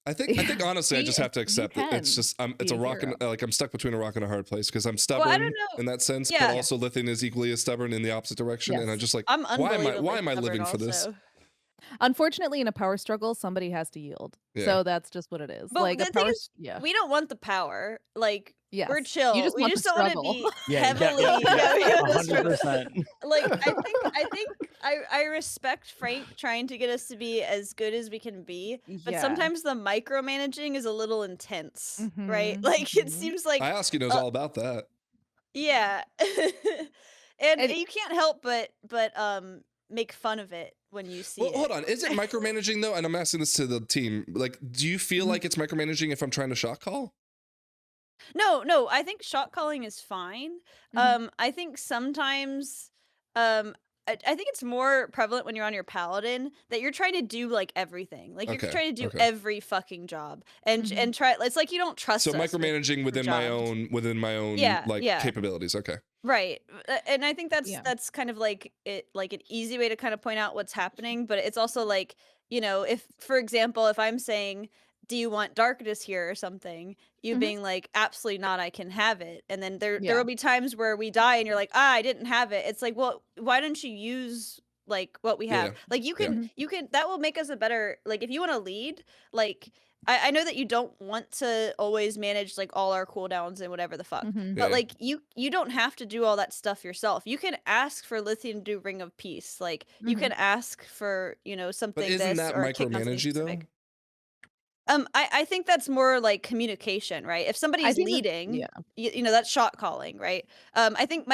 I think honestly, I just have to accept it. It's just it's a rock and like I'm stuck between a rock and a hard place because I'm stubborn Well, I don't know. in that sense, Yeah. but also Lythian is equally as stubborn in the opposite direction, and I'm just like, I'm why unbelievably am I living for stubborn this? also. Unfortunately, in a power struggle, somebody has to yield. Yeah. So that's just what it is. But Like the a thing power, is, yeah. we don't want the power. Like, we're Yes. chill. You just we want just the don't want to struggle. be Yeah, heavily. yeah, we want the struggle. 100%. Like, I respect Frank trying to get us to be as good as we can be, but Yeah. sometimes the micromanaging is a little intense, right? Mhm, Like, it mhm. seems like Ioski knows all about that. yeah, and And- you can't help but make fun of it when you see Well, it. hold on. Is it micromanaging though? And I'm asking this to the team. Like, do you feel like it's micromanaging if I'm trying to shot call? No, I think shot calling is fine. I think sometimes I think it's more prevalent when you're on your paladin that you're trying to do like everything. Like you're Okay, trying to do okay. every fucking job and try. It's like you don't trust So us with micromanaging within my own Yeah, like yeah. capabilities. Okay. Right. And I think Yeah. that's kind of like an easy way to kind of point out what's happening, but it's also like, if for example, if I'm saying, do you want darkness here or something, you being like, absolutely not, I can have it. And then there Yeah. will be times where we die and you're like, I didn't have it. It's like, well, why don't you use like what we have? Yeah. Like you can that will make us a better, like if you want to lead, like I know that you don't want to always manage like all our cooldowns and whatever the fuck, Mhm. but Yeah. like you don't have to do all that stuff yourself. You can ask for Lythian to do Ring of Peace. Like you can ask for something But isn't this that or a kick on something micromanaging though? specific. I think that's more like communication, right? If somebody is leading, that's shot calling, right? I think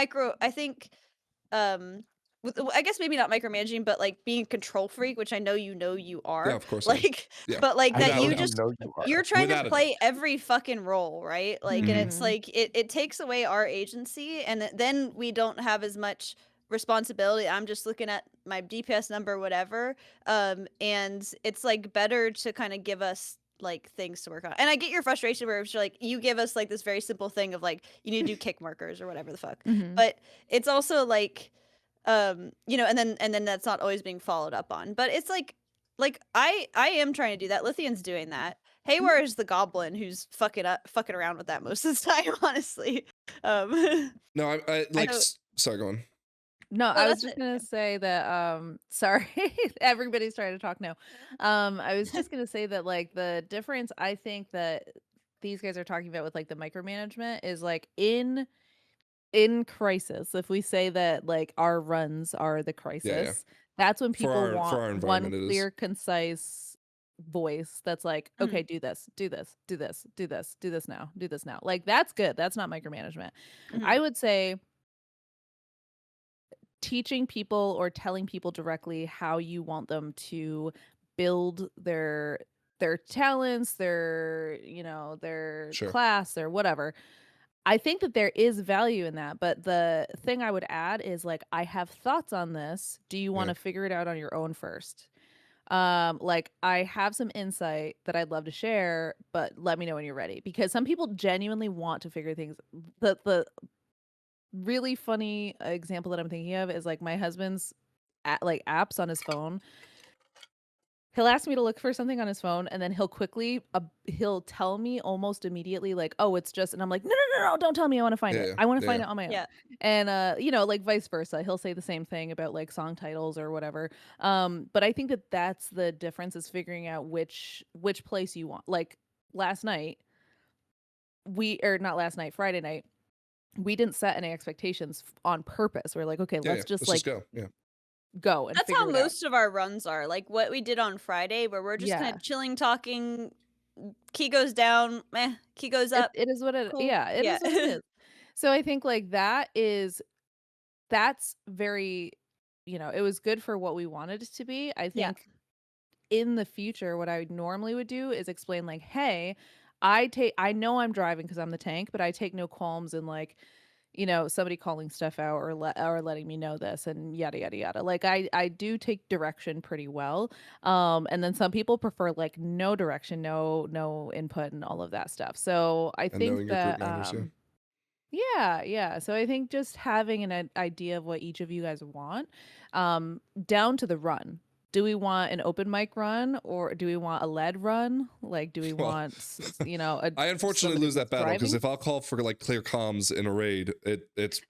I guess maybe not micromanaging, but like being a control freak, which I know you are. Yeah, of course I am. Like, Yeah. but like that Without a you doubt. just you are. you're trying Without to a play every fucking role, right? Like, and it's Mhm. like it takes away our agency, and then we don't have as much responsibility. I'm just looking at my DPS number, whatever. And it's like better to kind of give us like things to work on. And I get your frustration where it's like you give us like this very simple thing of like you need to do kick markers or whatever the fuck. But it's also like and then that's not always being followed up on. But it's like I am trying to do that. Lithian's doing that. Haywire is the goblin who's fucking around with that most of the time, honestly. No, I like know- sorry, go on. No, No, I was that's just it. gonna say that sorry, everybody's trying to talk now. I was just gonna say that like the difference I think that these guys are talking about with like the micromanagement is like in crisis, if we say that like our runs are the crisis, that's when people For our want one environment, it is. clear, concise voice that's like, okay, do this, do this, do this, do this, do this now, do this now. Like that's good. That's not micromanagement. I would say teaching people or telling people directly how you want them to build their talents, their their class or whatever. I think that there is value in that, but the thing I would add is like I have thoughts on this. Do you want to figure it out on your own first? Like I have some insight that I'd love to share, but let me know when you're ready, because some people genuinely want to figure things. The really funny example that I'm thinking of is like my husband's apps on his phone. He'll ask me to look for something on his phone, and then he'll quickly he'll tell me almost immediately like, oh, it's just, and I'm like, no, don't tell me, I want to find it. I want to find it on my own. And like vice versa, he'll say the same thing about like song titles or whatever. But I think that that's the difference, is figuring out which place you want. Like Friday night, we didn't set any expectations on purpose. We're like, okay, let's just go. Go and that's figure how it out. most of our runs are. Like what we did on Friday, where we're just kind of chilling, talking. Key goes down, key goes up. It is what it. Cool. Yeah, it is what it is. So I think like that's very it was good for what we wanted it to be. I Yeah. think in the future, what I normally would do is explain like, hey, I know I'm driving because I'm the tank, but I take no qualms in like, somebody calling stuff out or letting me know this and yada yada yada. Like I do take direction pretty well. And then some people prefer like no direction, no input and all of that stuff. So I And think knowing your group that manners, yeah. So I think just having an idea of what each of you guys want, down to the run. Do we want an open mic run or do we want a lead run? Like, do we Well, want, I unfortunately somebody lose that that's battle because driving? if I'll call for like clear comms in a raid, it's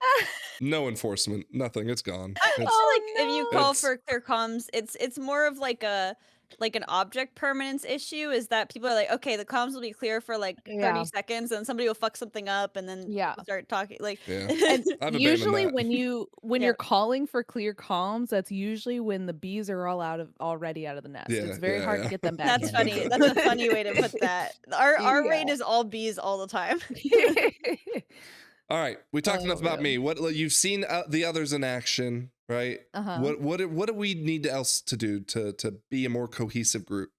no enforcement, nothing. It's gone. I feel Oh, like if you call It's- for clear comms, it's more of like an object permanence issue. Is that people are like, okay, the comms will be clear for like 30 Yeah. seconds, and somebody will fuck something up, and then Yeah. people start talking like. Yeah. And I've abandoned usually that. when Yeah. you're calling for clear comms, that's usually when the bees are all already out of the nest. Yeah, It's very hard to get them back That's in. funny. That's a funny way to put that. Our raid Yeah. is all bees all the time. All right, we talked enough about man. me. What you've seen the others in action, right? Uh-huh. What do we need else to do to be a more cohesive group?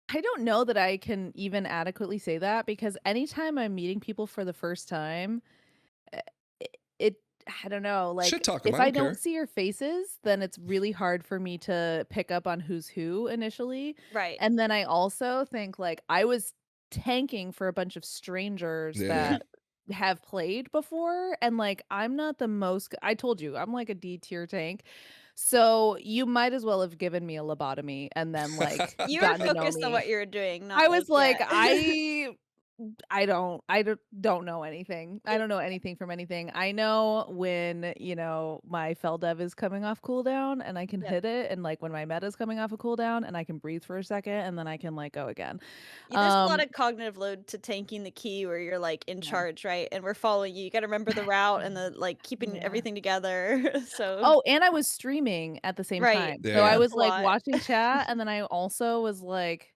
I don't know that I can even adequately say that because anytime I'm meeting people for the first time, eh, it I don't know, like Shit talk 'em, if I I don't care. don't see your faces, then it's really hard for me to pick up on who's who initially. Right. And then I also think like I was tanking for a bunch of strangers Yeah. that have played before and like I'm not the most I told you, I'm like a D tier tank. So you might as well have given me a lobotomy and then like You were gotten to know focused on me. what you were doing, not I was like, yeah. I don't know anything. I don't know anything from anything. I know when, my fell dev is coming off cooldown and I can Yep. hit it and like when my meta is coming off a cooldown and I can breathe for a second and then I can like go again. Yeah, there's a lot of cognitive load to tanking the key where you're like in Yeah. charge, right? And we're following you. You got to remember the route and the like keeping Yeah. everything together. So Oh, and I was streaming at the same Right. time. Yeah. So I That's was a like lot. watching chat and then I also was like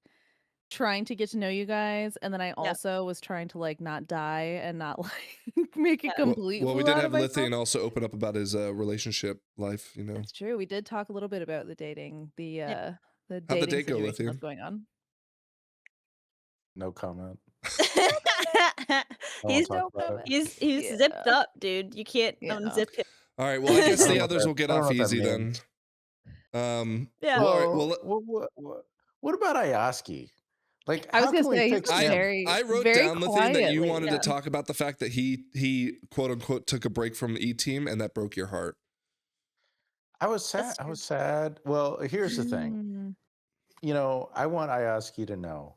trying to get to know you guys and then I also was trying to like not die and not like make a Yeah. complete Well, we fool did out have of myself. Lythian also open up about his relationship life, That's true. We did talk a little bit about the dating, the Yep. the How'd the dating date go, situation that's Lythian? going on. No comment. he's talk about it. he's Yeah. zipped up, dude. You can't Yeah. unzip him. All right, well, I guess I don't the know others what will get I don't off know what that easy then. means. Yeah. Well, all right, Well, what about Ayaski? Like, I was how gonna can we say he's fix been him? very I wrote very down the thing that you quietly, wanted yeah. to talk about the fact that he quote unquote took a break from eTeam and that broke your heart. I was sad. That's I true. was sad. Well, here's the thing. I want Ayaski to know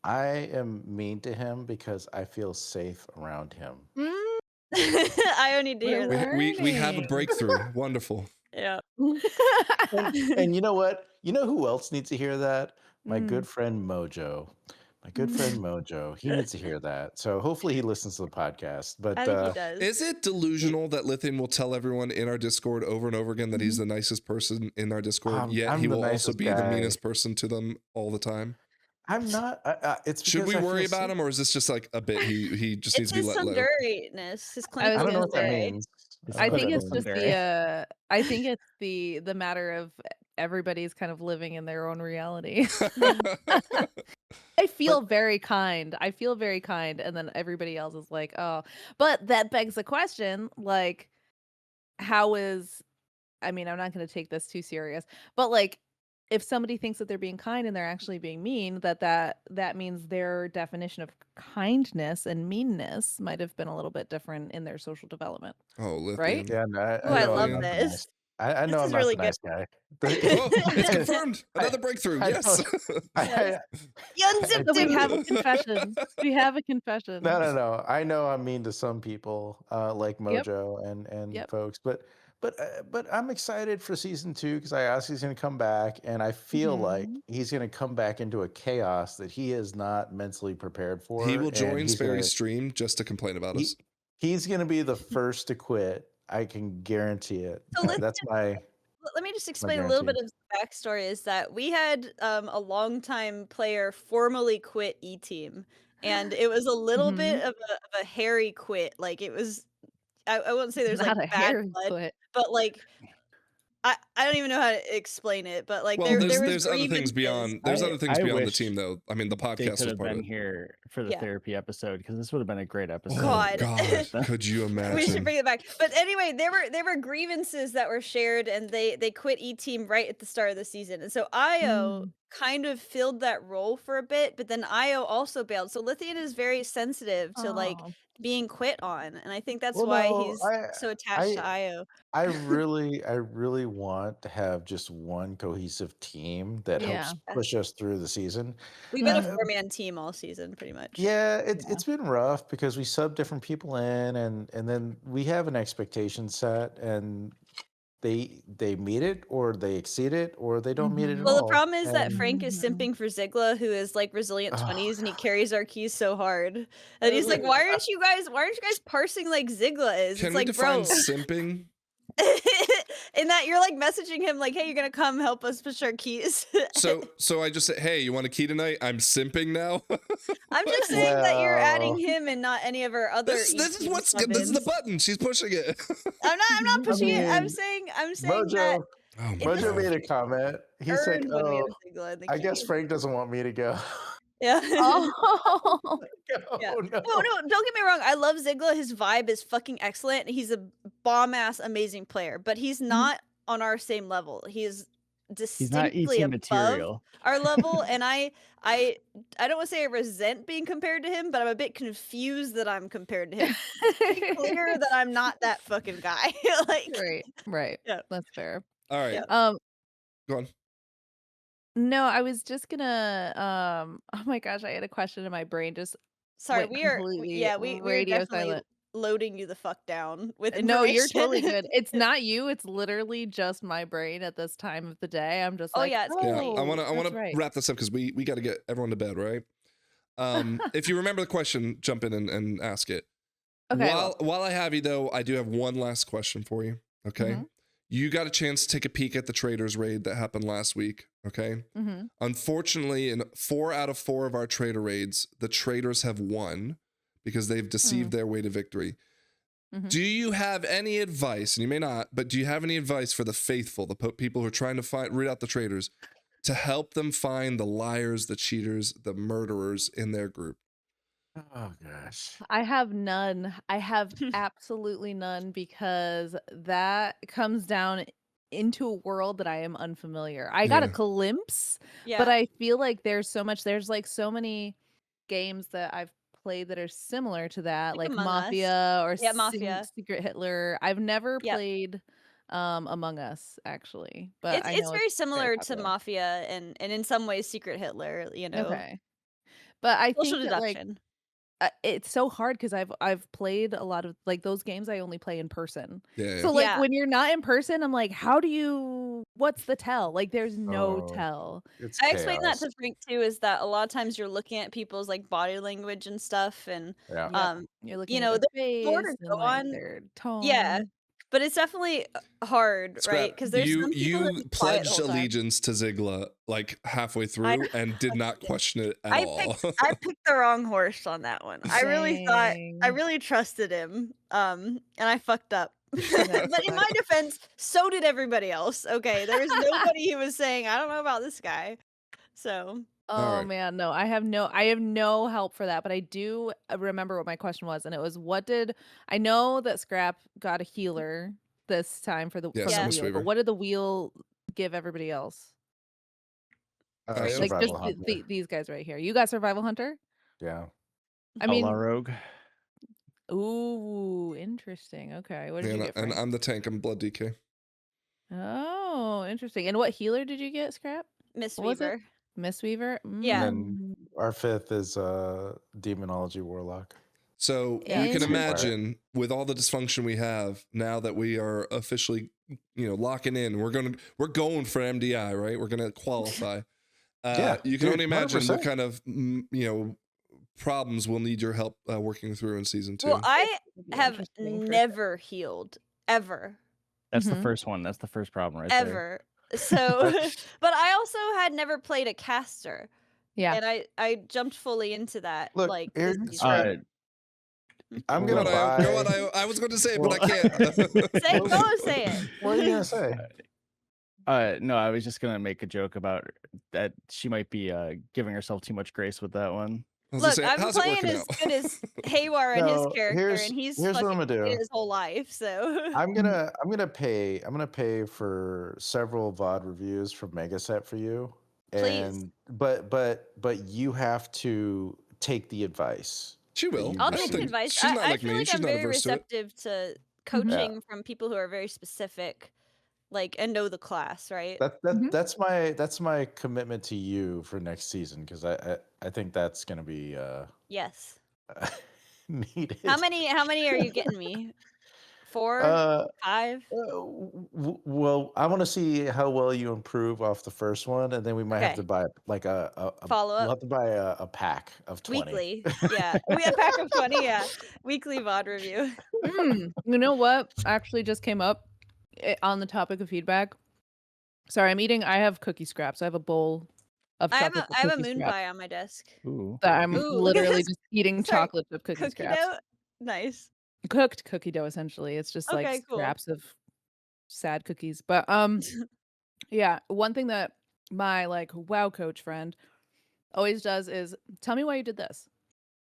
I am mean to him because I feel safe around him. I don't need to hear that. We have a breakthrough. Wonderful. Yeah. And you know what? You know who else needs to hear that? My Mm. good friend Mojo. My good friend Mojo. He needs to hear that. So hopefully he listens to the podcast. But I think he does. Is it delusional that Lythian will tell everyone in our Discord over and over again that he's the nicest person in our Discord, yet I'm he the will also nicest be the guy. meanest person to them all the time? I'm not. It's Should we because I worry feel about safe. him, or is this just like a bit? He just needs It's to be his let low. sunderiness, his I clinical was I don't know gonna what that say, means. I What think that it's means. just I think it's the matter of everybody's kind of living in their own reality. I feel very kind. I feel very kind, and then everybody else is like, oh. But that begs the question, like, how is? I mean, I'm not going to take this too serious, but like, if somebody thinks that they're being kind and they're actually being mean, that means their definition of kindness and meanness might have been a little bit different in their social development. Oh, Lythian. Right? Yeah, no, Oh, I know I'm love not the this. nice- I know This I'm is not really the nice guy. Oh, it's confirmed. Another breakthrough. I Yes. You unzipped So we him. have a confession. We have a confession. No. I know I'm mean to some people, like Yep. Mojo and Yep. folks, but I'm excited for season 2 because Ayaski's going to come back, and I feel like Mhm. he's going to come back into a chaos that he is not mentally prepared for. He will and join he's gonna- Sparey's stream just to complain about us. He's going to be the first to quit. I can guarantee it. So Lythian- That's my. Let me just explain a little bit of the backstory. Is that we had a longtime player formally quit eTeam, and it was a little bit of a hairy quit. Like it was I wouldn't say there's like Not a bad hairy blood, foot. but like I don't even know how to explain it, but like Well, there was there's other things grievances. beyond other things I beyond the wish team though. I mean, the they podcast could was have part of been it. here for the Yeah. therapy episode because this would have been a great episode. Oh God. God, could you We should imagine? bring it back. But anyway, there were grievances that were shared, and they quit eTeam right at the start of the season. And so Io kind of filled that role for a bit, but then Io also bailed. So Lythian is very sensitive to like Oh. being quit on, and I think that's Well, why no, he's so attached to Io. I really want to have just one cohesive team that helps push us through the season. We've been a 4-man team all season, pretty much. Yeah, it's been rough because we sub different people in, and then we have an expectation set, and they meet it or they exceed it or they don't meet it at Well, all. the problem is that And Frank is simping for Zigla, who is like resilient 20s, and he carries our keys so hard. And he's like, why aren't you guys parsing like Zigla is? Can It's we like, define bro. simping? In that you're like messaging him like, hey, you're gonna come help us push our keys. So I just said, hey, you want a key tonight? I'm simping now. I'm just saying that you're adding him and not any of our other. This is what's good. This is the button. She's pushing it. I'm not pushing it. I'm saying Mojo, that. Mojo made a comment. He's like, earned when we oh, have Zigla in the I guess queue." Frank doesn't want me to go. Yeah. Oh. Yeah. No. No, don't get me wrong. I love Zigla. His vibe is fucking excellent. He's a bomb ass amazing player, but he's not on our same level. He's distinctly eating above material. our level, and I don't want to say I resent being compared to him, but I'm a bit confused that I'm compared to him. It's clear that I'm not that fucking guy. Like, Right. Yeah. That's fair. All right. Yeah. Go on. No, I was just gonna oh my gosh, I had a question in my brain just Sorry, went we are completely we're radio definitely silent. loading you the fuck down with information. No, you're totally good. It's not you, it's literally just my brain at this time of the day. I'm just like, yeah, it's Yeah, complete. I want that's to right. wrap this up because we got to get everyone to bed, right? If you remember the question, jump in and ask it. Okay. While I have you though, I do have one last question for you. Okay. Mhm. You got a chance to take a peek at the Traitors raid that happened last week. Okay. Unfortunately, in 4 out of 4 of our Traitor raids, the Traitors have won because they've deceived their way to victory. Do you have any advice, and you may not, but do you have any advice for the faithful, the people who are trying to root out the traitors, to help them find the liars, the cheaters, the murderers in their group? Oh gosh. I have none. I have absolutely none because that comes down into a world that I am unfamiliar. I got a glimpse, but I feel like there's like so many games that I've played that are similar to that, like Among Us. Mafia or Mafia. Secret Hitler. I've never played Among Us actually, but I know it's very similar to popular. Mafia and in some ways Secret Hitler, you know. Okay. But I Social think that, like, deduction. it's so hard because I've played a lot of like those games I only play in person. Yeah. So like when you're not in person, I'm like, what's the tell? Like there's no Oh, tell. it's I explained that chaos. to Frank too, is that a lot of times you're looking at people's like body language and stuff, and Yep. You're looking you at know, their there's more face to and go like on. their tone. Yeah, but it's definitely hard, right? Because there's some people that you be quiet the pledged whole time. allegiance to Zigla like halfway through and did not question it at all. I picked the wrong horse on that one. I really thought I Dang. really trusted him, and I fucked up. That But in my defense, so did everybody else. Okay, there was nobody who was saying, I don't know about this guy. So Oh right. man, no, I have no help for that, but I do remember what my question was, and it was I know that Scrap got a healer this time for the Yeah, from the Mistweaver. wheel, but what did the wheel give everybody else? Like just Survival Hunter. these guys right here. You got Survival Hunter? Yeah. I mean, Outlaw Rogue. ooh, interesting. Okay, what did you get? And Frank? I'm the tank. I'm Blood DK. Oh, interesting. And what healer did you get, Scrap? What was it? Mistweaver. Mistweaver? Yeah. And then our 5th is Demonology Warlock. So Yeah. you can Interesting. imagine with all the dysfunction we have now that we are officially, locking in, we're going for MDI, right? We're going to qualify. You can only imagine 100%. what kind of, problems we'll need your help working through in season 2. Well, I have never healed ever. That's the first one. That's the first problem right Ever. So, but I also had never played a caster. Yeah. And I jumped fully into that. Look, like here- this season. I'm Go gonna on, buy. Go on, I was going to say it, but I can't. Say it. What are you gonna say? No, I was just gonna make a joke about that she might be giving herself too much grace with that one. Look, I'm how's it playing working as out? good as Haywire and his No, character, and he's here's what I'm fucking gonna do. played his whole life. So I'm gonna pay for several VOD reviews from Megaset for you. Please. And but you have to take the advice. She will. I'll I don't take think advice. she's not I like feel me. like She's I'm not very averse to it. receptive to coaching from people who are very specific, like, and know the class, right? That's my commitment to you for next season, because I think that's gonna be Yes. needed. How many are you getting me? 4? 5? Well, I want to see how well you improve off the first one, and then we might have to buy like a follow-up. We'll have to buy a pack of 20 Weekly. Yeah. We have a pack of 20, yeah. Weekly VOD review. You know what actually just came up on the topic of feedback? Sorry, I have cookie scraps. I have a bowl of chocolate I have a cookie moon scraps pie on my desk. Ooh. that I'm Ooh, literally just eating sorry, chocolate chip cookie Cookie scraps. dough? Nice. Cooked cookie dough, essentially. It's just like Okay, cool. scraps of sad cookies. But yeah, one thing that my like WoW coach friend always does is tell me why you did this.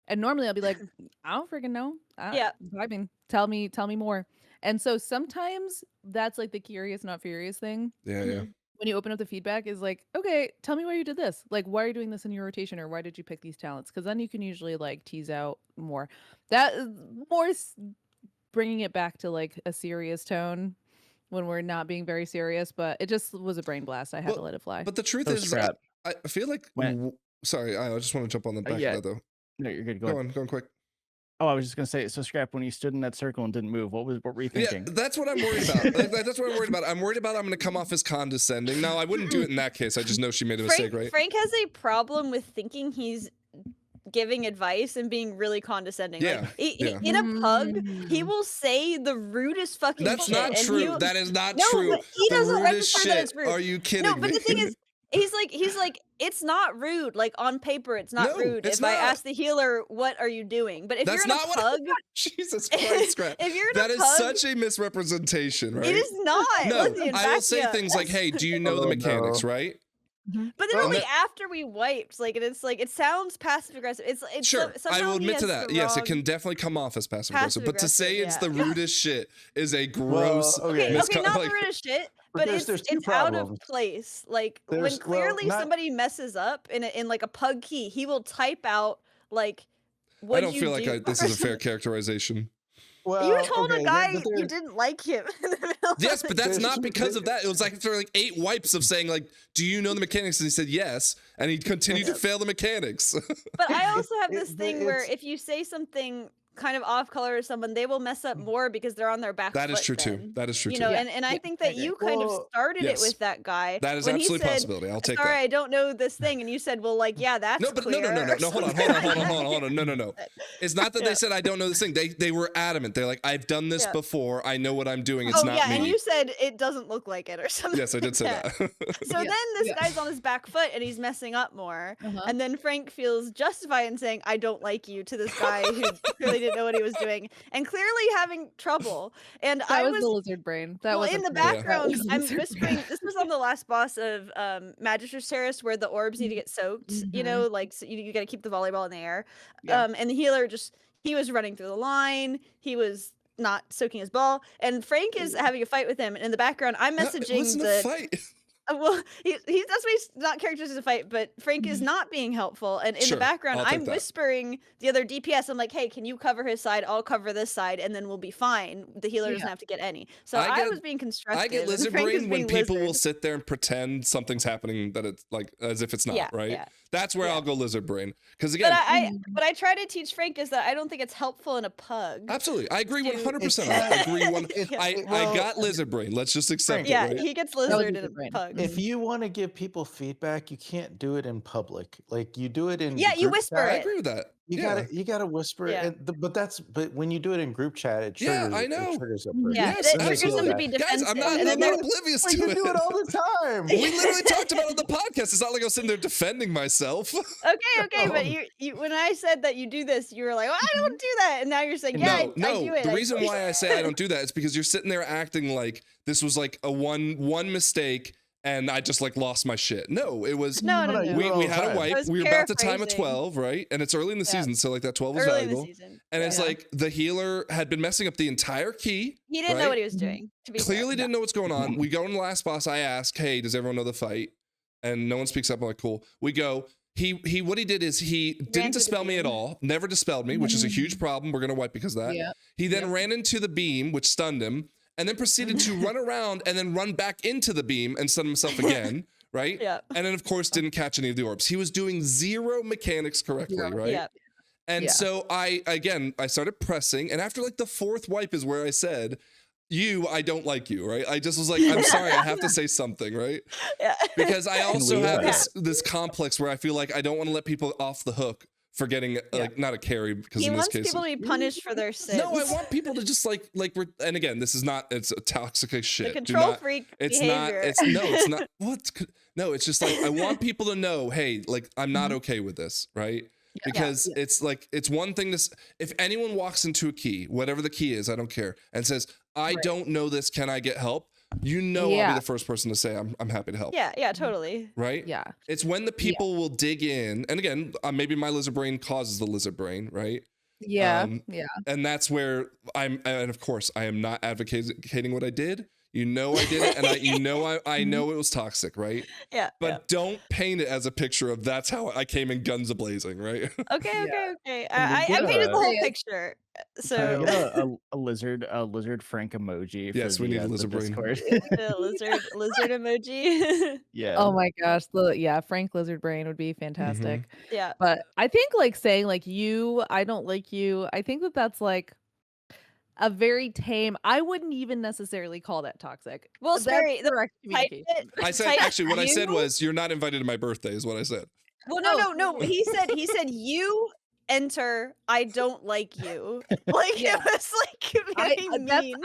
And normally I'll be like, I don't freaking know. Yeah. I mean, tell me more. And so sometimes that's like the curious, not furious thing. Yeah, yeah. When you open up the feedback is like, okay, tell me why you did this. Like, why are you doing this in your rotation, or why did you pick these talents? Because then you can usually like tease out more. That is more bringing it back to like a serious tone when we're not being very serious. But it just was a brain blast. I had to let it fly. But the truth is, I feel like. Sorry, I just want to jump on the back of that though. No, you're good. Go on quick. Oh, I was just gonna say. So, Scrap, when you stood in that circle and didn't move, what were you thinking? Yeah, that's what I'm worried about. That's what I'm worried about. I'm worried about I'm going to come off as condescending. Now, I wouldn't do it in that case. I just know she made a mistake, right? Frank has a problem with thinking he's giving advice and being really condescending. Yeah, like, in a pug, he will say the rudest fucking That's shit. Not true. That is not no, true. But he doesn't recognize that it's rude. Are you kidding No, but me? the thing is, he's like, it's not rude. Like on paper, it's not rude. If I ask the healer, what are you doing? But if you're in a pug, Jesus Christ, Scrap. If you're in that a is pug, such a misrepresentation, right? It is not. No, Lythian, I will say things like, "Hey, do you know the mechanics?" Right? But then only after we wiped, like, and it's like it sounds passive aggressive. It's sure. I will admit to that. Yes, it can definitely come off as passive aggressive. But to say it's the rudest shit is a gross. Okay, not the rudest shit. But it's out of place. Like when clearly somebody messes up in like a pug key, he will type out like what you do. I don't feel like this is a fair characterization. Well, you told a guy you didn't like him. Yes, but that's not because of that. It was like after like 8 wipes of saying like, "Do you know the mechanics?" And he said yes, and he continued to fail the mechanics. But I also have this thing where if you say something kind of off color to someone, they will mess up more because they're on their back foot. That is true too. That is true too. You know, and I think that you kind of started it with that guy. That is absolutely a possibility. I'll take that. Sorry, I don't know this thing, and you said, well, like, yeah, that's no, but clear. No. Hold on. No. It's not that they said I don't know this thing. They were adamant. They're like, I've done this before. I know what I'm doing. It's not me. And you said it doesn't look like it or something. Yes, I did say that. So then this guy's on his back foot and he's messing up more, and then Frank feels justified in saying, I don't like you to this guy who clearly didn't know what he was doing and clearly having trouble. And I was the lizard brain. That was in the background. I'm whispering. This was on the last boss of Magistrate's Terrace, where the orbs need to get soaked. You know, like so you got to keep the volleyball in the air. And the healer he was running through the line. He was not soaking his ball, and Frank is having a fight with him. And in the background, I'm messaging the fight. Well, that's why he's not characters in a fight, but Frank is not being helpful. And in the background, I'm whispering the other DPS. I'm like, hey, can you cover his side? I'll cover this side, and then we'll be fine. The healer doesn't have to get any. So I was being constructive. I get lizard brain when people will sit there and pretend something's happening that it's like as if it's not, right? Yeah. That's where I'll go lizard brain. Because again, but I try to teach Frank is that I don't think it's helpful in a pug. Absolutely, I agree 100%. I agree. I got lizard brain. Let's just accept it. Yeah, right? he gets lizard in a pug. if you want to give people feedback, you can't do it in public. Like you do it in Yeah, you group whisper chat. I it. agree with that. You gotta whisper, Yeah. but when you do it in group chat, it triggers. I know. It triggers a Mhm. person. Yeah, Yes, it triggers them to absolutely. be Guys, defensive. I'm not and then they're oblivious Like to you it. do it all the time. We literally talked about it on the podcast. It's not like I was sitting there defending myself. okay, but you when I said that you do this, you were like, well, I don't do that, and now you're saying, yeah, I do it. The I reason do it. why I say I don't do that is because you're sitting there acting like this was like a one mistake and I just like lost my shit. No, it was No. we had a I wipe. was We were about to time a paraphrasing. 12, right? And it's early in the season, so like that 12 was Early in the valuable. season. And it's Yeah. like the healer had been messing up the entire key. He didn't know right? what he was doing. To be Clearly fair. didn't know what's going on. We go in the last boss. I ask, hey, does everyone know the fight? And no one speaks up. I'm like, cool. We go. He what he did is he Ran didn't through the dispel me at beam. all. Never dispelled me, which is a huge problem. We're gonna wipe because of that. Yeah. He then ran into the beam, which stunned him, and then proceeded to run around and then run back into the beam and stun himself again, right? Yeah. And then of course didn't catch any of the orbs. He was doing zero mechanics correctly, right? Yeah. And Yeah. so I started pressing, and after like the fourth wipe is where I said, I don't like you, right? I just was like, I'm sorry, I have to say something, right? Yeah. Because I also leave have that. this complex where I feel like I don't want to let people off the hook for getting like not a carry because He in this wants case people to be punished for their sins. no, I want people to just like and again, this is not it's a toxic as shit. the Do control not- freak it's behavior. it's not what no, it's just like I want people to know, hey, like I'm not Mm-hmm. okay with this, right? Because it's like it's one thing if anyone walks into a key, whatever the key is, I don't care, and says, I don't know this, can I get help? You know I'll Yeah. be the first person to say I'm happy to help. yeah, totally. Right? Yeah. It's when the people will dig in, and again, maybe my lizard brain causes the lizard brain, right? Yeah. Yeah. And that's where and of course I am not advocating what I did. You know I did it, and I know it was toxic, right? Yeah. But don't paint it as a picture of that's how I came in guns a blazing, right? Okay. And we I get painted the whole Yeah. picture. Can So we get a lizard Frank emoji. Yes, for we the, need a the lizard brain. Discord. the lizard emoji. Yeah. Oh my gosh. Frank Lizard Brain would be fantastic. Yeah. But I think like saying like I don't like you. I think that's like a very tame. I wouldn't even necessarily call that toxic. Well, That's Sparey, the direct type communication. it. I said Type actually what I said you- was you're not invited to my birthday is what I said. Well, Oh. no. He said you enter. I don't like you. Like Yeah. it was like very mean.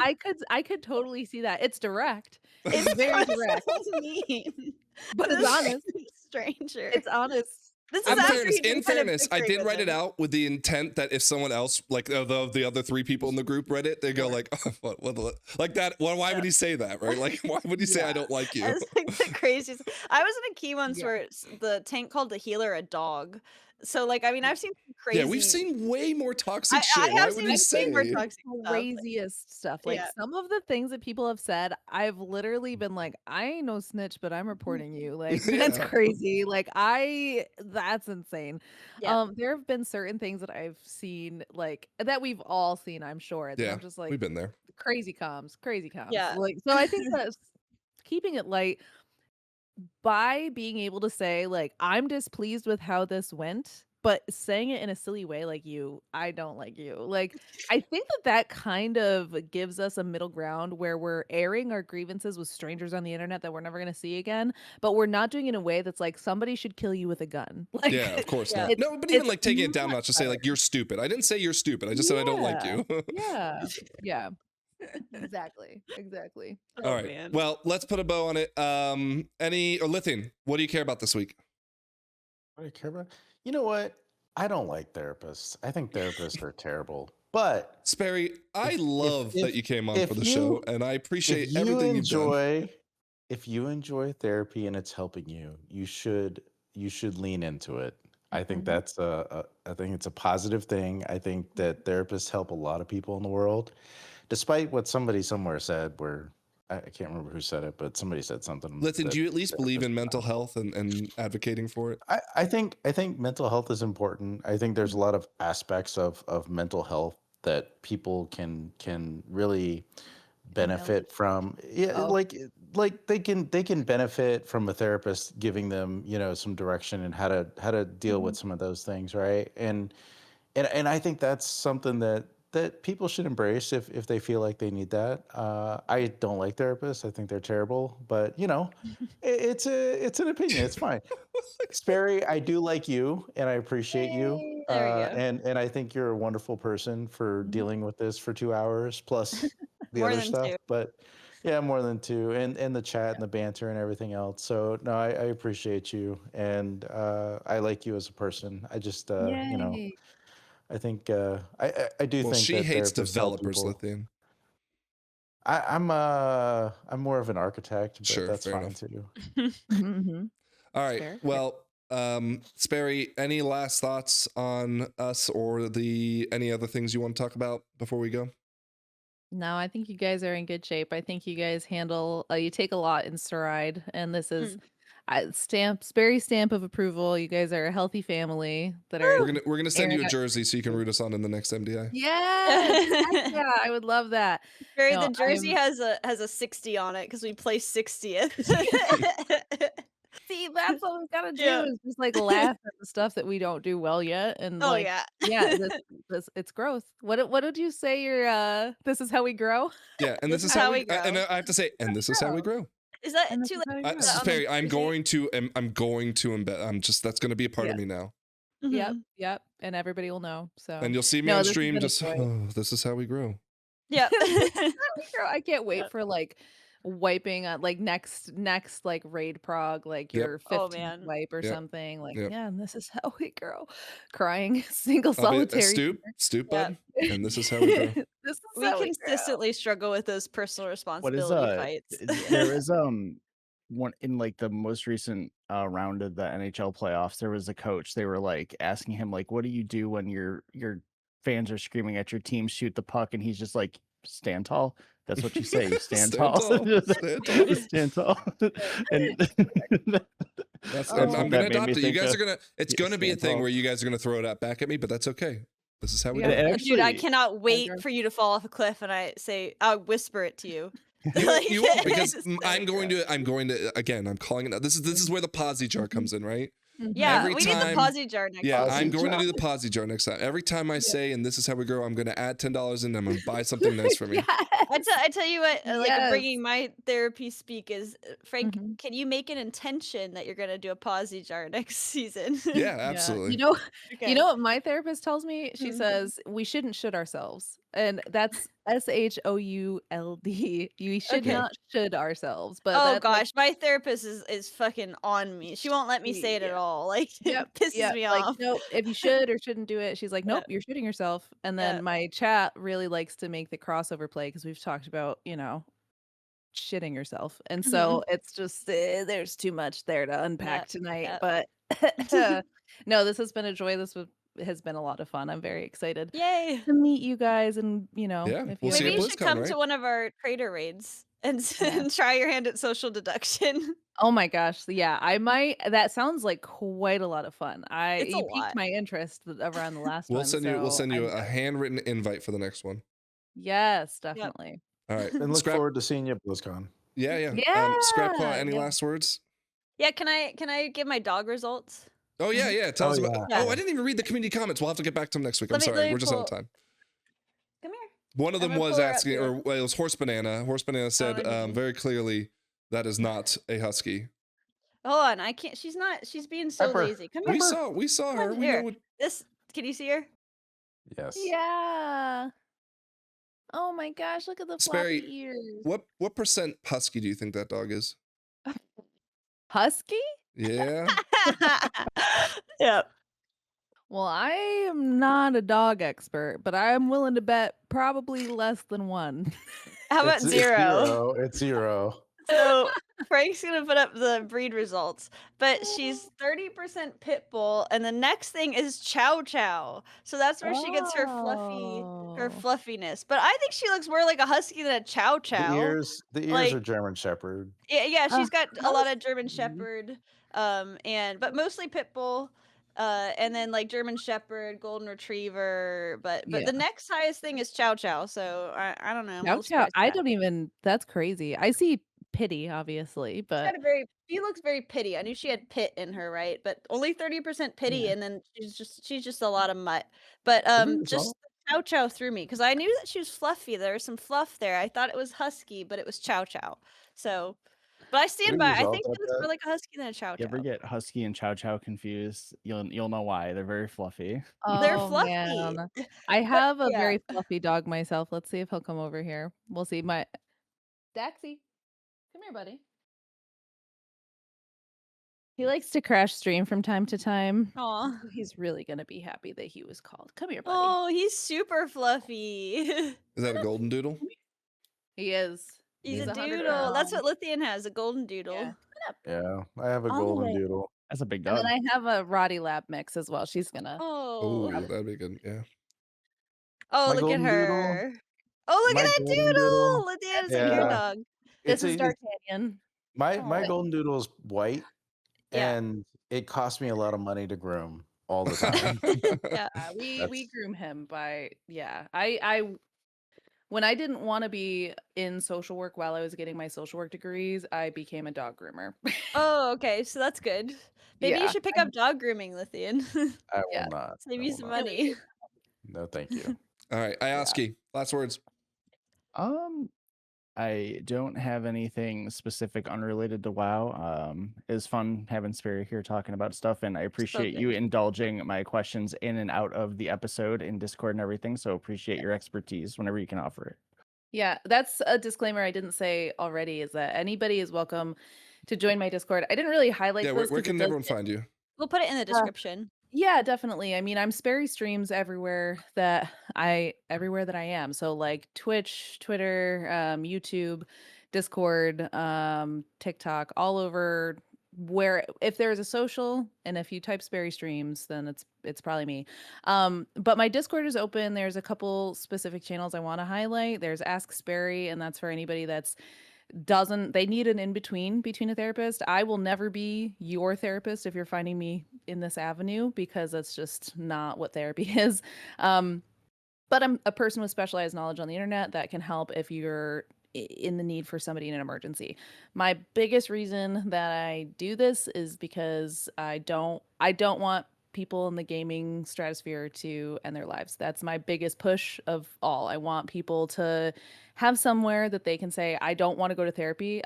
I could totally see that. It's direct. It's very direct. mean. But it's honest. Stranger. It's honest. This is In fairness, I did write it out with the intent that if someone else, like the other three people in the group read it, they go like, oh, what like that. Why would he say that, right? Like, why would he say I don't like you? It's like the craziest. I was in a key once where the tank called the healer a dog. So like, I mean, I've seen some crazy. Yeah, we've seen way more toxic I shit. Why have would seen he way say? more toxic stuff. Craziest stuff. Like Yeah. some of the things that people have said, I've literally been like, I ain't no snitch, but I'm reporting you. Like that's Yeah. crazy. Like that's insane. Yeah. There have been certain things that I've seen, like that we've all seen, I'm sure. And Yeah, I'm just like we've been there. crazy comms. Yeah. Like so I think that's keeping it light by being able to say, like, I'm displeased with how this went, but saying it in a silly way, like I don't like you. Like, I think that kind of gives us a middle ground where we're airing our grievances with strangers on the internet that we're never going to see again, but we're not doing it in a way that's like somebody should kill you with a gun. Like, Yeah, of course Yeah. not. No, but even it's like taking it down, not not just say like you're stupid. I didn't say you're stupid. I just said I don't like Yeah. you. yeah. Exactly. All right. man. Well, let's put a bow on it. Lythian, what do you care about this week? What do I care about? You know what? I don't like therapists. I think therapists are terrible. But Sparey, I love that you came on if for the you- show, and I appreciate if you everything you've done. if you enjoy therapy and it's helping you, you should lean into it. I think that's I think it's a positive thing. I think that therapists help a lot of people in the world, despite what somebody somewhere said. Where I can't remember who said it, but somebody said something. Lythian, that do you at least believe in therapists- mental health and advocating for it? I think mental health is important. I think there's a lot of aspects of mental health that people can really benefit from. Yeah, Oh. like they can benefit from a therapist giving them, some direction and how to deal with some of those things, right? And I think that's something that that people should embrace if they feel like they need that. I don't like therapists. I think they're terrible, but it's an opinion. It's fine. Sparey, I do like you, and I appreciate you. Yay, there we go. And I think you're a wonderful person for dealing with this for 2 hours plus the More other than stuff. 2. But yeah, more than 2, and the chat and the banter and everything else. So no, I appreciate you, and I like you as a person. I just Yay. I think I do Well, think she that hates therapists help developers, people. Lythian. I'm more of an architect, but Sure, that's fair fine enough. too. Mm-hmm. All right. Fair. Well, Sparey, any last thoughts on us or any other things you want to talk about before we go? No, I think you guys are in good shape. I think you guys handle you take a lot in stride, and this is Sparey stamp of approval. You guys are a healthy family that are We're gonna send you a airing out- jersey so you can root us on in the next MDI. Yes, heck yeah, I would love that. Barry, No, the jersey I'm- has a 60 on it because we placed 60th. See, that's what we've got to do Yeah. is just like laugh at the stuff that we don't do well yet, and Oh like, yeah. this it's growth. What did you say? Your this is how we grow. Yeah, and this is how we and I have to say, and this is how we grow. Is that And this too is how we late? grow. Sparey, I'm going to embed. That's going to be a part of me now. Yep, and everybody will know. So And you'll see me No, on this has stream. been a Just joy. this is how we grow. Yeah. Girl, I can't wait for like wiping on like next like raid prog like Yep. your Oh, 15th man. wipe or Yep. something like Yep. yeah, and this is how we grow. Crying single I'll be a solitary. stoop, Yeah. bud. And this is how we grow. This is We how we grow. consistently struggle with those personal What is responsibility fights. there is one in like the most recent round of the NHL playoffs, there was a coach. They were like asking him like, what do you do when your fans are screaming at your team, shoot the puck, and he's just like, stand tall. That's what you say. You stand tall. Stand tall. Stand tall. And That's, Oh, I'm that gonna made me adopt it. You think guys of- are gonna. It's yeah, gonna be a stand thing tall. where you guys are gonna throw that back at me, but that's okay. This is how we Yeah. do And it. actually, Dude, I cannot wait agree. for you to fall off a cliff and I'll whisper it to you. You won't because It's so I'm going to again. I'm calling it. This is where the posy jar comes in, right? Yeah, Every we need time- the posy jar next Yeah, time. I'm going to jar. do the posy jar next time. Every time I say, and this is how we grow, I'm going to add $10 in. I'm going to buy something nice for me. I tell you what, like Yes. bringing my therapy speak is Frank. Mhm. Can you make an intention that you're gonna do a posy jar next season? Yeah, absolutely. You know what my therapist tells me? She Mhm. says we shouldn't should ourselves. And that's SHOULD. We should Okay. not should ourselves. But Oh that's like- gosh, my therapist is fucking on me. She won't let me say it at Yeah. all. Like Yep, it pisses yep, me like, off. nope, if you should or shouldn't do it, she's like, Yeah. nope, you're shooting yourself. And then Yeah. my chat really likes to make the crossover play because we've talked about, shitting yourself. And so it's just there's too much there to unpack tonight. yep. But no, this has been a joy. Has been a lot of fun. I'm very excited Yay! to meet you guys. And Yeah, if we'll you see Maybe at you should BlizzCon, come right? to one of our Traitor raids and, Yeah. and try your hand at social deduction. Oh my gosh. Yeah, I might. That sounds like quite a lot of fun. It's a You piqued lot. my interest around the last We'll one. send you I'm a handwritten invite for the next one. Yes, definitely. All right. And look Scrap, forward to seeing you at BlizzCon. yeah. Yeah, Scrapclaw, any yeah. last words? Yeah, can I give my dog results? Oh yeah. Tell us Oh, about. yeah. Oh, I didn't even read the community comments. We'll have to get back to them next week. I'm Let me- sorry. let me We're just out of pull- time. Come here. One of I'm them gonna was pull her up asking, here. or well, it was Horse Banana. Horse Banana said I did. very clearly that is not a husky. Hold on, I can't. She's not. She's being so Pepper. lazy. Come here. We saw her. Come We here. know what. This. Can you see her? Yes. Yeah. Oh my gosh, look at the Sparey, floppy ears. What percent husky do you think that dog is? Husky? Yeah. Yep. Well, I am not a dog expert, but I am willing to bet probably less than 1. How about It's 0? It's 0. So Frank's gonna put up the breed results, but she's 30% pit bull, and the next thing is chow chow. So that's where she gets her Oh. fluffiness. But I think she looks more like a husky than a chow chow. The ears Like- are German Shepherd. Yeah, she's got a lot of German Husky. Shepherd, but mostly pit bull, and then like German Shepherd, Golden Retriever. But Yeah. the next highest thing is chow chow. So I don't know. I'm a Chow little chow. surprised by I that. don't even. That's crazy. I see pity, obviously, She but got she looks very pity. I knew she had pit in her, right? But only 30% pity, Yeah. and then she's just a lot of mutt. But Isn't it just all? Chow Chow threw me because I knew that she was fluffy. There was some fluff there. I thought it was husky, but it was Chow Chow. So, but I stand by. I think it was more like a husky than a Chow Chow. You ever get husky and Chow Chow confused? You'll know why. They're very fluffy. They're Oh fluffy. man, I have a yeah. very fluffy dog myself. Let's see if he'll come over here. We'll see. My Daxie, come here, buddy. He likes to crash stream from time to time. Aw. He's really gonna be happy that he was called. Come here, buddy. Oh, he's super fluffy. Is that a golden doodle? He is. He's a 100 doodle. That's pounds. what Lythian has, a golden doodle. Yeah. Yeah, I have a All the golden way. doodle. That's a big And dog. then I have a Roddy Lab mix as well. She's gonna. Oh. Oh, that'd be good. Yeah. Oh, My look at golden doodle. her. Oh, look My at that golden doodle. doodle. Lythian is a Yeah. cute dog. This It's is a- D'Artagnan. My Oh. golden doodle is white, Yeah. and it costs me a lot of money to groom all the time. Yeah. We That's- groom him by I when I didn't want to be in social work while I was getting my social work degrees, I became a dog groomer. Oh, okay. So that's good. Maybe you Yeah. should pick up dog grooming, Lythian. I will Yeah. not. Save I you will some not. money. No, thank you. All right, Ioski, last words. I don't have anything specific unrelated to WoW. It was fun having Sparey here talking about stuff, and I appreciate you indulging my questions in and out of the episode in Discord and everything. So appreciate your expertise whenever you can offer it. Yeah, that's a disclaimer I didn't say already, is that anybody is welcome to join my Discord. I didn't really highlight Yeah, this where 'cause it can does everyone get- find you? We'll put it in the description. Yeah, definitely. I mean, I'm SpareyStreams everywhere that I am. So like Twitch, Twitter, YouTube, Discord, TikTok, all over where if there's a social and if you type SpareyStreams, then it's probably me. But my Discord is open. There's a couple specific channels I want to highlight. There's Ask Sparey, and that's for anybody that's they need an in-between a therapist. I will never be your therapist if you're finding me in this avenue, because that's just not what therapy is. But I'm a person with specialized knowledge on the internet that can help if you're in the need for somebody in an emergency. My biggest reason that I do this is because I don't want people in the gaming stratosphere to end their lives. That's my biggest push of all. I want people to have somewhere that they can say, I don't want to go to therapy.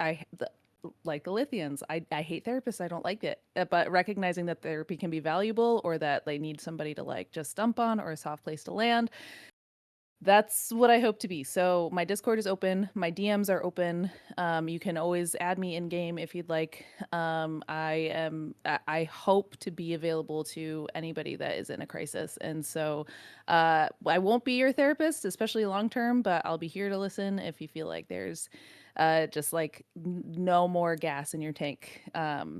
Like the Lythians, I hate therapists. I don't like it. But recognizing that therapy can be valuable, or that they need somebody to like just dump on, or a soft place to land. That's what I hope to be. So my Discord is open. My DMs are open. You can always add me in game if you'd like. I hope to be available to anybody that is in a crisis. And so I won't be your therapist, especially long term, but I'll be here to listen if you feel like there's just like no more gas in your tank.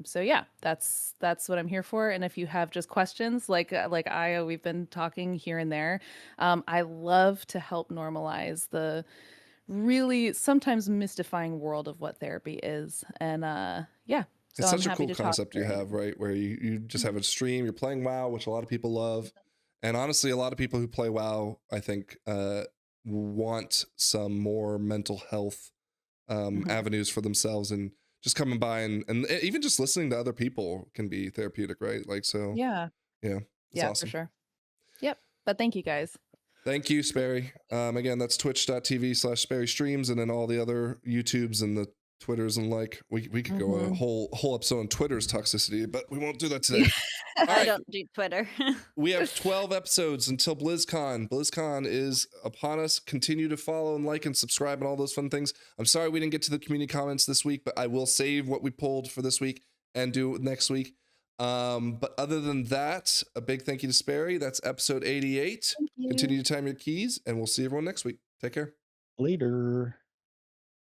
So yeah, that's what I'm here for. And if you have just questions like we've been talking here and there, I love to help normalize the really sometimes mystifying world of what therapy is. And yeah. So It's I'm such a happy cool to talk concept you through it. have, right? Where you just have a stream, you're playing WoW, which a lot of people love. And honestly, a lot of people who play WoW, I think, want some more mental health avenues for themselves, and just coming by and even just listening to other people can be therapeutic, right? Like, so Yeah. it's Yeah, awesome. for sure. Yep. But thank you guys. Thank you, Sparey. Again, that's twitch.tv/SpareyStreams, and then all the other YouTubes and the Twitters and like. We could go a whole episode on Twitter's toxicity, but we won't do that today. All I right. don't do Twitter. We have 12 episodes until BlizzCon. BlizzCon is upon us. Continue to follow and like and subscribe and all those fun things. I'm sorry we didn't get to the community comments this week, but I will save what we pulled for this week and do it next week. But other than that, a big thank you to Sparey. That's episode 88. Continue to time your keys, and we'll see everyone next week. Take care. Later.